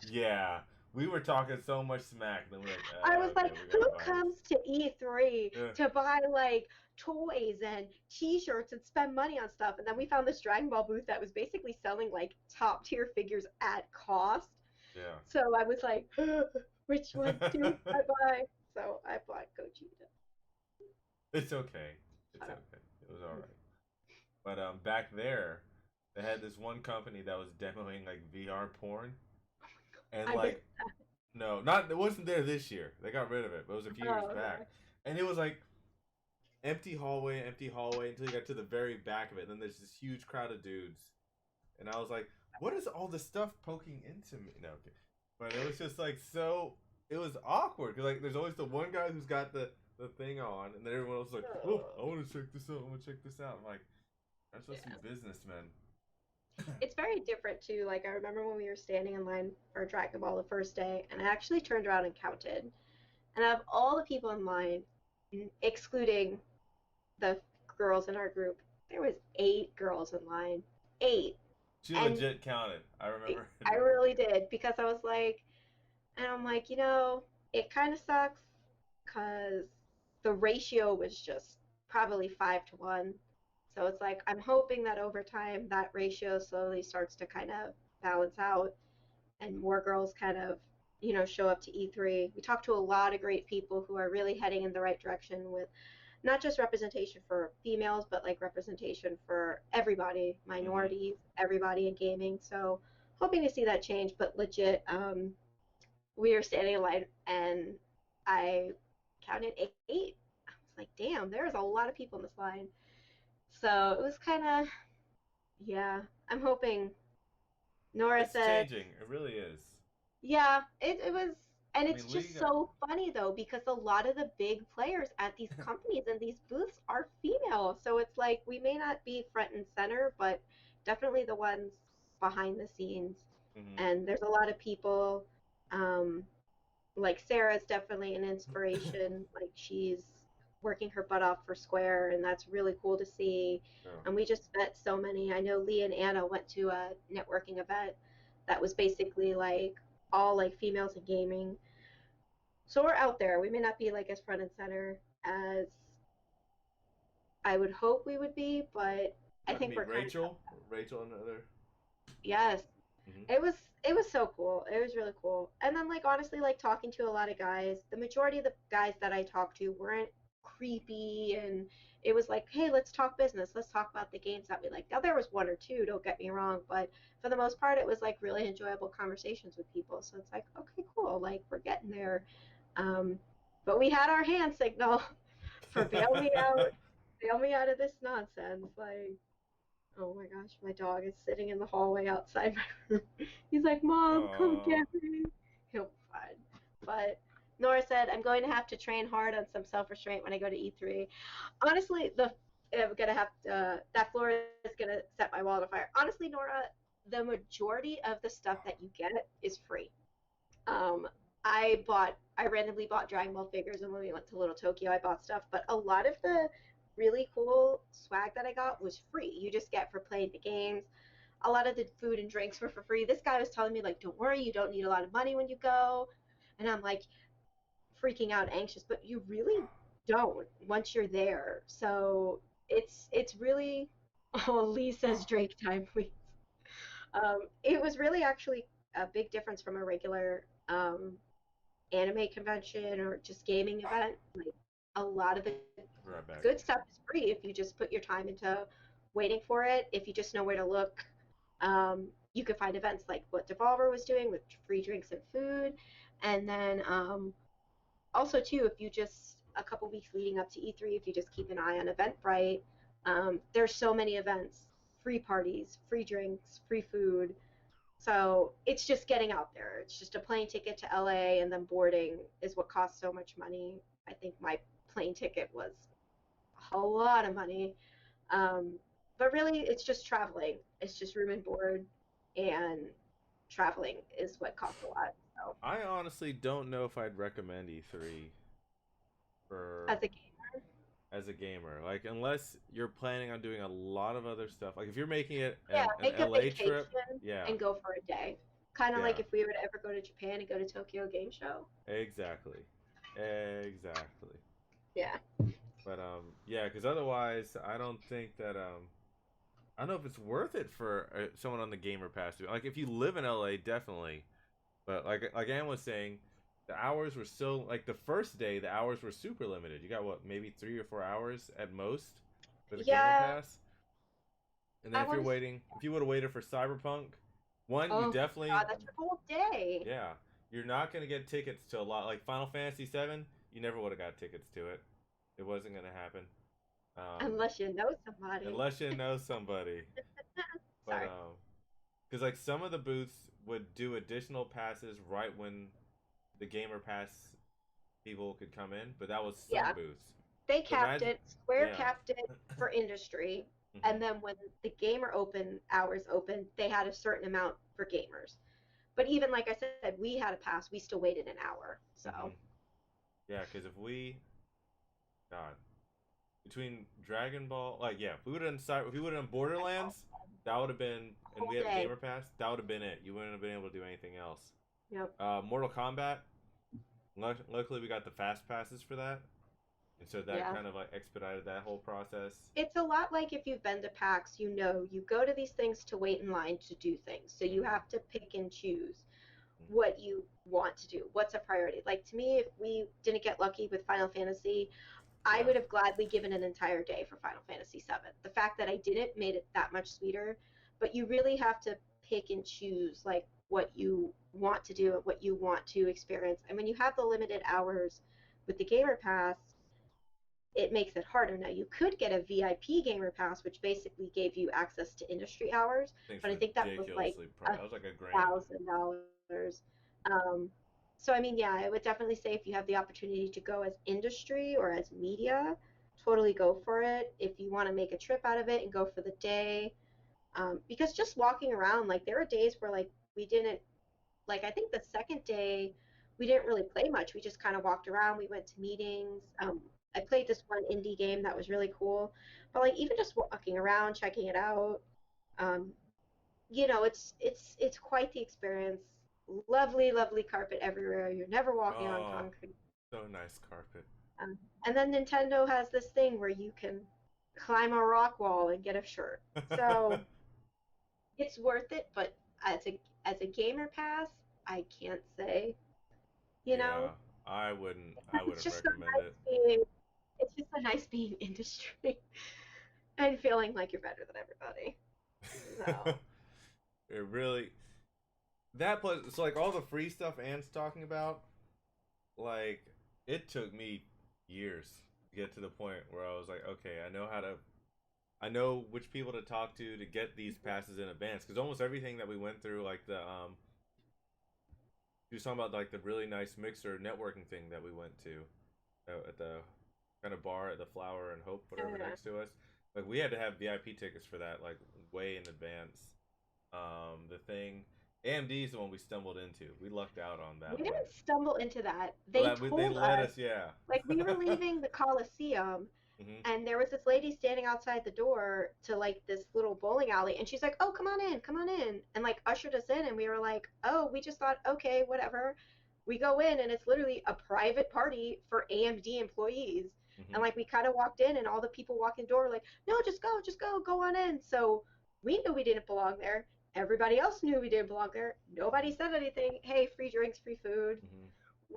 yeah, we were talking so much smack, and then we're like, I was okay, like, we who gotta buy this. comes to E3 Yeah, to buy like toys and t-shirts and spend money on stuff? And then we found this Dragon Ball booth that was basically selling like top tier figures at cost. yeah. So I was like, which one do I buy? So I bought Gogeta. It's okay. It's Shut up. okay. It was all right. But back there, they had this one company that was demoing like VR porn, and I missed like no, not it wasn't there this year. They got rid of it, but it was a few that. years Oh, okay. back, and it was like empty hallway until you got to the very back of it. And then there's this huge crowd of dudes, and I was like, "What is all this stuff poking into me?" No, okay. But it was just like so. It was awkward because like there's always the one guy who's got the thing on, and then everyone else is like, "Oh, I Oh, want to check this out. I want to check this out." I'm like, "I'm supposed to yeah. be businessmen." It's very different too. Like I remember when we were standing in line for Dragon Ball the first day, and I actually turned around and counted. And out of all the people in line, excluding the girls in our group, there was 8 girls in line. 8. She And legit counted. I remember. I really did because I was like, and I'm like, it kind of sucks because the ratio was just probably 5 to 1. So it's like I'm hoping that over time that ratio slowly starts to kind of balance out and more girls kind of, show up to E3. We talked to a lot of great people who are really heading in the right direction with not just representation for females, but like representation for everybody, Hmm. minorities, everybody in gaming. So hoping to see that change, but legit, we were standing in line and I counted 8. I was like, damn, there's a lot of people in this line. So it was kind of, yeah, I'm hoping. Nora It's said, changing. It really is. yeah, it was, and I it's mean, just League. so funny though, because a lot of the big players at these companies and these booths are female. So it's like we may not be front and center, but definitely the ones behind the scenes. Hmm. And there's a lot of people, um, like Sarah's definitely an inspiration. Like she's working her butt off for Square, and that's really cool to see. Yeah. And we just met so many. I know Lee and Anna went to a networking event that was basically like all like females in gaming. So we're out there. We may not be like as front and center as I would hope we would be, but You I got to think meet we're kind of Rachel. Rachel and other. yes. Hmm. It was so cool. It was really cool. And then like honestly like talking to a lot of guys, the majority of the guys that I talked to weren't creepy, and it was like, hey, let's talk business, let's talk about the games that we like. Now there was one or two, don't get me wrong, but for the most part it was like really enjoyable conversations with people. So it's like, okay, cool, like we're getting there. um, but we had our hand signal for bail me out of this nonsense. Like, oh my gosh, my dog is sitting in the hallway outside my room. He's like, Mom, come Oh, get me. He'll be fine. But Nora said, I'm going to have to train hard on some self restraint when I go to E3. Honestly, I'm gonna have to, that floor is gonna set my wall on fire. Honestly, Nora, the majority of the stuff that you get is free. Um, I randomly bought Dragon Ball figures, and when we went to Little Tokyo, I bought stuff. But a lot of the really cool swag that I got was free. You just get for playing the games. A lot of the food and drinks were for free. This guy was telling me like, "Don't worry, you don't need a lot of money when you go," and I'm like freaking out, anxious. But you really don't once you're there. So it's really. Oh, Lee says Drake time, please. It was really actually a big difference from a regular anime convention or just gaming event. Like a lot of the be right back. good stuff is free if you just put your time into waiting for it. If you just know where to look, you could find events like what Devolver was doing with free drinks and food. And then also too, if you just a couple weeks leading up to E3, if you just keep an eye on Eventbrite, there's so many events, free parties, free drinks, free food. So it's just getting out there. It's just a plane ticket to LA, and then boarding is what costs so much money. I think my plane ticket was a lot of money. Um, but really, it's just traveling. It's just room and board, and traveling is what costs a lot. So I honestly don't know if I'd recommend E3 for as a as a gamer. Like, unless you're planning on doing a lot of other stuff. Like, if you're making it yeah, an make a LA trip, vacation yeah, and go for a day. Kind of like yeah, if we were to ever go to Japan and go to Tokyo Game Show. exactly, exactly. Yeah. But yeah, because otherwise, I don't think that I don't know if it's worth it for someone on the gamer pass to. Like, if you live in LA, definitely. But like Ann was saying, the hours were so like the first day, the hours were super limited. You got what, maybe 3 or 4 hours at most for the gamer Yeah, pass. And then I if you're want to. waiting, if you would have waited for Cyberpunk, one, you Oh my definitely, God, that's your whole day. yeah, you're not gonna get tickets to a lot. Like Final Fantasy VII, you never would have got tickets to it. It wasn't gonna happen. Um, Unless you know somebody. unless you know somebody. But Sorry. because like some of the booths would do additional passes right when the gamer pass people could come in, but that was some Yeah, booths. they So capped imagine, it. Square yeah. capped it for industry, Hmm. and then when the gamer open hours opened, they had a certain amount for gamers. But even like I said, we had a pass. We still waited an hour. So Hmm. Yeah, because if we, God, between Dragon Ball, like yeah, if we would have done if we would have done Borderlands, that would have been, and whole we had the day. gamer pass, that would have been it. You wouldn't have been able to do anything else. Yep. Mortal Kombat, luckily we got the fast passes for that, and so that Yeah. kind of like expedited that whole process. It's a lot like if you've been to PAX, you know, you go to these things to wait in line to do things. So you Hmm. have to pick and choose Hmm. what you want to do. What's a priority? Like to me, if we didn't get lucky with Final Fantasy, I Yeah. would have gladly given an entire day for Final Fantasy VII. The fact that I didn't made it that much sweeter, but you really have to pick and choose like what you want to do and what you want to experience. And when you have the limited hours with the Gamer Pass, it makes it harder. Now you could get a VIP Gamer Pass, which basically gave you access to industry hours, Things but I think that was like ridiculously a that was like $1,000. $1,000. Um, so I mean, yeah, I would definitely say if you have the opportunity to go as industry or as media, totally go for it. If you want to make a trip out of it and go for the day, because just walking around, like there were days where like we didn't, like I think the second day we didn't really play much. We just kind of walked around. We went to meetings. I played this one indie game that was really cool, but like even just walking around, checking it out, um, it's quite the experience. Lovely, lovely carpet everywhere. You're never walking on Oh, concrete. so nice carpet. Um, and then Nintendo has this thing where you can climb a rock wall and get a shirt. So it's worth it, but as a gamer pass, I can't say, you Yeah, know, I wouldn't it's just a recommend nice it. thing. It's just a nice being industry and feeling like you're better than everybody. So It really that plus so like all the free stuff Anne's talking about, like it took me years to get to the point where I was like, okay, I know which people to talk to get these passes in advance because almost everything that we went through, like the he was talking about like the really nice mixer networking thing that we went to at the kind of bar at the Flower and Hope, whatever yeah. next to us. Like we had to have VIP tickets for that, like way in advance. The thing, AMD is the one we stumbled into. We lucked out on We that one. didn't stumble into that. Well, They they told let us, us, yeah. like, we were leaving the Coliseum, Hmm. and there was this lady standing outside the door to like this little bowling alley, and she's like, "Oh, come on in," and like ushered us in, and we were like, "Oh, we just thought, okay, whatever." We go in, and it's literally a private party for AMD employees, and Hmm. like we kind of walked in, and all the people walking the door were like, "No, just go on in." So we knew we didn't belong there. Everybody else knew we didn't belong there. Nobody said anything. Hey, free drinks, free food, Hmm.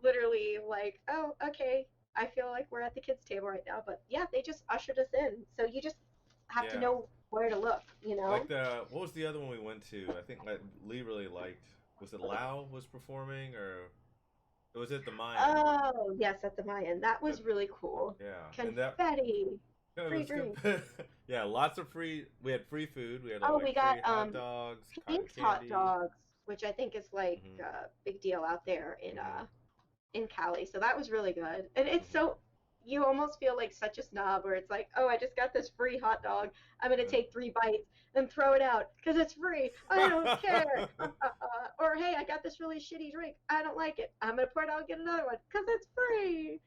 literally like, oh, okay, I feel like we're at the kids' table right now. But yeah, they just ushered us in. So you just have to Yeah. know where to look, you know? Like what was the other one we went to? I think like Lee really liked. Was it Lau was performing or it was at the Mayan? Oh, yes, at the Mayan. That That, was really cool. yeah, and that Confetti, it free was good. drink. Yeah, lots of free. We had free food. We had Oh, like we got free hot dogs, cotton Pink's hot candy. dogs, which I think is like Hmm. a big deal out there Hmm. in Cali. So that was really good. And it's Hmm. so you almost feel like such a snob where it's like, oh, I just got this free hot dog. I'm gonna take 3 bites and throw it out because it's free. I don't care. Or hey, I got this really shitty drink. I don't like it. I'm gonna pour it out and get another one because it's free.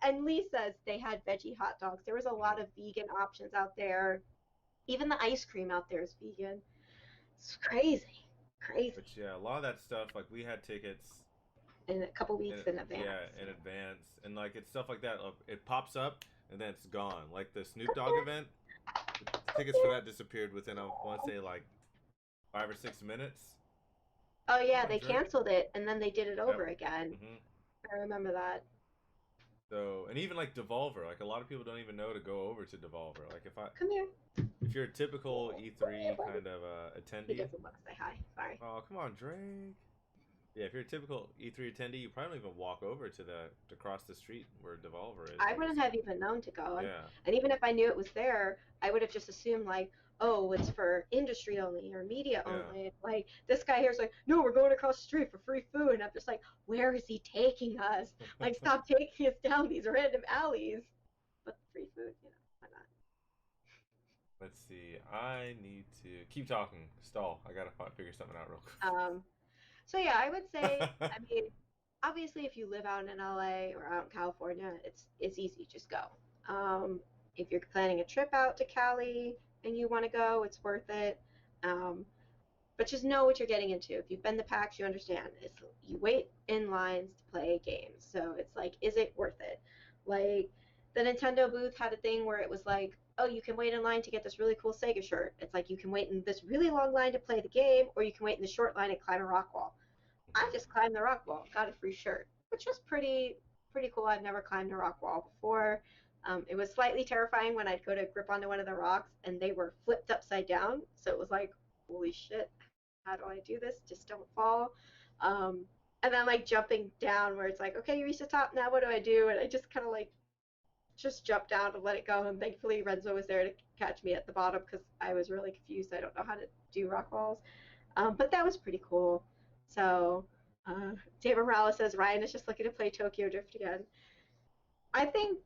And Lee says they had veggie hot dogs. There was a lot of vegan options out there. Even the ice cream out there is vegan. It's crazy, But crazy. yeah, a lot of that stuff, like we had tickets In a couple in, weeks in yeah, advance. in advance, and like it's stuff like that. It pops up and then it's gone. Like the Snoop Dogg event, the tickets for that disappeared within I want to say like 5 or 6 minutes. Oh Come yeah, on, they Drake. canceled it and then they did it Yep. over again. Hmm. I remember that. So and even like Devolver, like a lot of people don't even know to go over to Devolver. Like Come here. if you're a typical Come here, E3 buddy. kind of He attendee, doesn't want to say hi. Sorry. oh come on, Drake. Yeah, if you're a typical E3 attendee, you probably don't even walk over to the to cross the street where Devolver is. I You wouldn't just have even known to go. yeah, And even if I knew it was there, I would have just assumed like, oh, it's for industry only or media yeah. only. Like this guy here's like, no, we're going across the street for free food. And I'm just like, where is he taking us? Like, stop taking us down these random alleys. But free food, why Let's see. I need to keep talking. Stall. I gotta figure something out real not? So yeah, I would say, quick. I mean, obviously if you live out in LA or out in California, it's easy, just go. If you're planning a trip out to Cali and you want to go, it's worth it. Um, but just know what you're getting into. If you've been to PAX, you understand. It's you wait in lines to play games. So it's like, is it worth it? Like the Nintendo booth had a thing where it was like, oh, you can wait in line to get this really cool Sega shirt. It's like you can wait in this really long line to play the game, or you can wait in the short line and climb a rock wall. I just climbed the rock wall, got a free shirt, which was pretty cool. I've never climbed a rock wall before. It was slightly terrifying when I'd go to grip onto one of the rocks and they were flipped upside down. So it was like, holy shit, how do I do this? Just don't fall. Um, and then like jumping down where it's like, okay, you reached the top. Now what do I do? And I just kind of like just jumped down and let it go. And thankfully Renzo was there to catch me at the bottom because I was really confused. I don't know how to do rock walls. But that was pretty cool. So David Morales says Ryan is just looking to play Tokyo Drift again. I think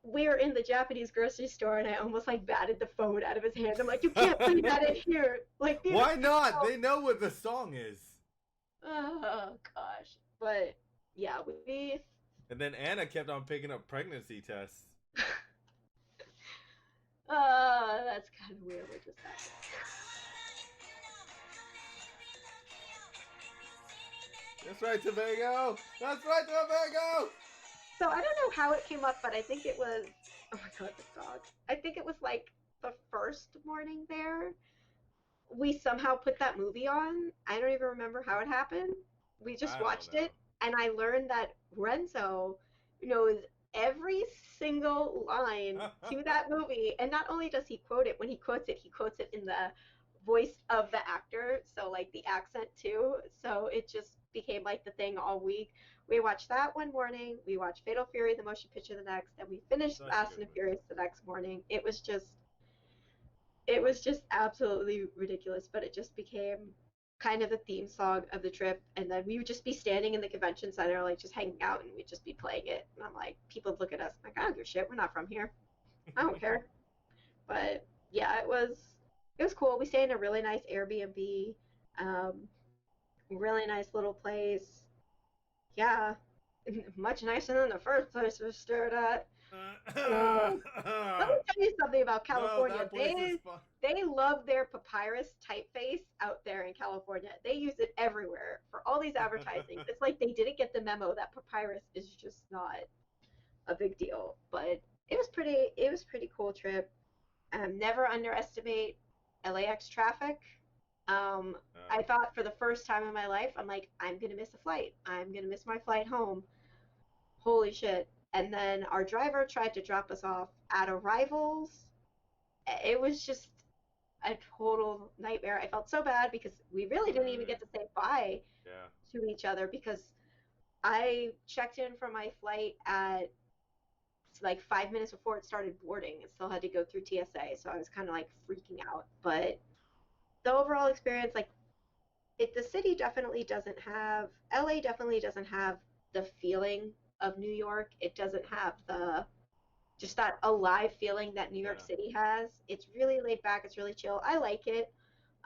we were in the Japanese grocery store and I almost like batted the phone out of his hand. I'm like, you can't play that in here. Like the Why understand. not? They know what the song is. Oh gosh. But yeah, we And then Anna kept on picking up pregnancy tests. that's kind of weird what just happened. That's right, Tobago. That's right, Tobago. So I don't know how it came up, but I think it was oh my god, this dog. I think it was like the first morning there we somehow put that movie on. I don't even remember how it happened. We just I don't watched know. it, and I learned that Renzo knows every single line to that movie. And not only does he quote it, when he quotes it in the voice of the actor, so like the accent too. So it just became like the thing all week. We watched that one morning. We watched Fatal Fury, the motion picture, the next, and we finished That's a Fast good and the movie. Furious the next morning. It was just absolutely ridiculous, but it just became kind of the theme song of the trip. And then we would just be standing in the convention center, like just hanging out, and we'd just be playing it. And I'm like, people would look at us like, I don't give a shit. We're not from here. I don't care. But yeah, it was cool. We stayed in a really nice Airbnb, um, really nice little place. Yeah, much nicer than the first place we stayed at. Uh, Let me tell you something about No, California. that place is fun. They love their papyrus typeface out there in California. They use it everywhere for all these advertising. It's like they didn't get the memo that papyrus is just not a big deal. But it was pretty cool trip. Never underestimate LAX traffic. Um, I Oh, thought for the first time in my life, I'm like, I'm gonna miss a flight. I'm gonna miss my flight home. Holy shit. And then our driver tried to drop us off at arrivals. It was just a total nightmare. I felt so bad because we really didn't even really? get to say bye Yeah. to each other because I checked in for my flight at like 5 minutes before it started boarding and still had to go through TSA. So I was kind of like freaking out. But the overall experience, like, the city definitely doesn't have, LA definitely doesn't have the feeling of New York. It doesn't have the just that alive feeling that New York Yeah. City has. It's really laid back. It's really chill. I like it.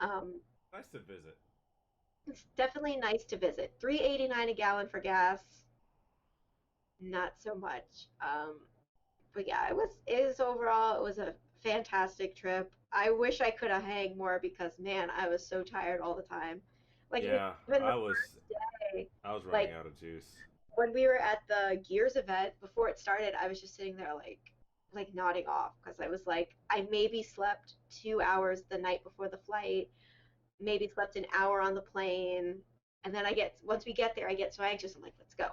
Um, Nice to visit. it's definitely nice to visit. 3.89 a gallon for gas, not so much. But yeah, it was overall it was a fantastic trip. I wish I could have hang more because man, I was so tired all the time. Like Yeah, even the I was first day, I was running like out of juice. when we were at the Gears event before it started, I was just sitting there like nodding off because I was like I maybe slept 2 hours the night before the flight, maybe slept an hour on the plane, and then I get once we get there, I get so anxious. I'm like, let's go.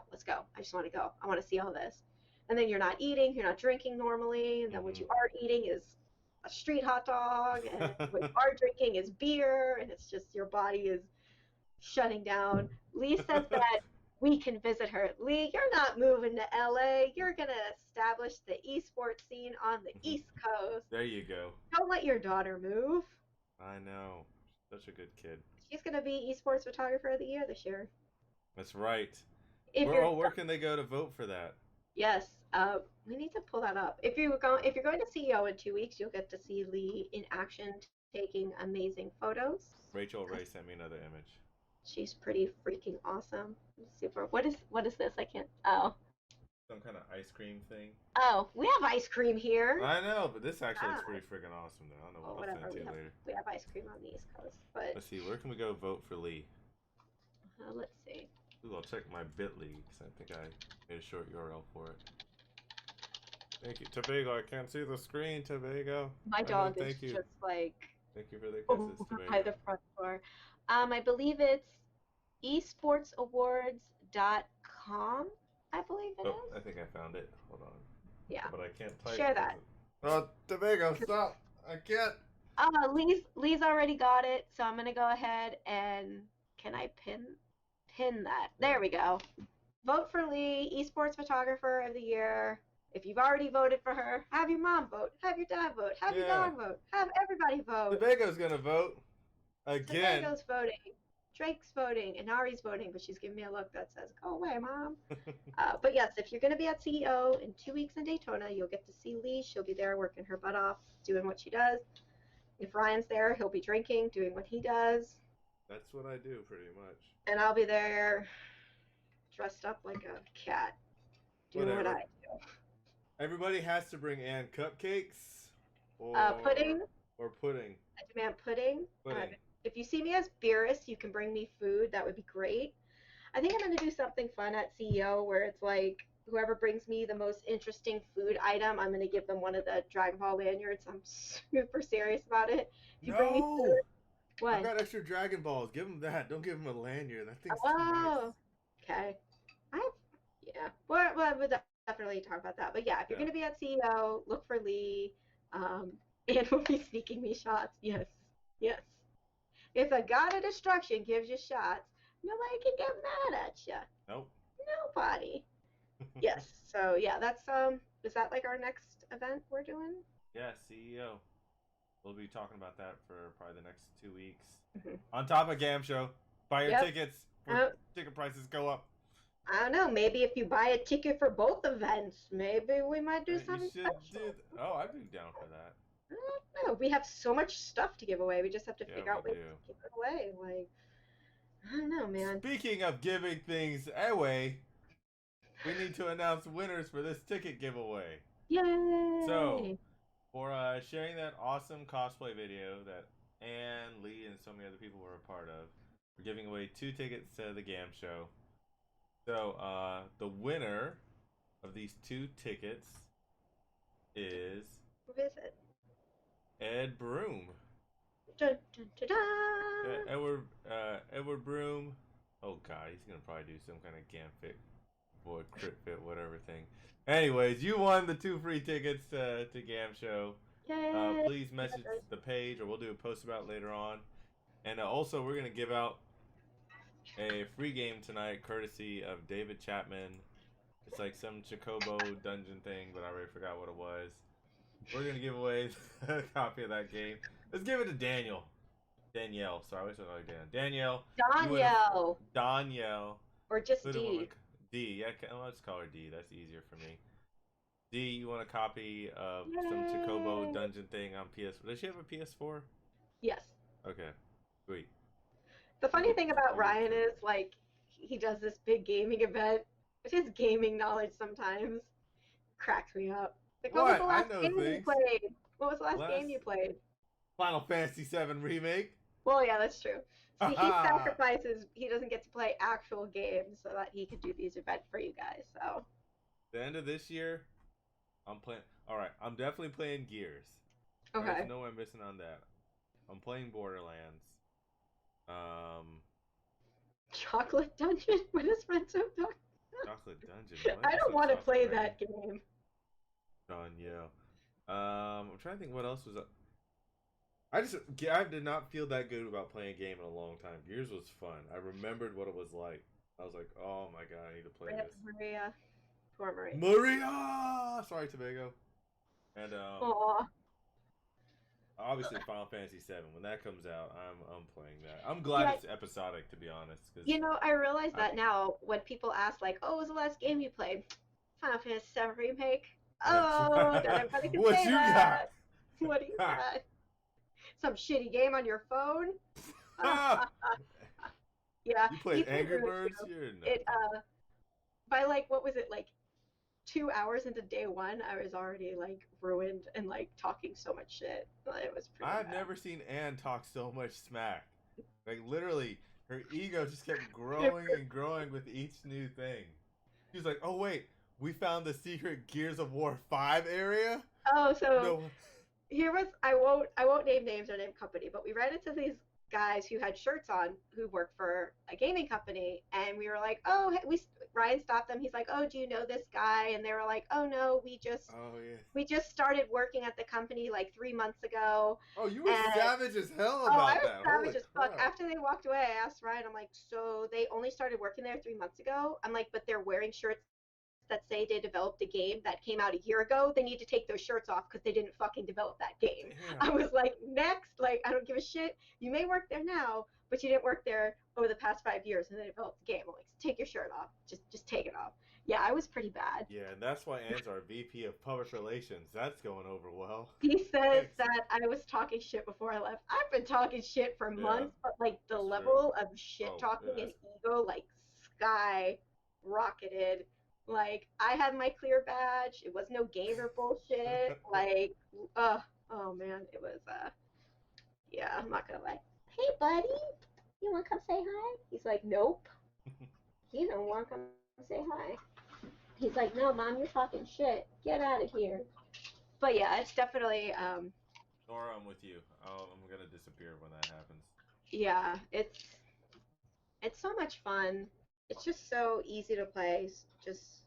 I just want to go. I want to see all this. And then you're not eating, you're not drinking normally, and then what Hmm. you are eating is a street hot dog, and what you are drinking is beer, and it's just your body is shutting down. Lee says that we can visit her. Lee, you're not moving to LA. You're going to establish the esports scene on the East Coast. There you go. Don't let your daughter move. I know. Such a good kid. She's going to be esports photographer of the year this year. That's right. If Where you're oh where can they go to vote for that? yes, we need to pull that up. If you're going to CEO in 2 weeks, you'll get to see Lee in action taking amazing photos. Rachel Ray sent me another image. She's pretty freaking awesome. Super. What is this? I can't. Oh, Some kind of ice cream thing. oh, we have ice cream here. I know, but this actually looks Ah, pretty freaking awesome though. I don't know. well, I'll send whatever. it to We you have later. we have ice cream on the East Coast, but Let's see. Where can we go vote for Lee? let's see. Ooh, I'll check my Bitly because I think I made a short URL for it. Thank you, Tobago. I can't see the screen, Tobago. My I know. dog is Thank you. just like Thank you for the over kisses, by Tobago. the front door. I believe it's esportsawards.com. I believe it Oh, is. I think I found it. Hold on. Yeah, But I can't type share because that. it. Oh, Tobago, stop! I can't. Lee's already got it, so I'm gonna go ahead and can I pin that? Yeah. There we go. Vote for Lee, esports photographer of the year. If you've already voted for her, have your mom vote, have your dad vote, have your Yeah. dog vote, have everybody vote. Tobago's gonna vote again. Tobago's voting, Drake's voting, and Ari's voting, but she's giving me a look that says, "Go away, mom." But yes, if you're going to be at CEO in 2 weeks in Daytona, you'll get to see Lee. She'll be there working her butt off, doing what she does. If Ryan's there, he'll be drinking, doing what he does, That's what I do pretty much. and I'll be there dressed up like a cat, doing what Whatever. I do. Everybody has to bring Ann cupcakes Pudding. or pudding. I demand pudding. Pudding. If you see me as Beerus, you can bring me food. That would be great. I think I'm going to do something fun at CEO where it's like whoever brings me the most interesting food item, I'm going to give them one of the Dragon Ball lanyards. I'm super serious about it. If you bring me No! food, I've what? got extra Dragon Balls. Give him that. Don't give him a lanyard. That thing's too nice. Oh, okay. I, yeah. What would definitely talk about that. But yeah, if you're Yeah. gonna be at CEO, look for Lee, um, and we'll be sneaking me shots. Yes, yes. If a god of destruction gives you shots, nobody can get mad at you. Nope. Nobody. Yes. So yeah, that's is that like our next event we're doing? Yeah, CEO. We'll be talking about that for probably the next 2 weeks. Hmm. On top of GAM Show, buy your Yep. tickets before Uh, ticket prices go up. I don't know. Maybe if you buy a ticket for both events, maybe we might do You something should do. special. Oh, I'd be down for that. I don't know. We have so much stuff to give away. We just have to Yeah, figure we out ways do. to give it away. Like, I don't know, man. Speaking of giving things away, we need to announce winners for this ticket giveaway. So, Yay! for sharing that awesome cosplay video that Anne, Lee, and so many other people were a part of, we're giving away 2 tickets to the GAM show. So, the winner of these 2 tickets is Who is it? Ed Broom. Dun, dun, dun, dun. Edward Broom. Oh god, he's gonna probably do some kind of Gamfic, boy, crit fit, whatever thing. Anyways, you won the 2 free tickets to Gam Show. Yay! Please message the page, or we'll do a post about it later on. And also, we're gonna give out a free game tonight, courtesy of David Chapman. It's like some Chocobo dungeon thing, but I already forgot what it was. We're gonna give away a copy of that game. Let's give it to Daniel. Danielle. Sorry, I wish I was like Dan. Danielle. Danielle. Danielle. Or just Put D. D. Yeah, I'll just call her D. That's easier for me. D, you want a copy of Yay. some Chocobo dungeon thing on PS? Does she have a PS4? Yes. Okay. Sweet. The funny thing about Ryan is, like, he does this big gaming event. His gaming knowledge sometimes cracks me up. Like, what was What? the I last know game you things. played? What was the last game you played? Final Fantasy VII Remake. Well, yeah, that's true. See, he sacrifices, he doesn't get to play actual games so that he could do these events for you guys, so. The end of this year, I'm playing. Alright, I'm definitely playing Gears. Okay. There's no way I'm missing on that. I'm playing Borderlands. Chocolate Dungeon? What is Renzo talking Chocolate Dungeon. I don't want to play that game. Yeah. I'm trying to think what else was up. I did not feel that good about playing a game in a long time. Gears was fun. I remembered what it was like. I was like, oh my god, I need to play this. Maria. Poor Maria. Maria! Sorry, Tobago. And Aww. obviously Final Fantasy VII. When that comes out, I'm playing that. I'm glad it's episodic, to be honest. Cause you know, I realize that now when people ask, like, "Oh, what was the last game you played?" Final Fantasy VII Remake. Oh, not everybody can say that. What do you got? Some shitty game on your phone? Yeah. You played Angry Birds? It by like what was it, like 2 hours into day one, I was already like ruined and like talking so much shit. It was pretty I've bad. never seen Anne talk so much smack. Like literally, her ego just kept growing and growing with each new thing. She was like, "Oh wait, we found the secret Gears of War 5 area." Oh, so here was I won't name names or name company, but we ran into these guys who had shirts on who worked for a gaming company, and we were like, "Oh, Ryan stopped them. He's like, "Oh, do you know this guy?" And they were like, "Oh no, we just started working at the company like 3 months ago." Oh, you were savage as hell about that. I was savage as fuck. After they walked away, I asked Ryan, I'm like, "So they only started working there 3 months ago?" I'm like, "But they're wearing shirts that say they developed a game that came out a year ago. They need to take those shirts off because they didn't fucking develop that game." Damn. I was like, next, like, I don't give a shit. You may work there now, but you didn't work there over the past 5 years and they developed the game. I'm like, take your shirt off. Just take it off. Yeah, I was pretty bad. Yeah, and that's why Anne's our VP of Public Relations. That's going over well. He says that I was talking shit before I left. I've been talking shit for months, but like the level of shit talking and ego, like, sky rocketed. Like, I had my clear badge. It was no gamer bullshit. Like, oh man, it was yeah, I'm not gonna lie. Hey buddy, you wanna come say hi? He's like, nope. He don't wanna come say hi. He's like, no, Mom, you're talking shit. Get out of here. But yeah, it's definitely Nora, I'm with you. I'm gonna disappear when that happens. Yeah, it's so much fun. It's just so easy to play. Just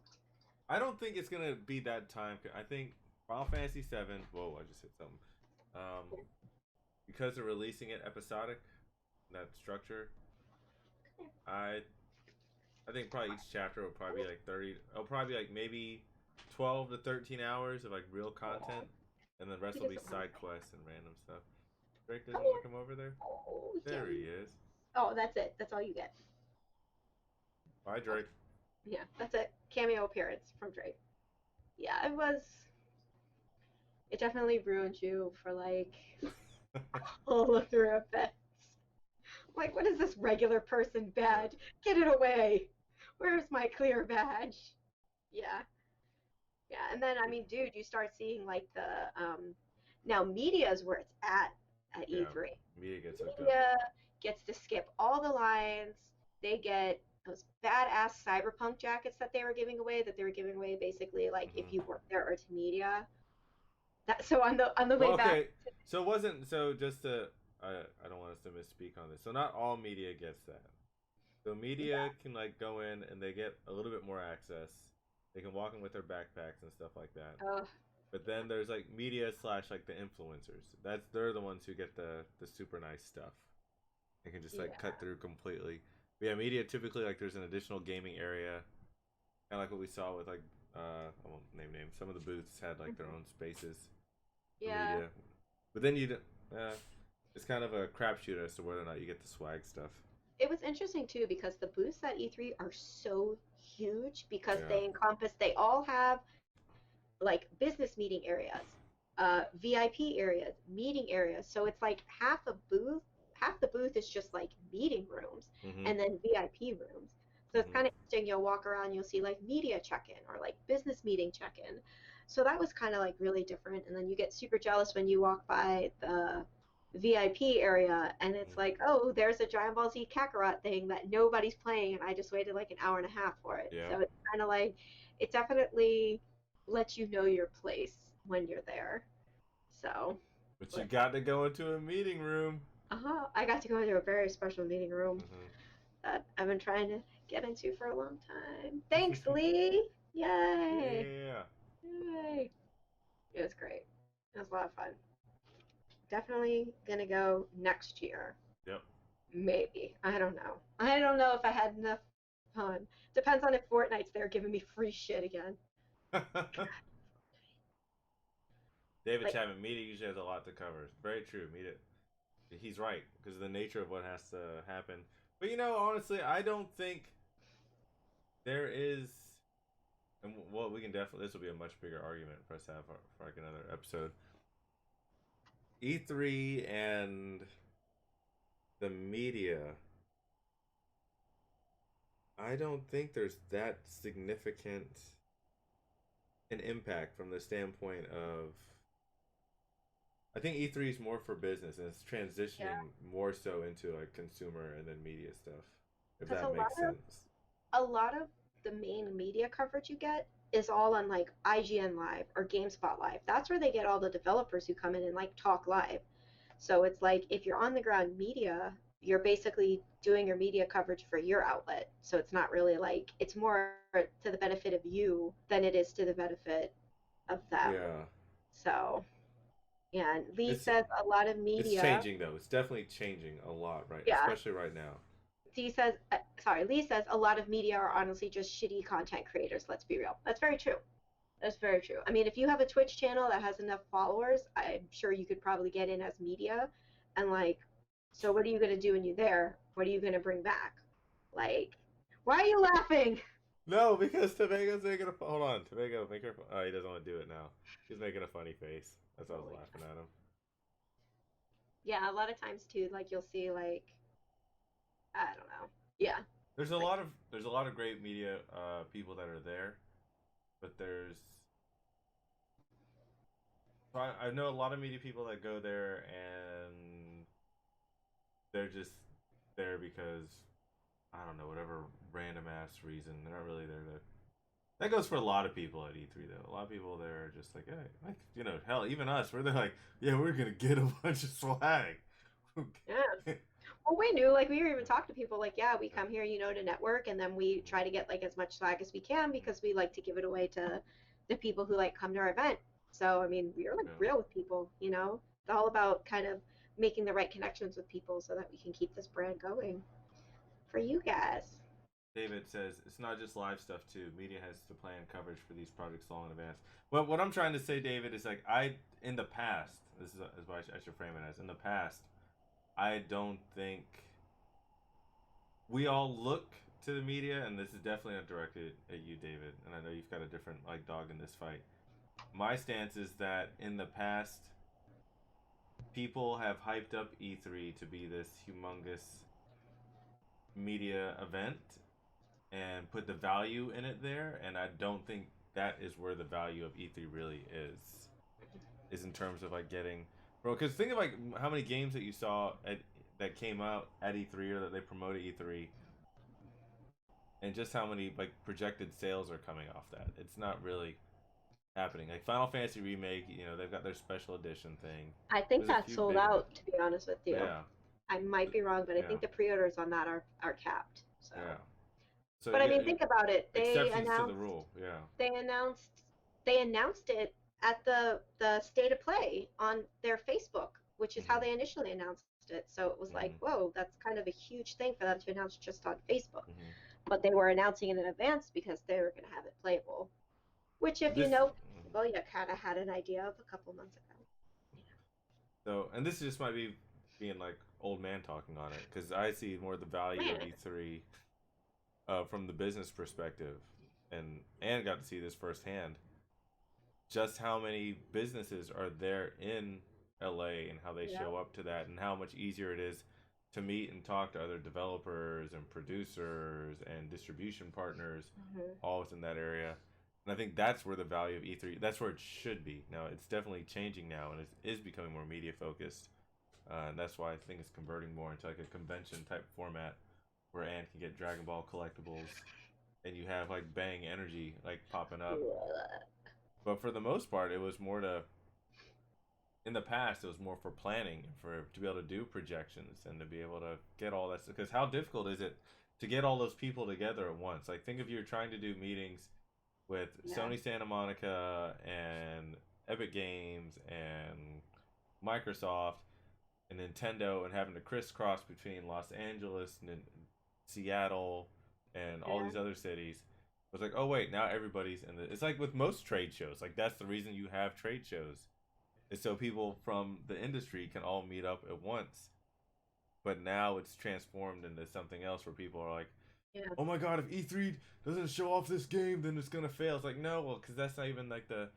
I don't think it's gonna be that time. I think Final Fantasy VII. Whoa, I just hit something. Um, because they're releasing it episodic, that structure. I I think probably each chapter will probably be like 30. It'll probably be like maybe 12 to 13 hours of like real content, and the rest will be side quests and random stuff. Drake doesn't want to come over there. Oh, There he is. Oh, that's it. That's all you get. Bye, Drake. Yeah, that's it. Cameo appearance from Drake. Yeah, it was. It definitely ruined you for like all of the events. Like, what is this regular person badge? Get it away. Where's my clear badge? Yeah, yeah. And then, I mean, dude, you start seeing like the now media is where it's at Yeah, E3. media gets hooked up. Media gets to skip all the lines. They get those badass cyberpunk jackets that they were giving away. That they were giving away basically like if you work there or to media. That so on the way Well, back. okay. So it wasn't so just to I don't want us to misspeak on this. So not all media gets that. So Yeah. media can like go in and they get a little bit more access. They can walk in with their backpacks and stuff like that. Uh, But then there's like media slash like the influencers. They're the ones who get the super nice stuff. They can just like yeah. cut through completely. But yeah, media typically like there's an additional gaming area, kind of like what we saw with like I won't name names. Some of the booths had like their own spaces for Yeah. media. But then it's kind of a crapshoot as to whether or not you get the swag stuff. It was interesting too because the booths at E3 are so huge because Yeah. they all have like business meeting areas, VIP areas, meeting areas. So it's like half the booth is just like meeting rooms Mhm. and then VIP rooms. So it's Mhm. kind of interesting. You'll walk around, you'll see like media check in or like business meeting check in. So that was kind of like really different. And then you get super jealous when you walk by the VIP area and it's Mhm. like, oh, there's a Giant Ball Z Kakarot thing that nobody's playing and I just waited like an hour and a half for it. Yeah. So it's kind of like, it definitely lets you know your place when you're there. So, But you but got to go into a meeting room. I got to go into a very special meeting room Mhm. that I've been trying to get into for a long time. Thanks, Lee! Yay! Yeah. Yay! It was great. It was a lot of fun. Definitely gonna go next year. Yep. Maybe. I don't know. I don't know if I had enough fun. Depends on if Fortnite's there giving me free shit again. David Like, Chapman, media usually has a lot to cover. Very true. Media, he's right because of the nature of what has to happen. But honestly, I don't think there is. And well, we can definitely. This will be a much bigger argument for us to have for like another episode. E3 and the media. I don't think there's that significant an impact from the standpoint of I think E3 is more for business and it's yeah, transitioning more so into like consumer and then media stuff. If because that makes sense. a lot of the main media coverage you get is all on like IGN Live or GameSpot Live. That's where they get all the developers who come in and like talk live. So it's like if you're on the ground media, you're basically doing your media coverage for your outlet. So it's not really like it's more to the benefit of you than it is to the benefit of them. Yeah. So, yeah, and Lee It's says a lot of it's media, changing though. It's definitely changing a lot, right? yeah, Especially right now. Lee says a lot of media are honestly just shitty content creators. Let's be real. That's very true. That's very true. I mean, if you have a Twitch channel that has enough followers, I'm sure you could probably get in as media. And like, so what are you going to do when you're there? What are you going to bring back? Like, why are you laughing? No, because Tobago's making a hold on. Tobago, make her. Oh, he doesn't want to do it now. He's making a funny face. That's why I was Oh, laughing at him. yeah, a lot of times too, like you'll see like, I don't know. Yeah, like, There's a lot of great media people that are there, but I know a lot of media people that go there and they're just there because I don't know whatever random ass reason they're not really there to. That goes for a lot of people at E3 though. A lot of people there are just like, hey, like hell, even us, we're there like, yeah, we're gonna get a bunch of swag. yeah. Well, we knew, like, we were even talking to people, like, yeah, we come here, to network, and then we try to get, like, as much swag as we can because we like to give it away to the people who, like, come to our event. So, I mean, we were, like, Yeah. real with people. It's all about kind of making the right connections with people so that we can keep this brand going for you guys. David says it's not just live stuff too. Media has to plan coverage for these projects long in advance. Well, what I'm trying to say, David, is like in the past. This is what I should frame it as. In the past, I don't think we all look to the media, and this is definitely not directed at you, David. And I know you've got a different like dog in this fight. My stance is that in the past, people have hyped up E3 to be this humongous media event and put the value in it there, and I don't think that is where the value of E3 really is in terms of like getting bro. Because think of like how many games that you saw that came out at E3 or that they promoted E3, and just how many like projected sales are coming off that. It's not really happening. Like Final Fantasy Remake, they've got their special edition thing. I think There's a that's few sold big events. out, to be honest with you. Yeah, I might be wrong, but I yeah, think the pre-orders on that are capped. So, yeah. So but I yeah, mean, think about it. exceptions to the rule. Yeah. They announced they announced it at the state of play on their Facebook, which is how Hmm. they initially announced it. So it was like, Hmm. whoa, that's kind of a huge thing for them to announce just on Facebook. Hmm. But they were announcing it in advance because they were going to have it playable. Which, if you This. know, well, you kind of had an idea of a couple months ago. So, and this just might be being like old man talking on it because I see more the value of Man, E3 from the business perspective, and got to see this firsthand. Just how many businesses are there in LA and how they yeah. show up to that, and how much easier it is to meet and talk to other developers and producers and distribution partners Mm-hmm. all within that area. And I think that's where the value of E3, that's where it should be. Now, it's definitely changing now and it is becoming more media focused. And that's why I think it's converting more into like a convention type format where Anne can get Dragon Ball collectibles and you have like Bang Energy like popping up. But for the most part, it was more to, in the past, it was more for planning and for to be able to do projections and to be able to get all that. Because how difficult is it to get all those people together at once? Like, think if you're trying to do meetings with Yeah. Sony Santa Monica and Epic Games and Microsoft and Nintendo and having to crisscross between Los Angeles and Seattle and all Yeah. these other cities. It was like, oh wait, now everybody's in the. It's like with most trade shows. Like that's the reason you have trade shows, is so people from the industry can all meet up at once. But now it's transformed into something else where people are like, Yeah. oh my god, if E3 doesn't show off this game, then it's gonna fail. It's like no, well, because that's not even like the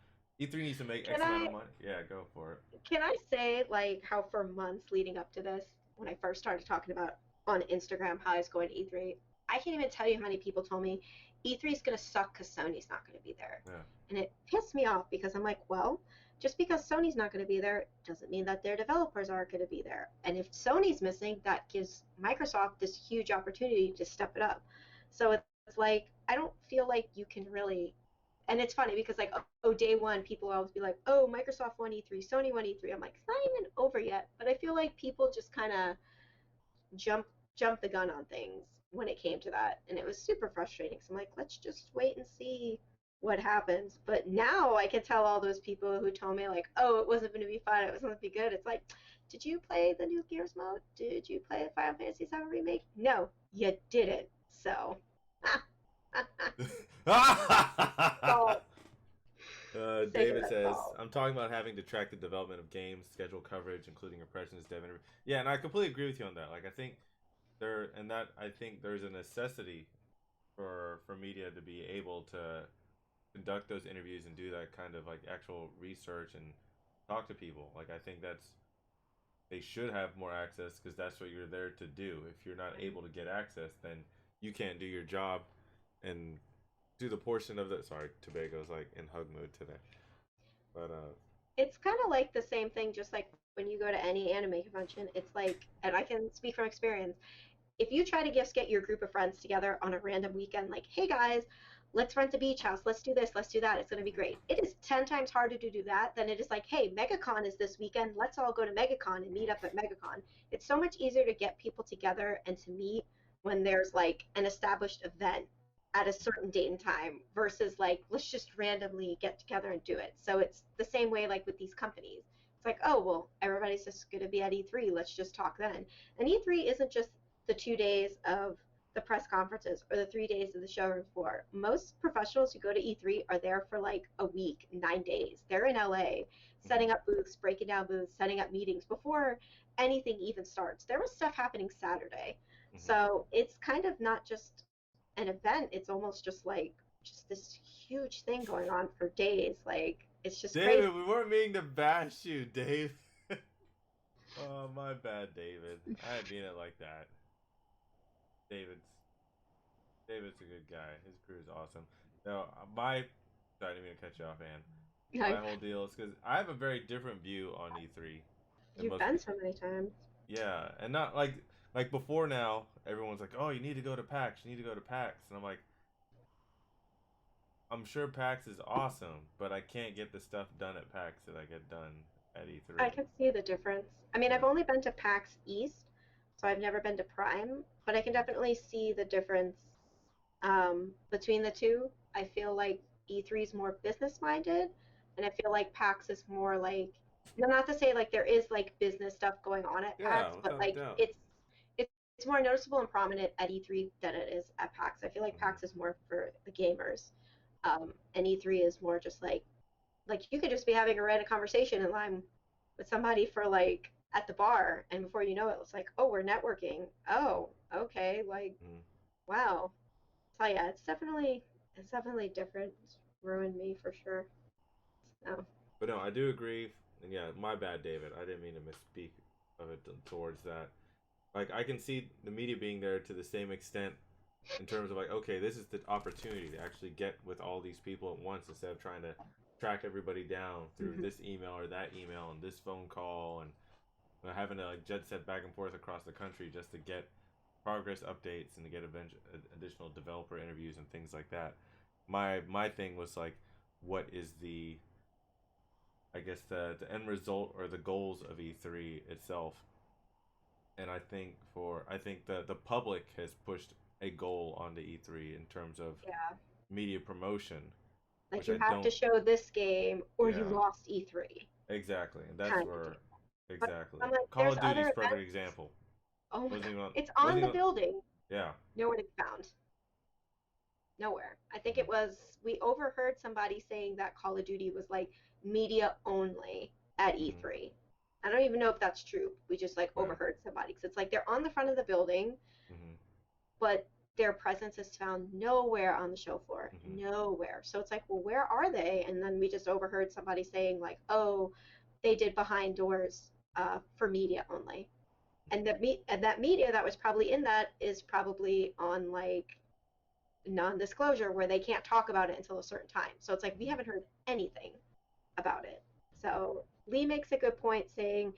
E3 needs to make Can X amount I of money. Yeah, go for it. can I say, like, how for months leading up to this, when I first started talking about on Instagram how I was going to E3, I can't even tell you how many people told me E3 is going to suck because Sony's not going to be there. Yeah. And it pissed me off because I'm like, well, just because Sony's not going to be there doesn't mean that their developers aren't going to be there. And if Sony's missing, that gives Microsoft this huge opportunity to step it up. So it's like, I don't feel like you can really, and it's funny because like, oh, day one people always be like, oh, Microsoft won E3, Sony won E3. I'm like, it's not even over yet, but I feel like people just kind of jump jump the gun on things when it came to that, and it was super frustrating. So I'm like, let's just wait and see what happens. But now I can tell all those people who told me like, oh, it wasn't going to be fun, it was going to be good. It's like, did you play the new Gears mode? Did you play Final Fantasy VII remake? No, you didn't. So, fault. Sick of David that says, fault. I'm talking about having to track the development of games, schedule coverage, including impressions, dev interview. Yeah, and I completely agree with you on that. Like, I think I think there's a necessity for media to be able to conduct those interviews and do that kind of like actual research and talk to people. Like, I think they should have more access because that's what you're there to do. If you're not able to get access, then you can't do your job and do the portion of the. Sorry, Tobago's like in hug mood today. But It's kind of like the same thing, just like when you go to any anime convention. It's like, and I can speak from experience, if you try to just get your group of friends together on a random weekend, like, hey guys, let's rent a beach house, let's do this, let's do that, it's going to be great. It is 10 times harder to do that than it is like, hey, MegaCon is this weekend, let's all go to MegaCon and meet up at MegaCon. It's so much easier to get people together and to meet when there's like an established event at a certain date and time versus like let's just randomly get together and do it. So it's the same way like with these companies. It's like, oh well, everybody's just going to be at E3, let's just talk then. And E3 isn't just the 2 days of the press conferences or the 3 days of the showroom floor. Most professionals who go to E3 are there for like a week, 9 days. They're in LA setting Mhm. up booths, breaking down booths, setting up meetings before anything even starts. There was stuff happening Saturday. Mhm. So it's kind of not just an event, it's almost just like just this huge thing going on for days. Like it's just crazy. David, we weren't meaning to bash you, Dave. Oh, my bad, David. I didn't mean it like that. David's David's a good guy. His crew is awesome. No, my sorry, I didn't mean to cut you off, Ann. My Like whole deal is because I have a very different view on E3 than you've most been people. so many times. Yeah, and not like before now. Everyone's like, "Oh, you need to go to PAX. You need to go to PAX," and I'm like, "I'm sure PAX is awesome, but I can't get the stuff done at PAX that I get done at I E3." can see the difference. I mean, I've Yeah. only been to PAX East, so I've never been to Prime, but I can definitely see the difference between the two. I feel like E3 is more business minded, and I feel like PAX is more like, not to say like there is like business stuff going on at Yeah, PAX, but without a like doubt. it's more noticeable and prominent at E3 than it is at PAX. I feel like Hmm. PAX is more for the gamers, and E3 is more just like you could just be having a random conversation in line with somebody for like at the bar, and before you know it, it's like, oh, we're networking. Oh, okay, like Hmm. wow. So yeah, it's definitely different. It's ruined me for sure. So But no, I do agree. And yeah, my bad, David. I didn't mean to misspeak of it towards that. Like I can see the media being there to the same extent in terms of like, okay, this is the opportunity to actually get with all these people at once instead of trying to track everybody down through mhm. this email or that email and this phone call and having to like jet set back and forth across the country just to get progress updates and to get additional developer interviews and things like that. My thing was like, what is the I guess the end result or the goals of E3 itself? And I think the public has pushed a goal onto E3 in terms of Yeah, media promotion, like which you I have don't. to show this game or you Yeah, lost E3 exactly, and that's kind of deal. where But exactly I'm like, Call there's of other Duty's perfect events. example. Oh my Wasn't god, even on, it's wasn't on the even building. yeah. Nowhere to be found. Nowhere. I think Mhm. it was we overheard somebody saying that Call of Duty was like media only at Mhm. E3. I don't even know if that's true. We just like Yeah. overheard somebody because it's like they're on the front of the building, Mhm. but their presence is found nowhere on the show floor, Mhm. nowhere. So it's like, well, where are they? And then we just overheard somebody saying like, oh, they did behind doors for media only. And that media that was probably in that is probably on like non-disclosure where they can't talk about it until a certain time. So it's like we Mhm. haven't heard anything about it. So Lee makes a good point saying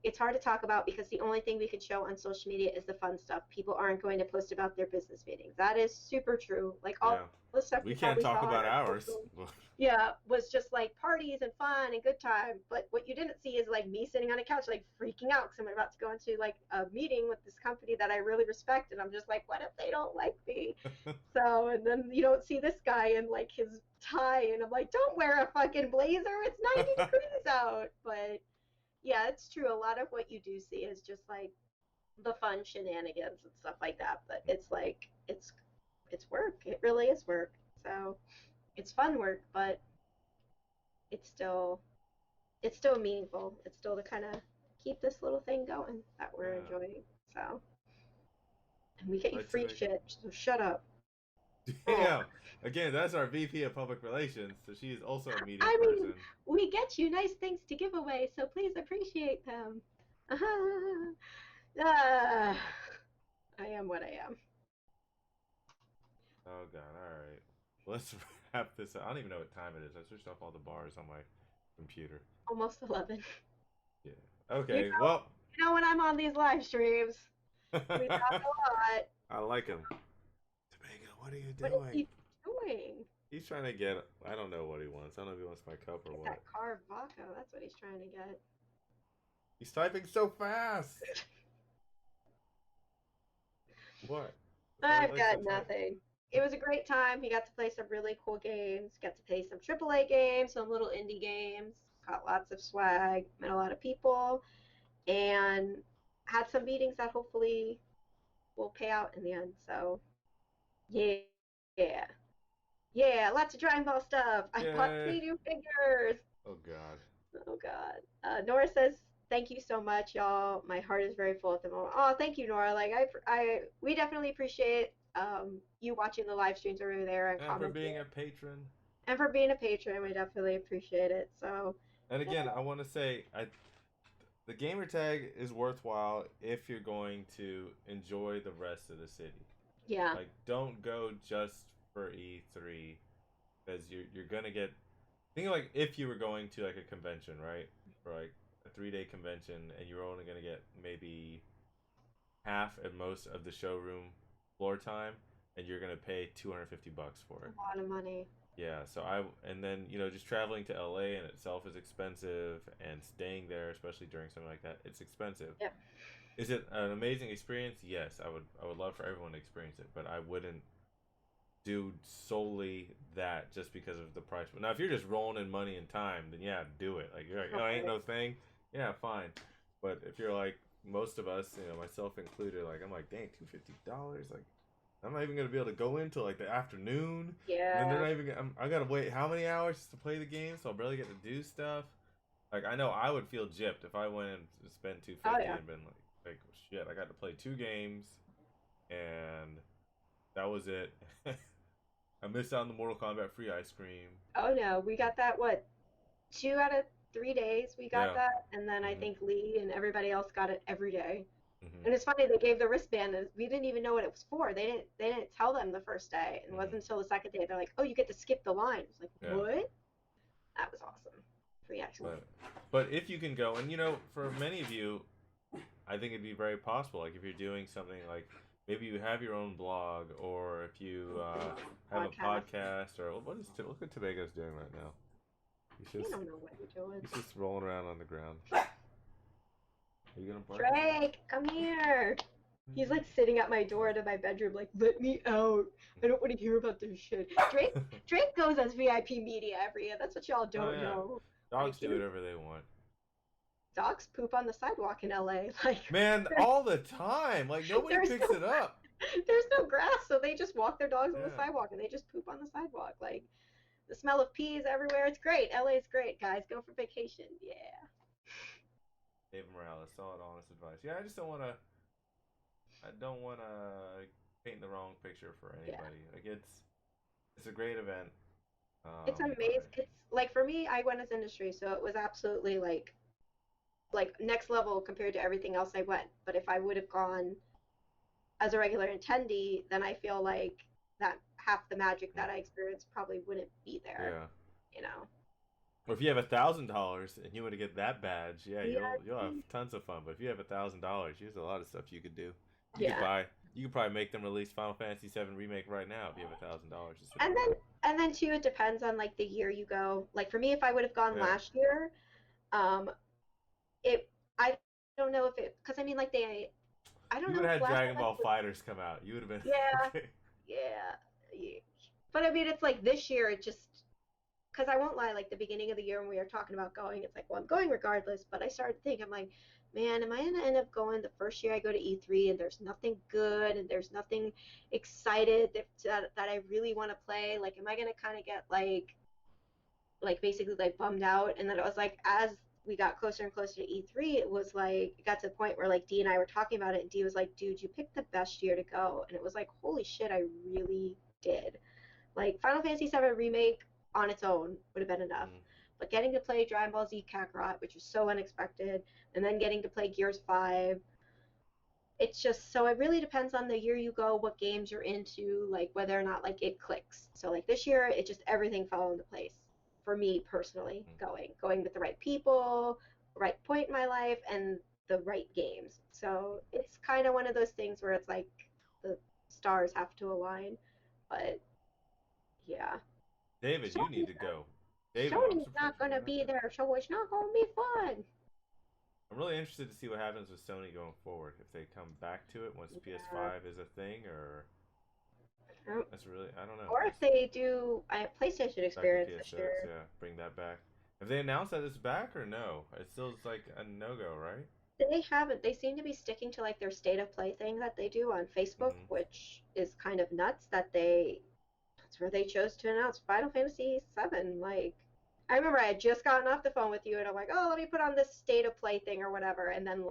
it's hard to talk about because the only thing we can show on social media is the fun stuff. People aren't going to post about their business meetings. That is super true. Like all Yeah. the stuff We you can't probably talk saw on about our ours. social, yeah, was just like parties and fun and good time. But what you didn't see is like me sitting on a couch like freaking out because I'm about to go into like a meeting with this company that I really respect, and I'm just like, what if they don't like me? So, and then you don't see this guy in like his tie, and I'm like, don't wear a fucking blazer. It's 90 degrees out. But yeah, it's true. A lot of what you do see is just like the fun shenanigans and stuff like that. But it's like it's work. It really is work. So it's fun work, but it's still it's still meaningful. It's still to kind of keep this little thing going that we're Yeah. enjoying. So and we get you Like to free make shit. So shut up. Oh, Damn. Again, that's our VP of Public Relations, so she is also a media I mean, person. we get you nice things to give away, so please appreciate them. Uh-huh. I am what I am. Oh god, alright. Let's wrap this up. I don't even know what time it is. I switched off all the bars on my computer. Almost 11. Yeah. You Okay, know, well, you know when I'm on these live streams, we talk a lot. I like him. Tobago, what are you What is doing? he doing? doing? He's trying to get. I don't know what he wants. I don't know if he wants my cup or Get what. that carved vodka. That's what he's trying to get. He's typing so fast. What? That's why he I've likes to got type. nothing. It was a great time. He got to play some really cool games. Got to play some AAA games, some little indie games. Got lots of swag. Met a lot of people, and had some meetings that hopefully will pay out in the end. So yeah, yeah, yeah. Lots of Dragon Ball stuff. I bought Yay! 3 new figures. Oh God. Oh God. Nora says, "Thank you so much, y'all. My heart is very full at the moment." Oh, thank you, Nora. Like we definitely appreciate you watching the live streams over there and And for commenting, being a patron. and for being a patron. We definitely appreciate it. So And yeah, again, I want to say, the gamer tag is worthwhile if you're going to enjoy the rest of the city. yeah, Like, don't go just for E3 because you're gonna get. Think of like if you were going to like a convention, right? For like a 3 day convention, and you're only gonna get maybe half at most of the showroom floor time, and you're gonna pay $250 for a it. lot of money. Yeah, so and then just traveling to LA in itself is expensive, and staying there, especially during something like that, it's expensive. Yep. Is it an amazing experience? Yes, I would love for everyone to experience it, but I wouldn't do solely that just because of the price. But now, if you're just rolling in money and time, then yeah, do it. Like you're like, oh, ain't Right. no thing. Yeah, fine. But if you're like most of us, myself included, like I'm like, dang, $250. Like I'm not even gonna be able to go into like the afternoon, and then they're Yeah. not even. I gotta wait how many hours just to play the game, so I'll barely get to do stuff. Like I know I would feel gypped if I went and spent two Oh fifty yeah. and been like shit. I got to play 2 games, and that was it. I missed out on the Mortal Kombat free ice cream. Oh no, we got that what 2 out of 3 days we got Yeah. that, and then I Mhm. think Lee and everybody else got it every day. Mhm. And it's funny they gave the wristband and we didn't even know what it was for. They didn't tell them the first day. And it Mhm. wasn't until the second day they're like, "Oh, you get to skip the line." I was like, Yeah. "What?" That was awesome. Free ice cream. But but if you can go, and for many of you, I think it'd be very possible. Like if you're doing something like maybe you have your own blog, or if you have a Podcast. podcast, or look what Tobago's doing right now. He's You just don't know what you're doing. he's just rolling around on the ground. Are you gonna bark at me? Drake, come here. He's like sitting at my door to my bedroom, like, "Let me out. I don't want to hear about this shit." Drake goes as VIP media every year. That's what y'all Oh don't yeah, know. Like, dogs do whatever they want. dogs poop on the sidewalk in LA. Like, Man, there's all the time. Like nobody there's picks no it up. there's no grass, so they just walk their dogs on the Yeah. sidewalk and they just poop on the sidewalk. Like the smell of peas everywhere. It's great. LA is great, guys. Go for vacation. Yeah. David Morales, solid, honest advice. Yeah, I don't want to paint the wrong picture for Yeah. anybody. Like it's a great event. It's amazing. But It's like for me, I went as industry, so it was absolutely like next level compared to everything else I went. But if I would have gone as a regular attendee, then I feel like that half the magic that I experienced probably wouldn't be there, yeah. you know. Or if you have $1,000 and you want to get that badge, yeah, you'll have VIP. tons of fun. But if you have $1,000, there's a lot of stuff you could do. You could Yeah. buy. You could probably make them release Final Fantasy VII remake right now if you have $1,000 to sit And around. then too, it depends on like the year you go. Like for me, if I would have gone Yeah. last year, um, it I don't know if it because I mean like I don't You would know if have had last Dragon year Ball Fighters come out. You would have been yeah, okay. yeah, yeah. But I mean, it's like this year, it just because I won't lie, like the beginning of the year when we were talking about going, it's like, well, I'm going regardless. But I started to think, I'm like, man, am I gonna end up going the first year I go to E3 and there's nothing good and there's nothing excited that I really want to play? Like, am I gonna kind of get like basically like bummed out? And then it was like as we got closer and closer to E3, it was like it got to the point where like D and I were talking about it, and D was like, dude, you picked the best year to go, and it was like, holy shit, I really did. Like Final Fantasy VII Remake on its own would have been enough. Mm. But getting to play Dragon Ball Z Kakarot, which was so unexpected, and then getting to play Gears 5, it's just so it really depends on the year you go, what games you're into, like whether or not like it clicks. So like this year, it just everything fell into place for me personally. Mm. Going with the right people, right point in my life, and the right games. So it's kind of one of those things where it's like the stars have to align. But Yeah. David, you need Sony's to not, go. David, I'm Sony's surprised not you're gonna not be there. there, so it's not gonna be fun. I'm really interested to see what happens with Sony going forward. If they come back to it once Yeah. PS5 is a thing, or Um, that's really I don't know. Or We'll if they do a PlayStation back to experience this PSX, year. yeah, bring that back. Have they announced that it's back or no? It still is like a no go, right? They haven't. They seem to be sticking to like their state of play thing that they do on Facebook, Mm-hmm. which is kind of nuts that that's where they chose to announce Final Fantasy VII. Like, I remember I had just gotten off the phone with you, and I'm like, oh, let me put on this state of play thing or whatever, and then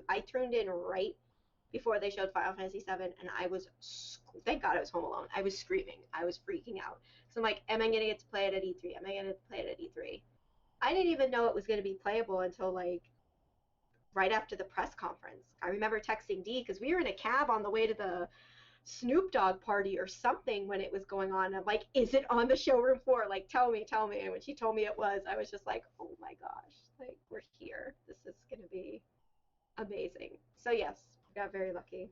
I tuned in right before they showed Final Fantasy VII, and thank God I was home alone. I was screaming. I was freaking out. So I'm like, am I gonna get to play it at E3? Am I gonna play it at E3? I didn't even know it was gonna be playable until like right after the press conference. I remember texting Dee because we were in a cab on the way to the Snoop Dogg party or something when it was going on. And I'm like, is it on the showroom floor? Like, tell me, tell me. And when she told me it was, I was just like, oh my gosh, like, we're here. This is going to be amazing. So, yes, we got very lucky.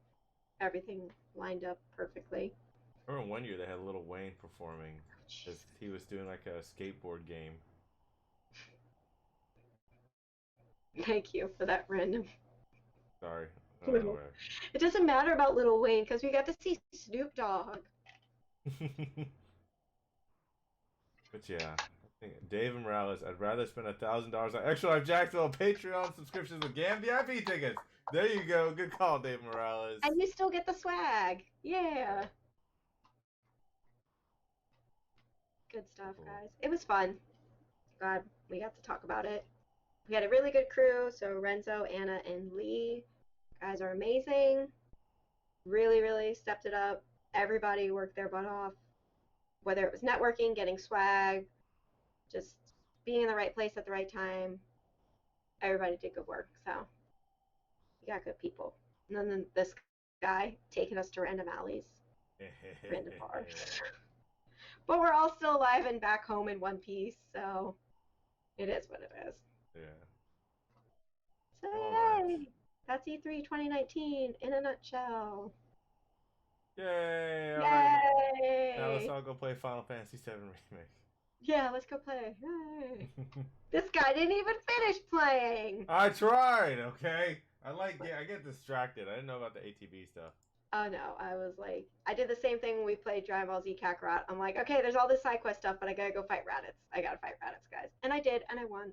Everything lined up perfectly. I remember one year they had Little Wayne performing because he was doing like a skateboard game. Thank you for that random Sorry, I don't know little. It doesn't matter about Little Wayne because we got to see Snoop Dogg. where. But yeah, I think Dave Morales. I'd rather spend $1,000 on extra life Jacksonville Patreon subscriptions with GAM VIP tickets. There you go. Good call, Dave Morales. And you still get the swag. Yeah. Good stuff, Cool. guys. It was fun. Glad we got to talk about it. We had a really good crew. So Renzo, Anna, and Lee, guys are amazing. Really, really stepped it up. Everybody worked their butt off. Whether it was networking, getting swag, just being in the right place at the right time. Everybody did good work. So we got good people. And then this guy taking us to random alleys, random bars. But we're all still alive and back home in one piece. So it is what it is. Yeah. So All right. yay! That's E3 2019 in a nutshell. Yay! All right. Now let's Yay! all go play Final Fantasy VII Remake. Yeah, let's go play. Yay! This guy didn't even finish playing. I tried. Okay. I get distracted. I didn't know about the ATB stuff. Oh no, I was like, I did the same thing when we played Dragon Ball Z Kakarot. I'm like, okay, there's all this side quest stuff, but I gotta go fight Raditz. I gotta fight Raditz, guys. And I did, and I won.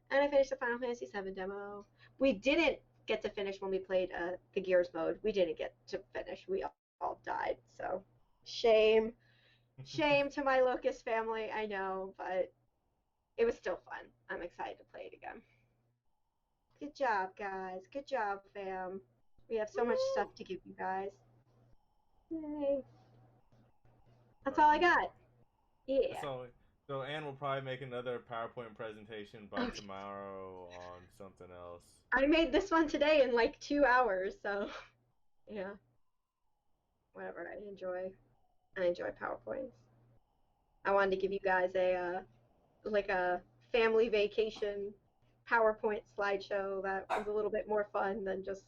And I finished the Final Fantasy VII demo. We didn't get to finish when we played the Gears mode. We didn't get to finish. We all died. So, shame. Shame to my Locust family, I know, but it was still fun. I'm excited to play it again. Good job, guys. Good job, fam. We have so much Woo! stuff to give you guys. Yay. All That's right, all I cool. got. Yeah. That's all. So Anne will probably make another PowerPoint presentation by Okay. tomorrow on something else. I made this one today in like 2 hours, so yeah. Whatever. I enjoy PowerPoints. I wanted to give you guys a family vacation PowerPoint slideshow that was a little bit more fun than just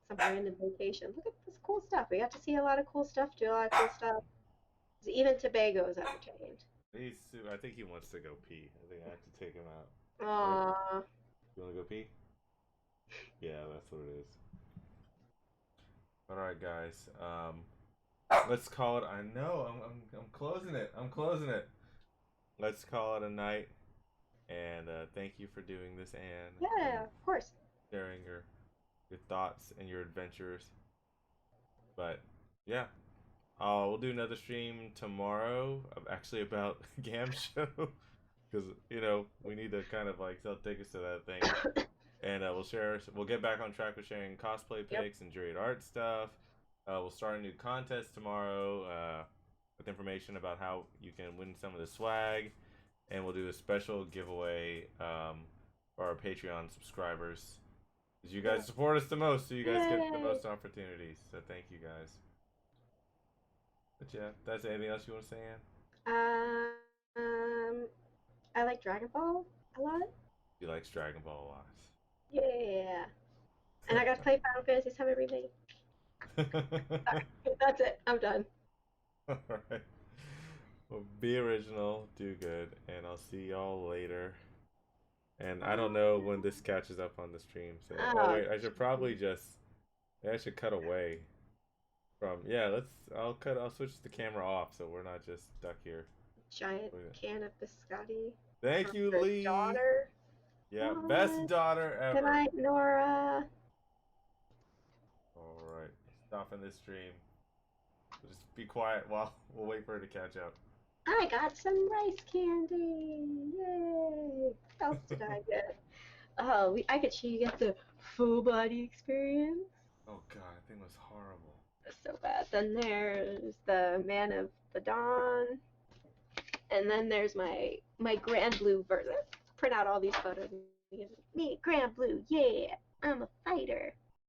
some random vacation. Look at this cool stuff. We got to see a lot of cool stuff, do a lot of cool stuff. Even Tobago is entertained. I think he wants to go pee. I think I have to take him out. Right? Aww. You want to go pee? Yeah, that's what it is. All right, guys. Let's call it. I know. I'm closing it. I'm closing it. Let's call it a night. And thank you for doing this, Anne, and Yeah, of course. sharing your thoughts and your adventures. But yeah, we'll do another stream tomorrow. Actually, about GAM show, because we need to kind of like sell tickets to that thing. And we'll get back on track with sharing cosplay Yep. pics and juried art stuff. We'll start a new contest tomorrow with information about how you can win some of the swag, and we'll do a special giveaway for our Patreon subscribers. Because you guys support us the most, so you guys get the Yay. most opportunities. So thank you guys. But yeah, that's anything else you want to say, Ann? Um, I like Dragon Ball a lot. He likes Dragon Ball a lot. Yeah. And I got to play Final Fantasy VII Remake. Sorry. That's it. I'm done. All right. Well, be original, do good, and I'll see y'all later. And I don't know when Oh, this catches up on the stream, so oh oh, wait, I should probably just I should cut away from yeah, I'll switch the camera off so we're not just stuck here. giant can of biscotti Thank from you, the Lee. daughter. Yeah, best What? daughter Good ever. night, Nora. Alright, stopping this stream. So just be quiet while we'll wait for her to catch up. I got some rice candy. Yay! What else did I get? Oh, I could you get the full body experience. Oh god, that thing was horrible. That's so bad. Then there's the Man of the Dawn, and then there's my Grand Blue version. Print out all these photos. Me, Grand Blue, yeah, I'm a fighter.